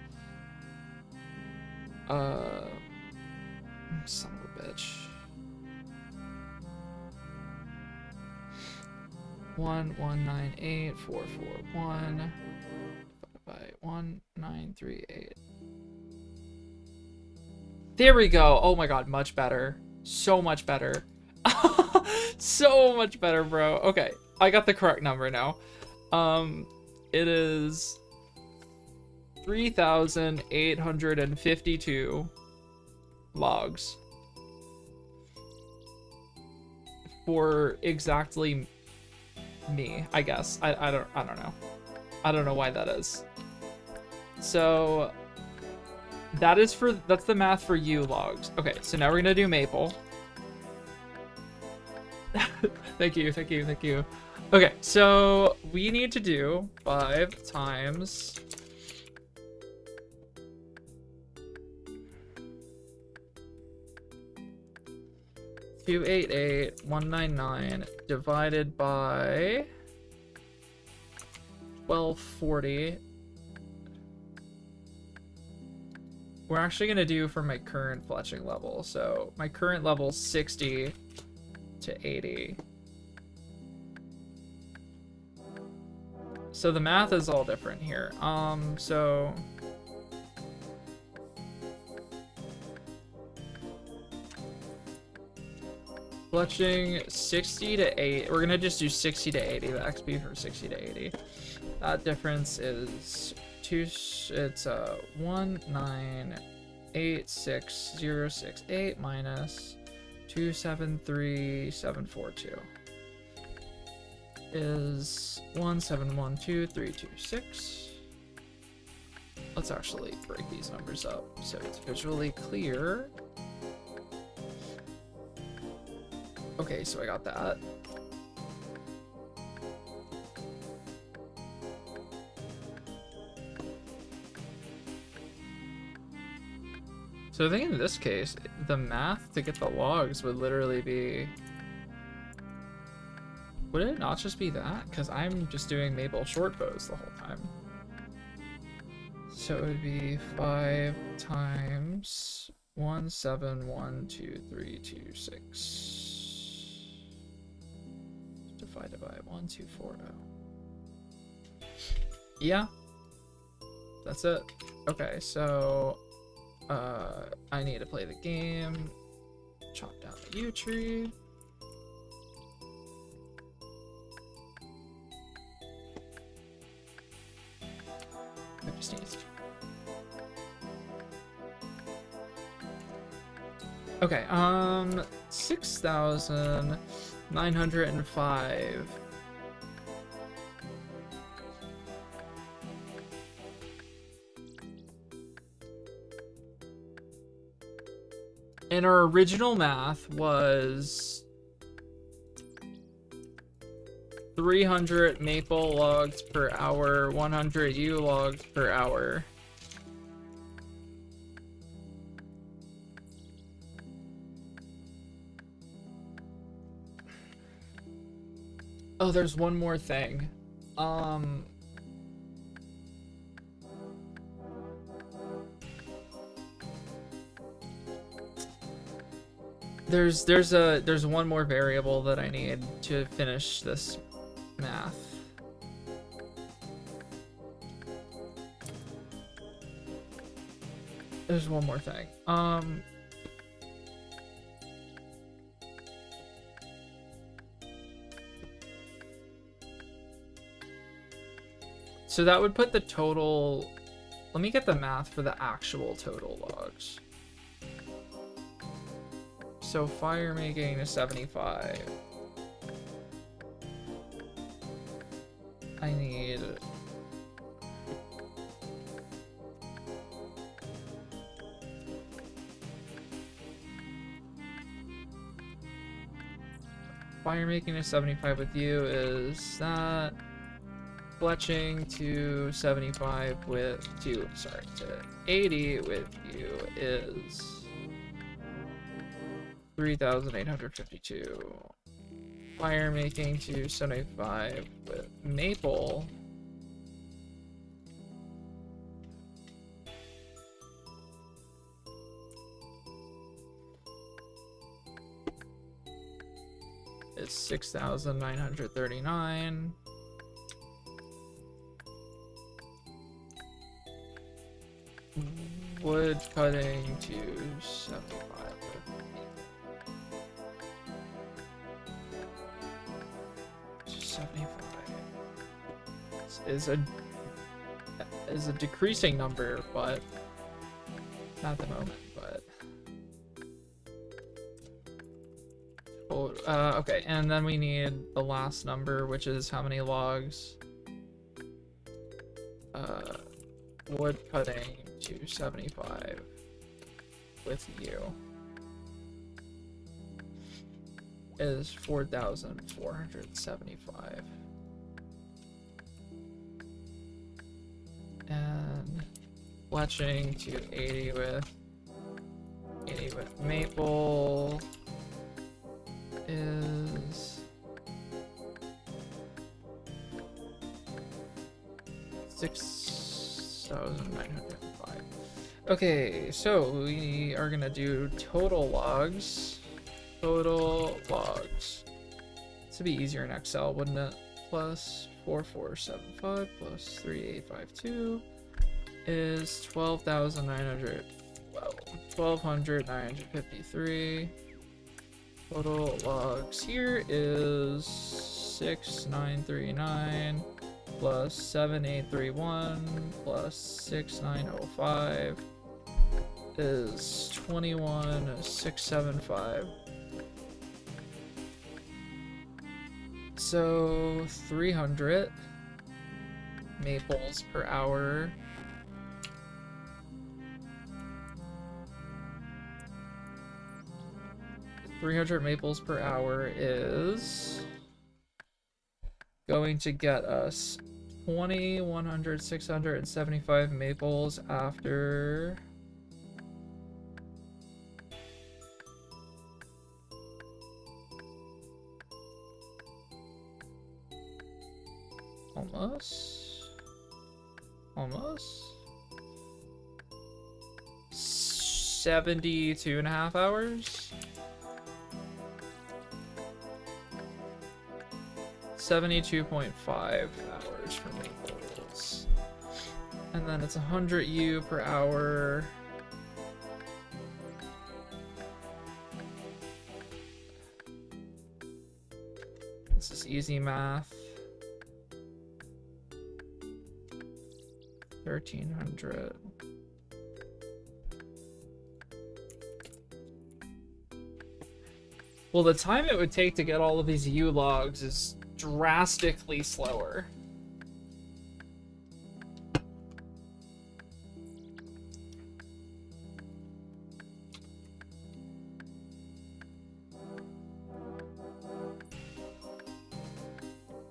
Son of a bitch. 198,441 divided by 1938. There we go. Oh my god, much better. So much better. So much better, bro. Okay, I got the correct number now. It is 3,852 logs for exactly me, I guess. I don't know. I don't know why that is. So that's the math for you logs. Okay, so now we're gonna do maple. Thank you. Okay, so we need to do 5 times 288,199 divided by 1240. We're actually gonna do for my current fletching level. So my current level 60 to 80. So the math is all different here. So fletching 60 to 80. We're gonna just do 60 to 80. The XP from 60 to 80. That difference is it's 1986068 minus 273742 is 1712326. Let's actually break these numbers up so it's visually clear. Okay, so I got that. So I think in this case, the math to get the logs would literally be... Would it not just be that? Because I'm just doing maple short bows the whole time. So it would be 5 times 1712326. divided by 1240. Yeah, that's it. Okay, so I need to play the game. Chop down the yew tree. I just need to... Okay, 6,905. And our original math was 300 maple logs per hour, 100 yew logs per hour. Oh, there's one more thing. There's one more variable that I need to finish this math. There's one more thing. So that would put the total... Let me get the math for the actual total logs. So fire making is 75. I need... Fire making is 75 with you is that. Fletching to 75 with to 80 with you is 3,852. Fire making to 75 with maple is 6,939. Wood cutting to 75. Is a decreasing number, but not at the moment. But okay, and then we need the last number, which is how many logs. Wood cutting to 75 with you is 4,475. And fletching to 80 with maple is 6,905. Okay, so we are gonna do total logs. Total logs. This would be easier in Excel, wouldn't it? Plus 4475 plus 3852 is 12,900. Well, 12,953. Total logs here is 6,939 plus 7,831 plus 6,905 is 21,675. So 300 maples per hour. $300 maples per hour is going to get us 675 maples after almost 72.5 hours. 72.5 hours for maples. And then it's 100 U per hour. This is easy math. 1,300. Well, the time it would take to get all of these U logs is drastically slower.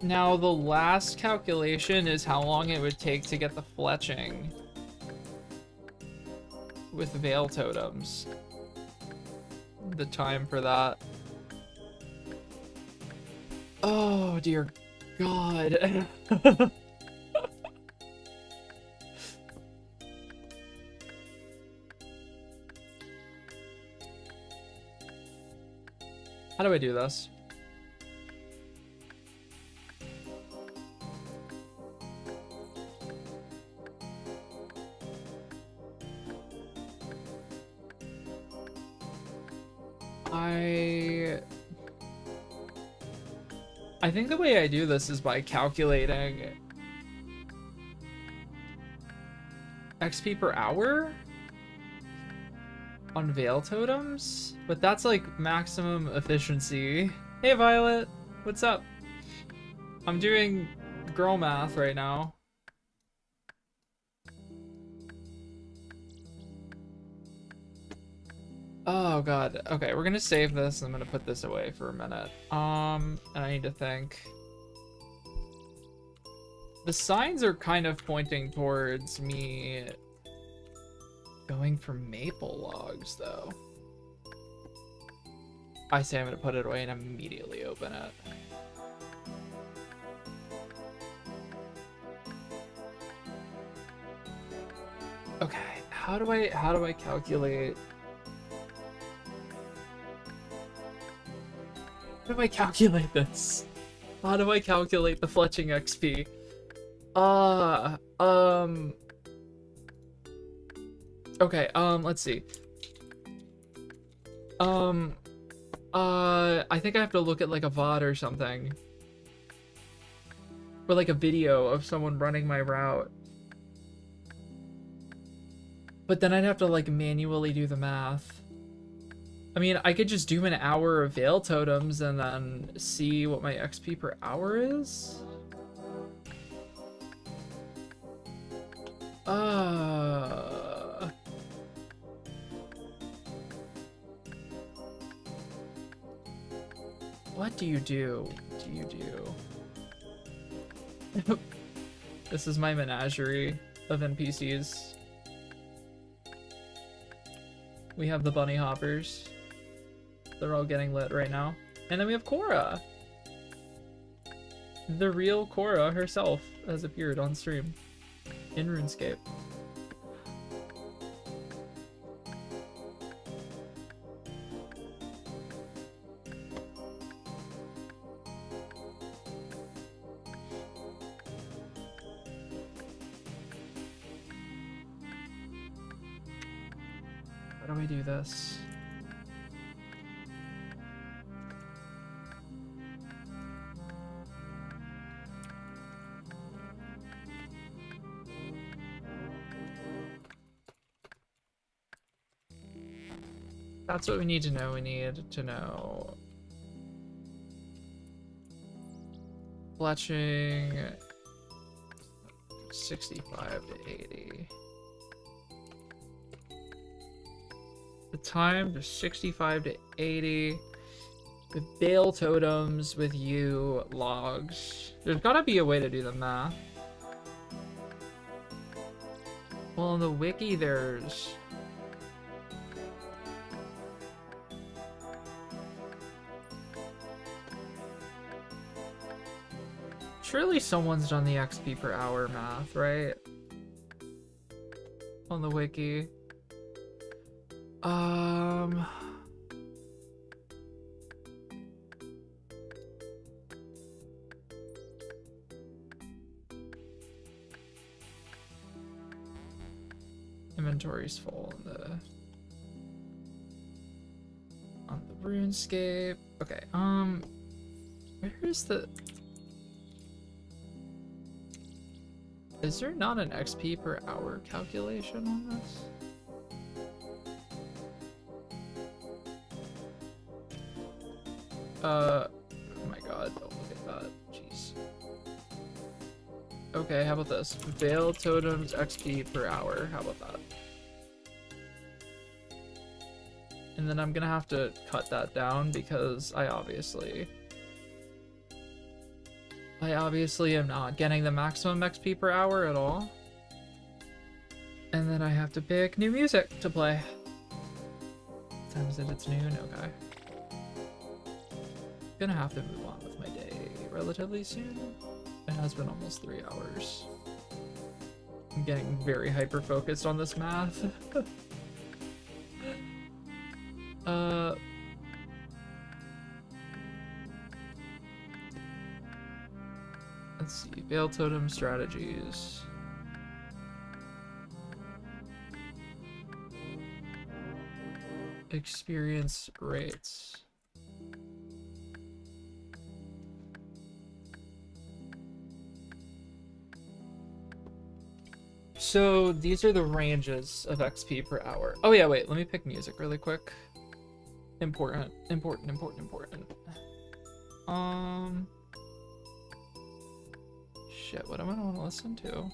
Now, the last calculation is how long it would take to get the fletching with veil totems. The time for that. Oh, dear God. How do I do this? I think the way I do this is by calculating XP per hour on veil totems, but that's like maximum efficiency. Hey Violet, what's up? I'm doing girl math right now. Oh god. Okay, we're gonna save this. I'm gonna put this away for a minute. And I need to think. The signs are kind of pointing towards me going for maple logs, though. I say I'm gonna put it away and immediately open it. Okay, how do I calculate? How do I calculate this? How do I calculate the fletching XP? Okay, let's see. I think I have to look at like a VOD or something. Or like a video of someone running my route. But then I'd have to like manually do the math. I mean, I could just do an hour of veil totems and then see what my XP per hour is. What do you do? This is my menagerie of NPCs. We have the bunny hoppers. They're all getting lit right now. And then we have Cora. The real Cora herself has appeared on stream in RuneScape. How do I do this? That's what we need to know. We need to know fletching 65 to 80. The time to 65 to 80 with veil totems with U logs. There's gotta be a way to do the math. Well, in the wiki there's surely someone's done the XP per hour math, right? On the wiki. Inventory's full on the RuneScape. Okay, where is the... Is there not an XP per hour calculation on this? Oh my god, don't look at that. Jeez. Okay, how about this? Veil Totems XP per hour. How about that? And then I'm gonna have to cut that down because I obviously am not getting the maximum XP per hour at all. And then I have to pick new music to play. What time is it? It's noon? Okay. Gonna have to move on with my day relatively soon. It has been almost 3 hours. I'm getting very hyper focused on this math. Let's see, Veil Totem strategies. Experience rates. So these are the ranges of XP per hour. Oh yeah, wait, let me pick music really quick. Important. Shit, what am I want to listen to?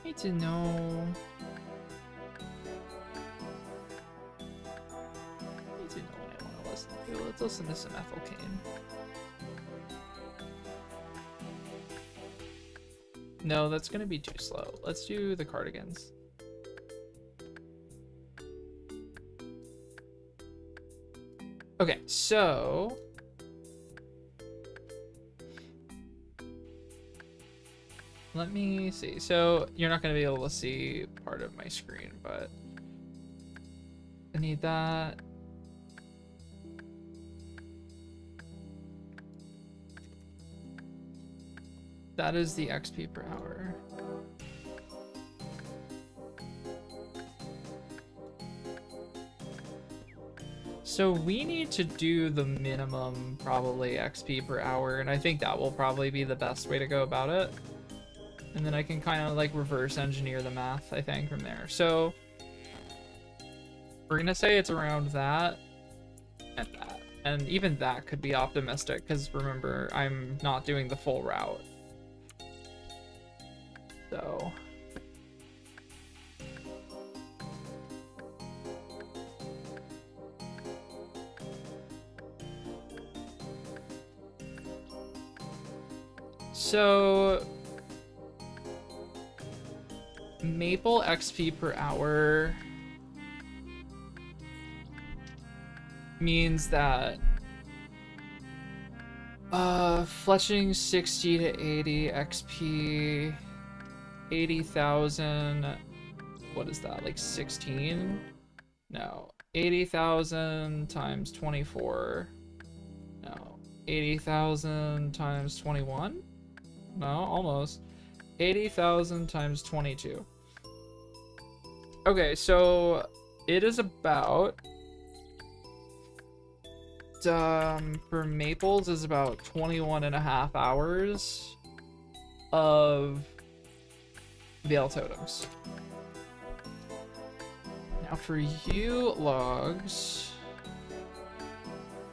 Need to know. Need to know what I want to listen to. Let's listen to some Ethel Cain. No, that's gonna be too slow. Let's do the Cardigans. Okay, so let me see. So you're not gonna be able to see part of my screen, but I need that. That is the XP per hour. So we need to do the minimum, probably, XP per hour, and I think that will probably be the best way to go about it. And then I can kind of like reverse engineer the math, I think, from there. So we're gonna say it's around that and that. And even that could be optimistic, because remember, I'm not doing the full route. So Maple XP per hour means that fletching 60 to 80 XP, 80,000, what is that, like 16? No, 80,000 times 24, no, 80,000 times 21? No, almost. 80,000 times 22. Okay, so it is about for Maples is about 21.5 hours of Veil Totems. Now for you logs,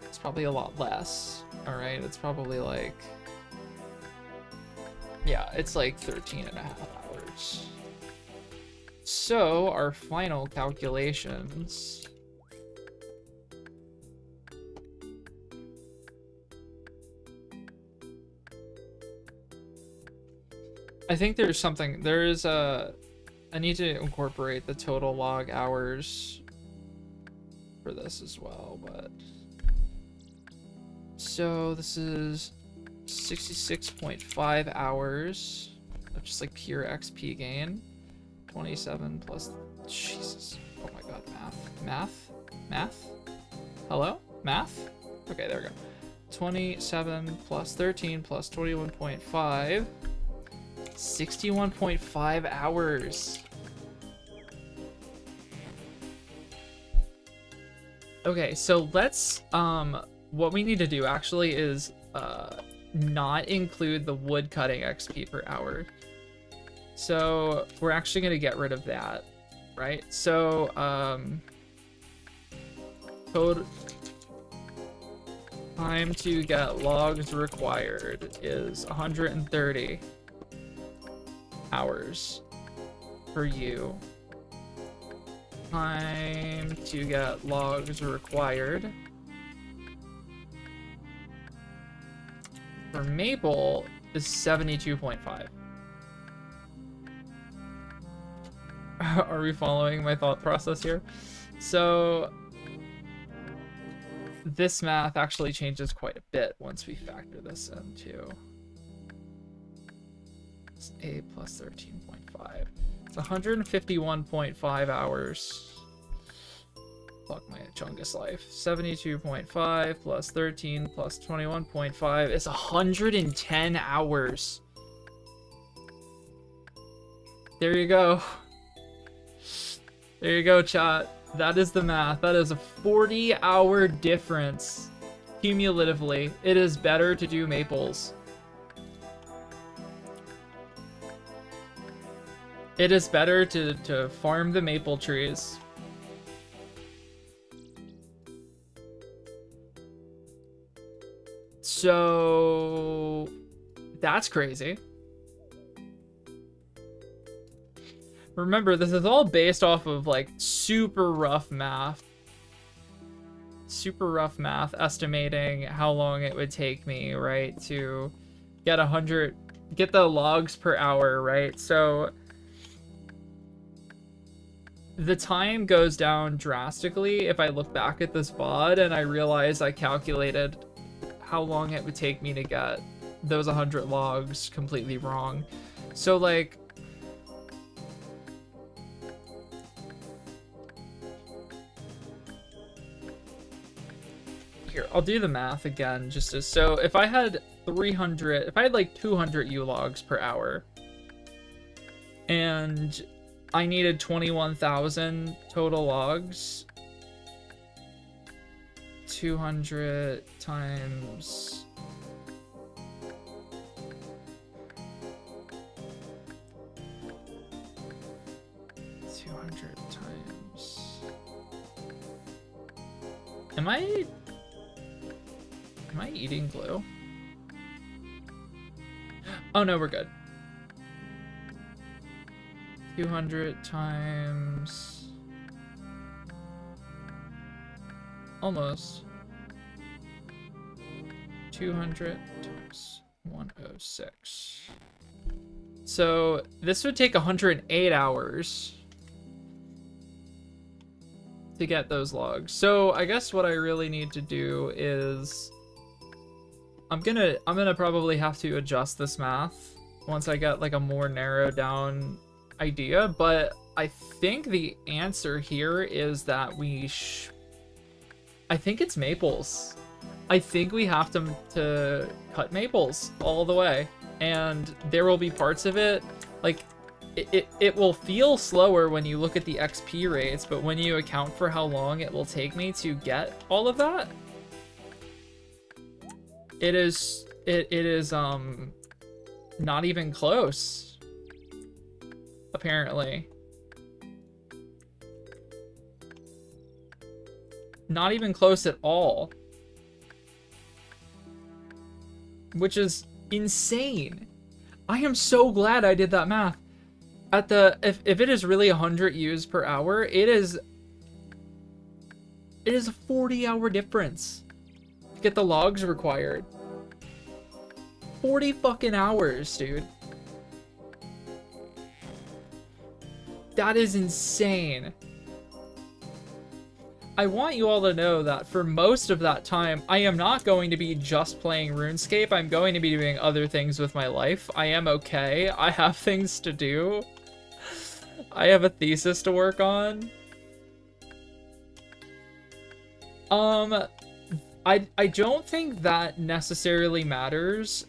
it's probably a lot less. All right, it's probably like, yeah, it's like 13.5 hours. So our final calculations. I think there's something, I need to incorporate the total log hours for this as well, but. So this is 66.5 hours of just like pure XP gain. 27 plus, Jesus, oh my god, math? Hello? Math? Okay, there we go. 27 plus 13 plus 21.5. 61.5 hours. Okay, so let's, what we need to do actually is, not include the wood cutting XP per hour. So we're actually going to get rid of that, right? So, code time to get logs required is 130 hours for you. Time to get logs required for maple is 72.5. Are we following my thought process here? So this math actually changes quite a bit once we factor this into A plus 13.5. It's 151.5 hours. Fuck my Chungus life. 72.5 plus 13 plus 21.5 is 110 hours. There you go. There you go, chat. That is the math. That is a 40-hour difference cumulatively. It is better to do maples. It is better to farm the maple trees. So that's crazy. Remember, this is all based off of like super rough math. Super rough math estimating how long it would take me, right, to get get the logs per hour, right? So the time goes down drastically if I look back at this VOD and I realize I calculated how long it would take me to get those 100 logs completely wrong. So like, here, I'll do the math again just as, so if I had 300, if I had like 200 U logs per hour and I needed 21,000 total logs, 200 times 200 times. Am I eating glue? Oh no, we're good. 200 times almost 200 times 106. So this would take 108 hours to get those logs. So I guess what I really need to do is I'm gonna probably have to adjust this math once I get like a more narrowed down idea, but I think the answer here is that I think it's maples. I think we have to cut maples all the way, and there will be parts of it, like, it will feel slower when you look at the XP rates, but when you account for how long it will take me to get all of that, it is not even close, apparently. Not even close at all. Which is insane. I am so glad I did that math. At the if it is really 100 U's per hour, it is a 40-hour difference to get the logs required. 40 fucking hours, dude. That is insane. I want you all to know that for most of that time, I am not going to be just playing RuneScape. I'm going to be doing other things with my life. I am okay. I have things to do. I have a thesis to I don't think that necessarily matters.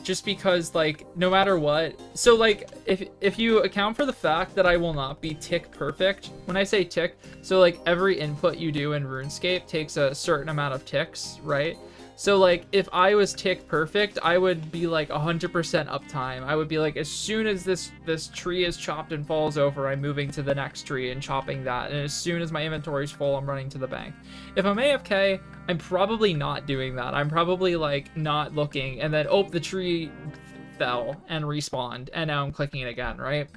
Just because, like, no matter what, so like if you account for the fact that I will not be tick perfect, when I say tick, so like every input you do in RuneScape takes a certain amount of ticks, right? So like if I was tick perfect, I would be like 100% uptime. I would be like, as soon as this tree is chopped and falls over, I'm moving to the next tree and chopping that, and as soon as my inventory's full, I'm running to the bank. If I'm AFK, I'm probably not doing that. I'm probably like not looking, and then oh, the tree fell and respawned, and now I'm clicking it again, right?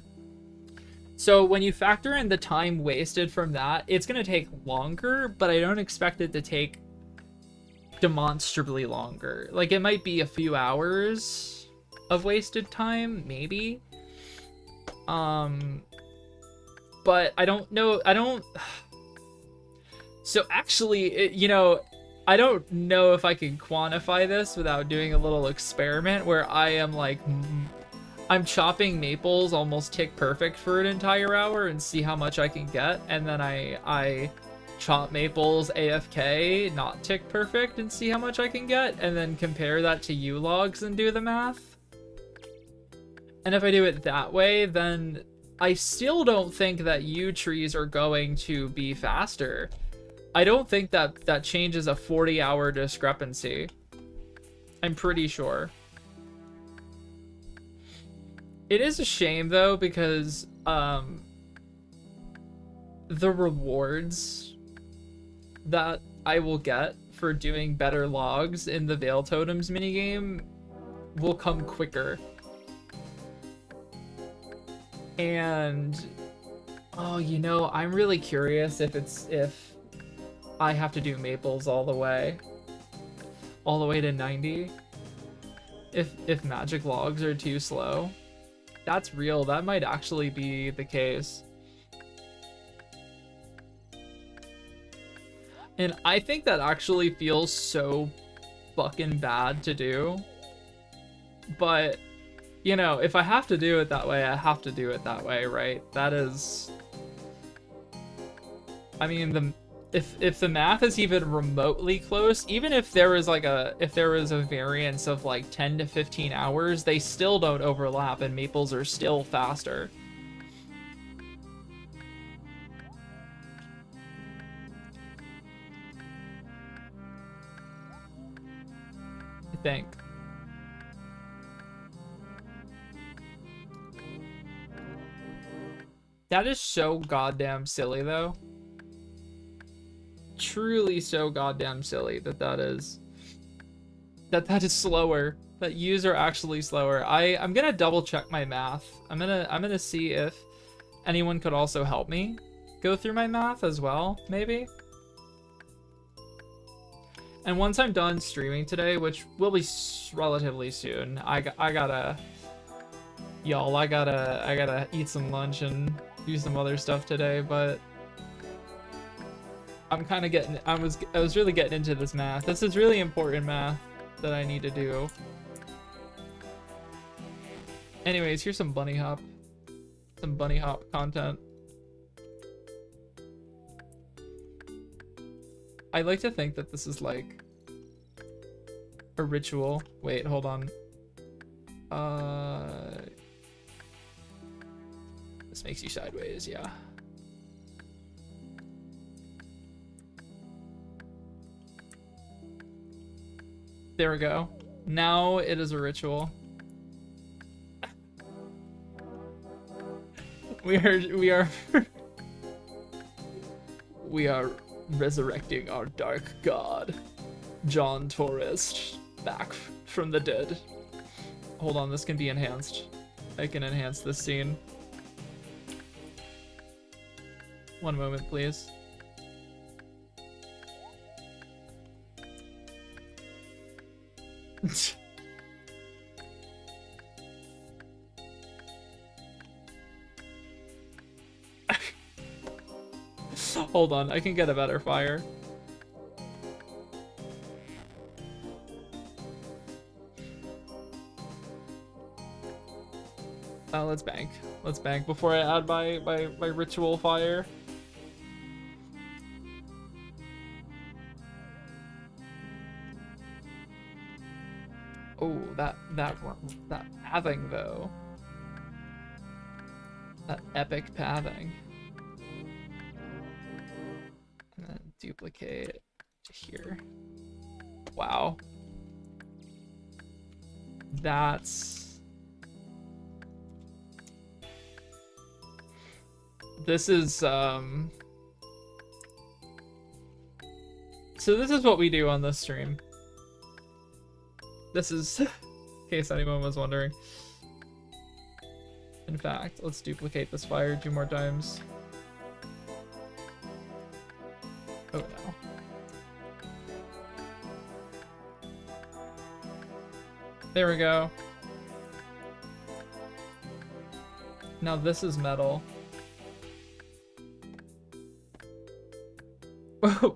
So when you factor in the time wasted from that, it's gonna take longer, but I don't expect it to take demonstrably longer. Like, it might be a few hours of wasted time, maybe. But I don't know. So actually, you know, I don't know if I can quantify this without doing a little experiment where I am like, I'm chopping maples almost tick perfect for an entire hour and see how much I can get, and then I chop maples AFK not tick perfect and see how much I can get, and then compare that to U logs and do the math. And if I do it that way, then I still don't think that U trees are going to be faster. I don't think that that changes a 40-hour discrepancy. I'm pretty sure. It is a shame though, because the rewards that I will get for doing better logs in the Veil Totems minigame will come quicker. And oh, you know, I'm really curious if I have to do maples all the way to 90. If magic logs are too slow. That's real. That might actually be the case. And I think that actually feels so fucking bad to do. But, you know, if I have to do it that way, I have to do it that way, right? That is... I mean, if the math is even remotely close, even if there was like a variance of like 10 to 15 hours, they still don't overlap and maples are still faster. I think. That is so goddamn silly though. Truly so goddamn silly that is slower. That U's are actually slower. I'm gonna double check my math. I'm gonna see if anyone could also help me go through my math as well, maybe. And once I'm done streaming today, which will be relatively soon, I gotta eat some lunch and do some other stuff today, but I'm kind of getting, I was really getting into this math. This is really important math that I need to do. Anyways, here's some bunny hop content. I like to think that this is like a ritual. Wait, hold on. This makes you sideways, yeah. There we go. Now it is a ritual. We are resurrecting our dark god, John Tourist, back from the dead. Hold on, this can be enhanced. I can enhance this scene. One moment, please. Hold on, I can get a better fire. Let's bank. Let's bank before I add my ritual fire. Oh, that pathing though. That epic pathing. And then duplicate to here. Wow. This is, so this is what we do on this stream. This is, in case anyone was wondering. In fact, let's duplicate this fire 2 more times. Oh no. There we go. Now this is metal.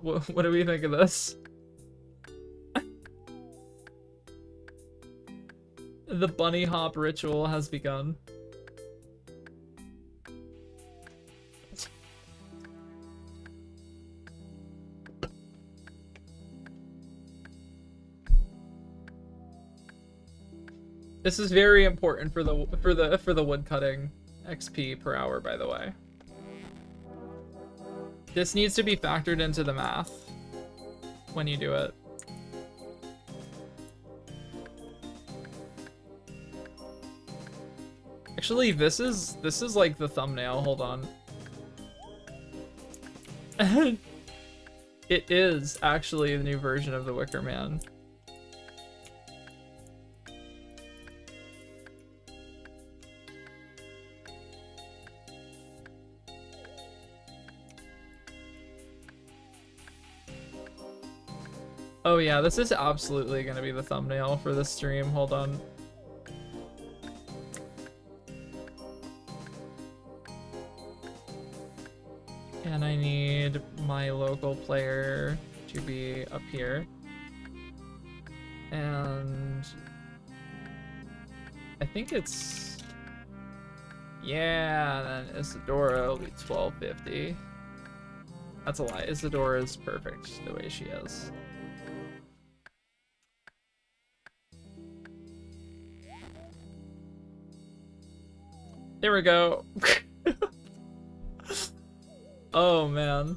What do we think of this? The bunny hop ritual has begun. This is very important for the wood cutting XP per hour, by the way. This needs to be factored into the math when you do it. Actually, this is like the thumbnail. Hold on. It is actually the new version of the Wicker Man. Oh yeah, this is absolutely gonna be the thumbnail for this stream. Hold on. And I need my local player to be up here. And I think it's, yeah, then Isadora will be 1250. That's a lie. Isadora is perfect the way she is. There we go. Oh man.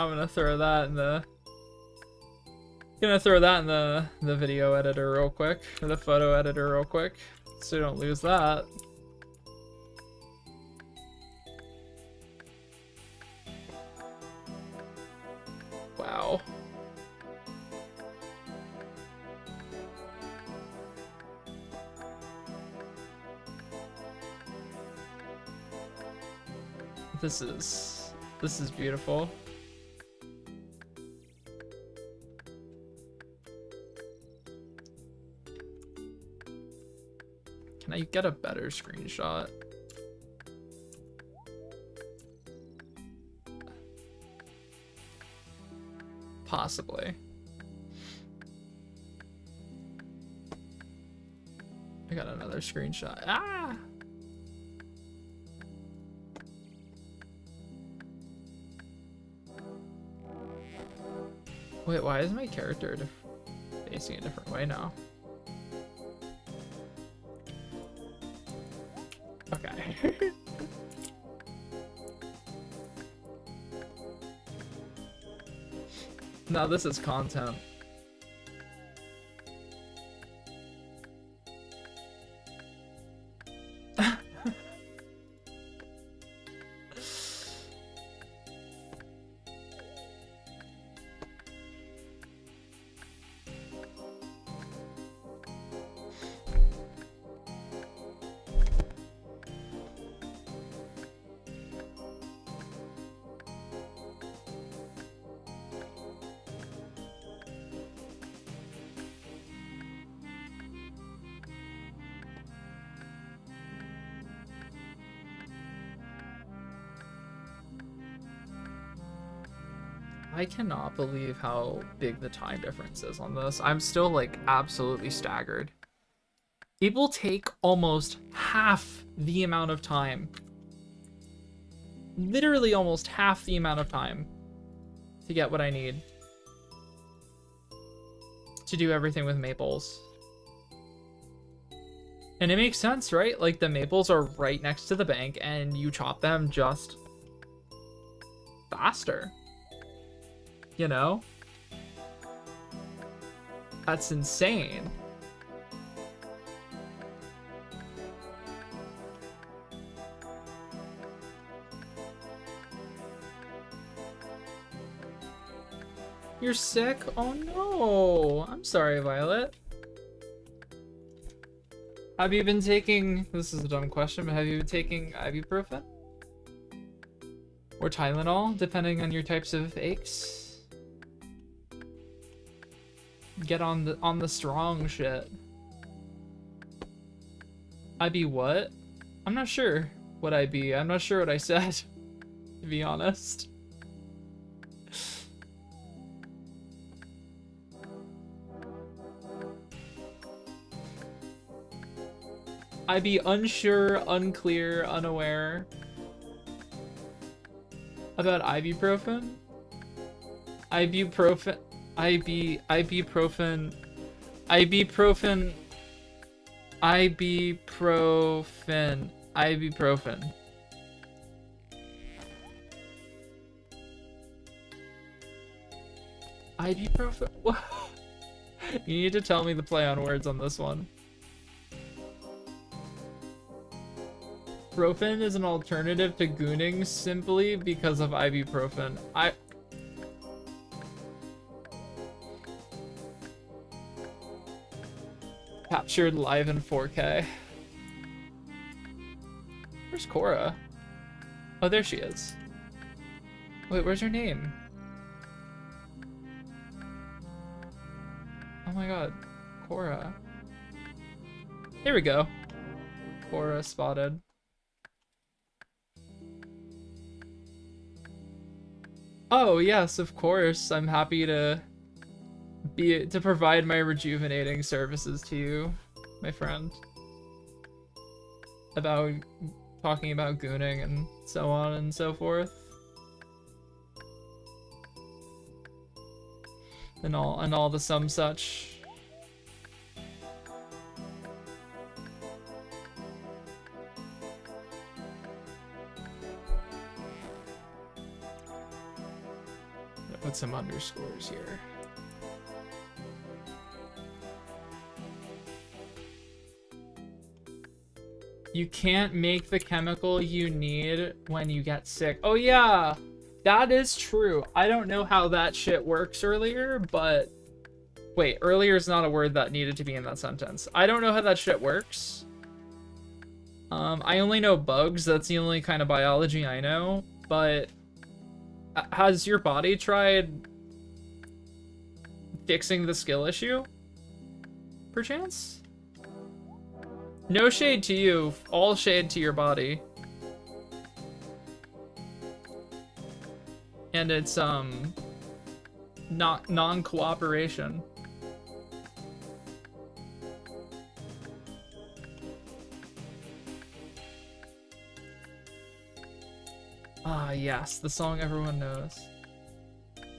I'm gonna throw that in the video editor real quick, or the photo editor real quick, so you don't lose that. Wow. This is beautiful. Can I get a better screenshot? Possibly. I got another screenshot. Ah! Wait, why is my character facing a different way now? Okay. Now this is content. I cannot believe how big the time difference is on this. I'm still like absolutely staggered. It will take almost half the amount of time. Literally almost half the amount of time to get what I need to do everything with maples. And it makes sense, right? Like, the maples are right next to the bank, and you chop them just faster. You know? That's insane. You're sick? Oh no! I'm sorry, Violet. Have you been taking... This is a dumb question, but have you been taking ibuprofen? Or Tylenol, depending on your types of aches? Get on the strong shit. IB what? I'm not sure what IB. I'm not sure what I said, to be honest. I'd be unsure, unclear, unaware about ibuprofen. Ibuprofen. Ibuprofen. Ibuprofen. Ibuprofen. Ibuprofen. Ibuprofen. What? You need to tell me the play on words on this one. Ibuprofen is an alternative to gooning simply because of ibuprofen. Captured live in 4K. Where's Cora? Oh, there she is. Wait, where's her name? Oh my god. Cora. Here we go. Cora spotted. Oh yes, of course. I'm happy to provide my rejuvenating services to you, my friend. About talking about gooning and so on and so forth. And all the some such. Put some underscores here. You can't make the chemical you need when you get sick. Oh yeah, that is true. I don't know how that shit works earlier, but... Wait, earlier is not a word that needed to be in that sentence. I don't know how that shit works. I only know bugs. That's the only kind of biology I know, but... Has your body tried fixing the skill issue? Perchance? No shade to you, all shade to your body. And it's, not non-cooperation. Ah, yes, the song everyone knows.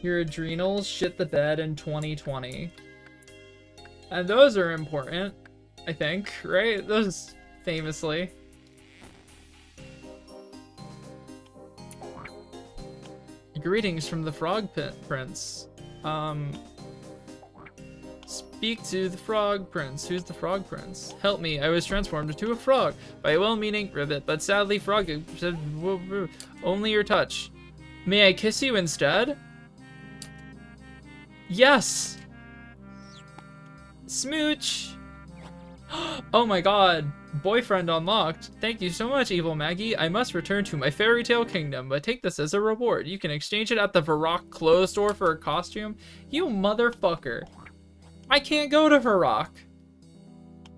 Your adrenals shit the bed in 2020. And those are important, I think, right? Those famously. Greetings from the Frog Prince. Speak to the Frog Prince. Who's the Frog Prince? Help me, I was transformed into a frog by a well-meaning ribbit, but sadly Frog said, only your touch. May I kiss you instead? Yes! Smooch! Oh my god, boyfriend unlocked. Thank you so much, Evil Maggie. I must return to my fairy tale kingdom, but take this as a reward. You can exchange it at the Varrock clothes store for a costume. You motherfucker. I can't go to Varrock.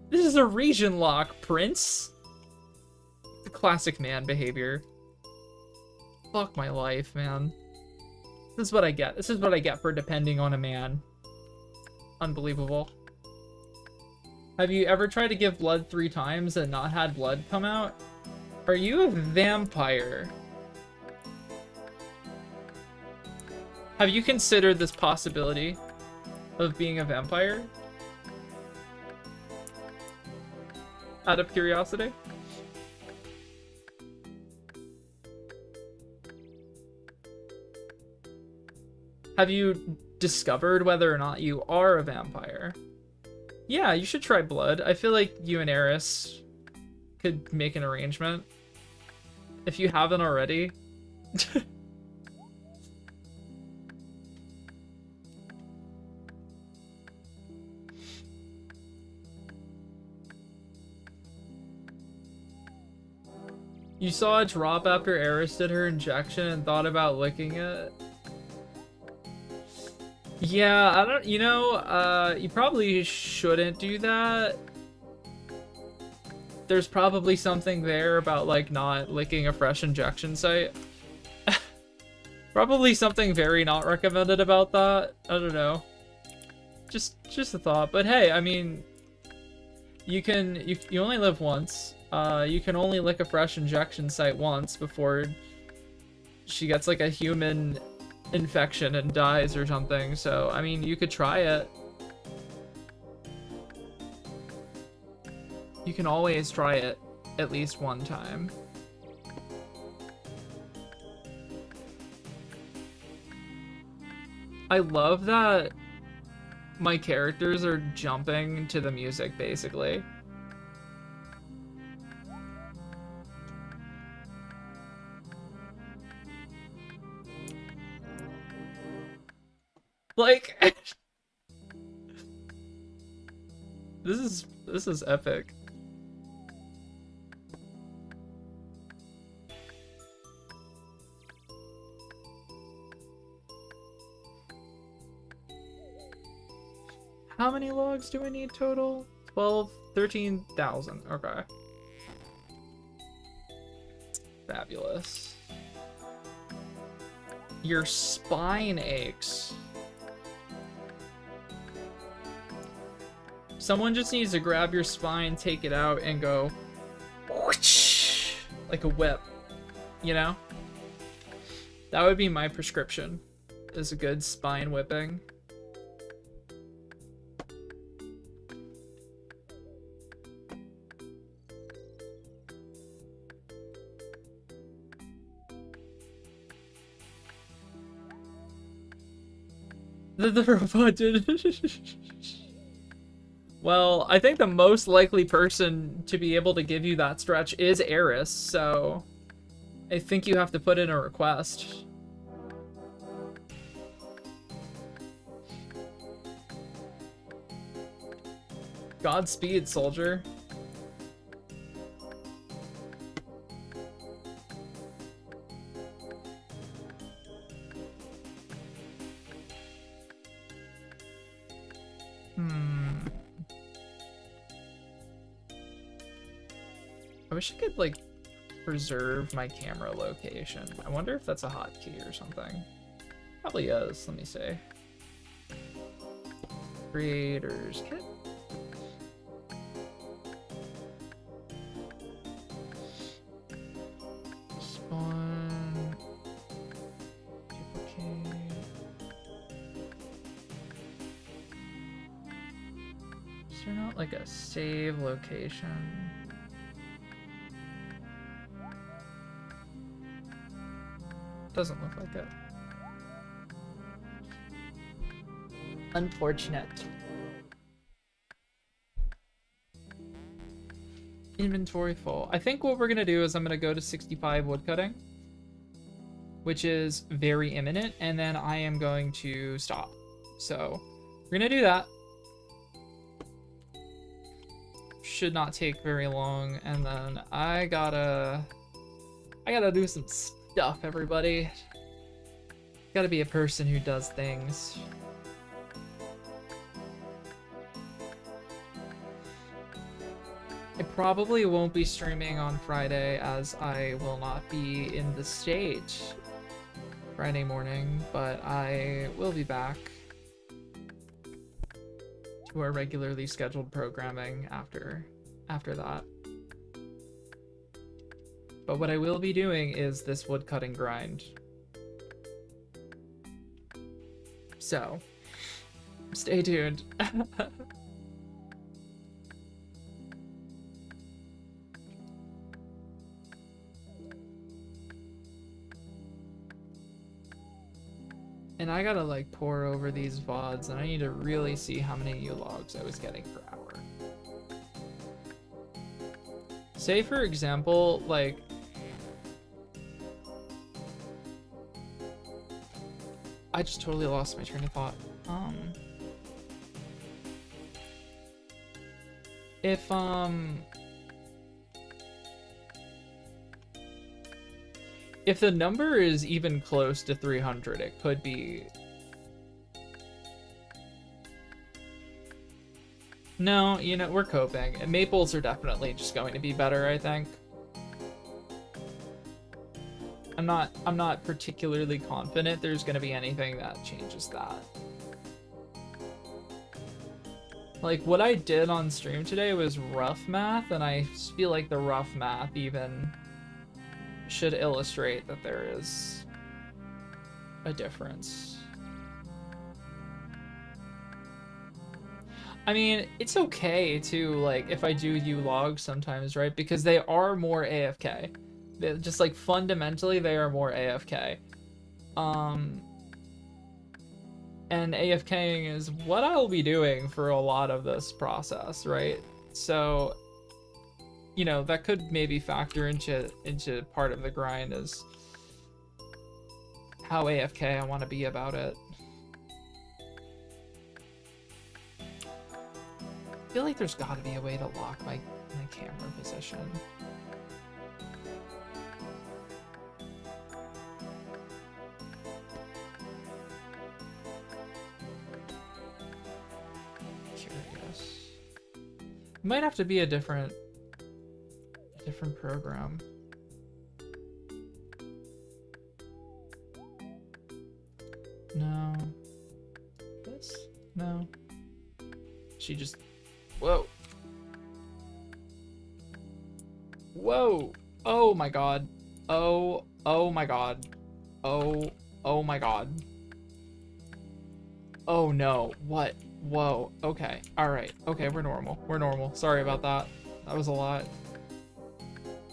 This is a region lock, Prince. The classic man behavior. Fuck my life, man. This is what I get. This is what I get for depending on a man. Unbelievable. Have you ever tried to give blood 3 times and not had blood come out? Are you a vampire? Have you considered this possibility? of being a vampire? Out of curiosity? Have you discovered whether or not you are a vampire? Yeah, you should try blood. I feel like you and Eris could make an arrangement. If you haven't already. You saw a drop after Eris did her injection and thought about licking it? Yeah, I don't, you probably shouldn't do that. There's probably something there about, like, not licking a fresh injection site. Probably something very not recommended about that. I don't know. Just a thought. But hey, I mean, you only live once. You can only lick a fresh injection site once before she gets, like, a human infection and dies or something. So, I mean, you could try it. You can always try it at least one time. I love that my characters are jumping to the music, basically. Like, this is epic. How many logs do I need total? 12, 13,000. Okay. Fabulous. Your spine aches. Someone just needs to grab your spine, take it out, and go whoosh, like a whip, you know? That would be my prescription, is a good spine whipping. The robot did. Well, I think the most likely person to be able to give you that stretch is Eris, so I think you have to put in a request. Godspeed, soldier. I wish I could, like, preserve my camera location. I wonder if that's a hotkey or something. Probably is. Let me see. Creators kit. Spawn. Duplicate. Is there not, like, a save location? Doesn't look like it. Unfortunate. Inventory full. I think what we're gonna do is I'm gonna go to 65 woodcutting, which is very imminent, and then I am going to stop. So we're gonna do that. Should not take very long, and then I gotta do some stuff, everybody. Gotta be a person who does things. I probably won't be streaming on Friday, as I will not be in the state Friday morning, but I will be back to our regularly scheduled programming after that. But what I will be doing is this woodcutting grind. So, Stay tuned. And I gotta like pour over these VODs, and I need to really see how many new logs I was getting per hour. Say for example, like I just totally lost my train of thought. If the number is even close to 300, it could be... No, you know, we're coping. Maples are definitely just going to be better, I think. I'm not particularly confident there's going to be anything that changes that. Like, what I did on stream today was rough math, and I feel like the rough math even should illustrate that there is a difference. I mean, it's okay to, like, if I do U-log sometimes, right? Because they are more AFK. They're just, like, fundamentally, they are more AFK. And AFKing is what I'll be doing for a lot of this process, right? So, you know, that could maybe factor into part of the grind is how AFK I want to be about it. I feel like there's got to be a way to lock my camera position. Curious. It might have to be a different program. No. This? No. She just... Whoa. Whoa. Oh my god. Oh my god. Oh my god. Oh no. What? Whoa. Okay. Alright. Okay, we're normal. We're normal. Sorry about that. That was a lot.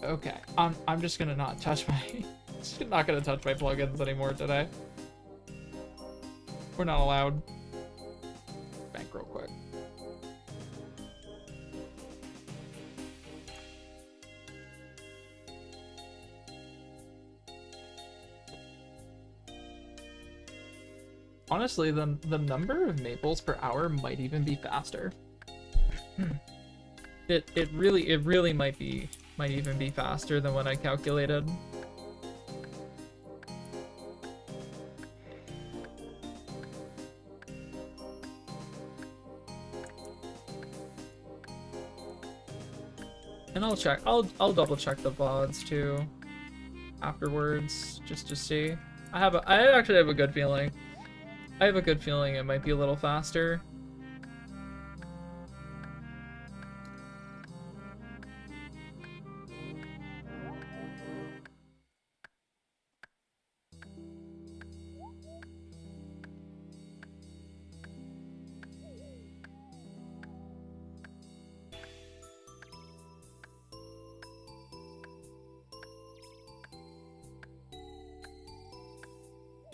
Okay. I'm just gonna not touch my... just not gonna touch my plugins anymore today. We're not allowed. Bank real quick. Honestly, the number of maples per hour might even be faster. It really might even be faster than what I calculated. And I'll check. I'll double check the VODs too afterwards just to see. I actually have a good feeling. I have a good feeling it might be a little faster.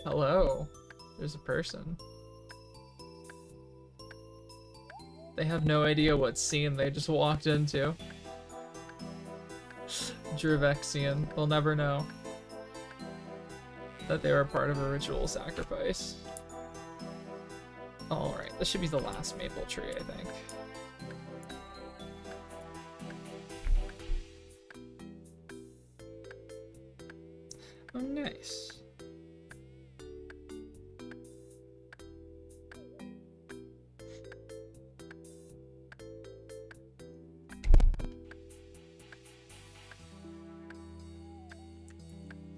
Hello. There's a person. They have no idea what scene they just walked into. Dravexian. They'll never know that they were part of a ritual sacrifice. Alright, this should be the last maple tree, I think. Oh, nice.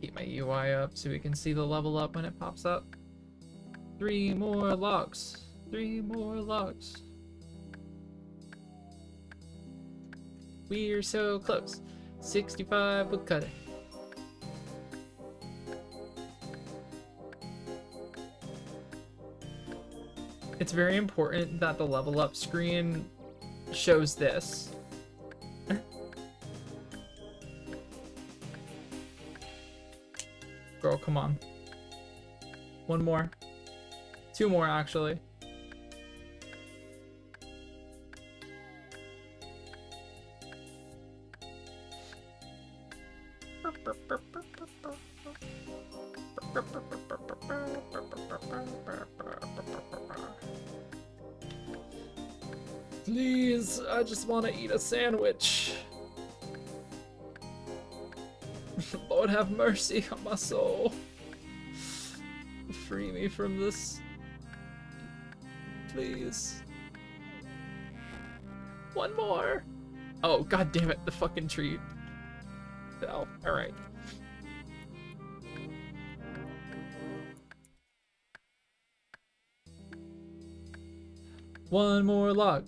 Keep my UI up so we can see the level up when it pops up. 3 more logs. 3 more logs. We're so close. 65 wood cutting. it's very important that the level up screen shows this. Girl, come on. One more. Two more, actually. Please, I just want to eat a sandwich. Lord have mercy on my soul. Free me from this. Please. One more. Oh, god damn it, the fucking tree fell. Alright. One more log.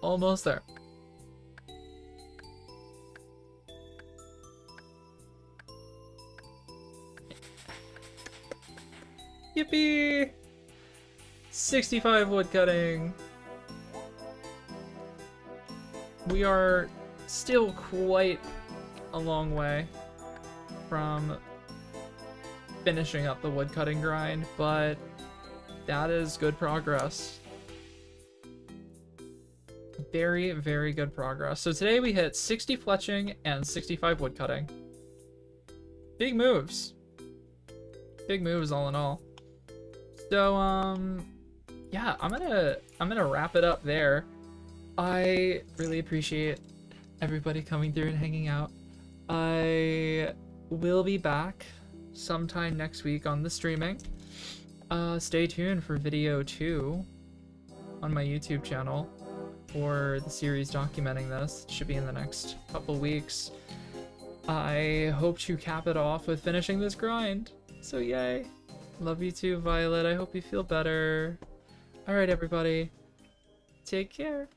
Almost there. Yippee! 65 wood cutting. We are still quite a long way from finishing up the wood cutting grind, but that is good progress. Very, very good progress. So today we hit 60 fletching and 65 wood cutting. Big moves. Big moves all in all. So yeah, I'm gonna wrap it up there. I really appreciate everybody coming through and hanging out. I will be back sometime next week on the streaming. Stay tuned for video 2 on my YouTube channel for the series documenting this. It should be in the next couple weeks. I hope to cap it off with finishing this grind. So yay. Love you too, Violet. I hope you feel better. Alright, everybody. Take care.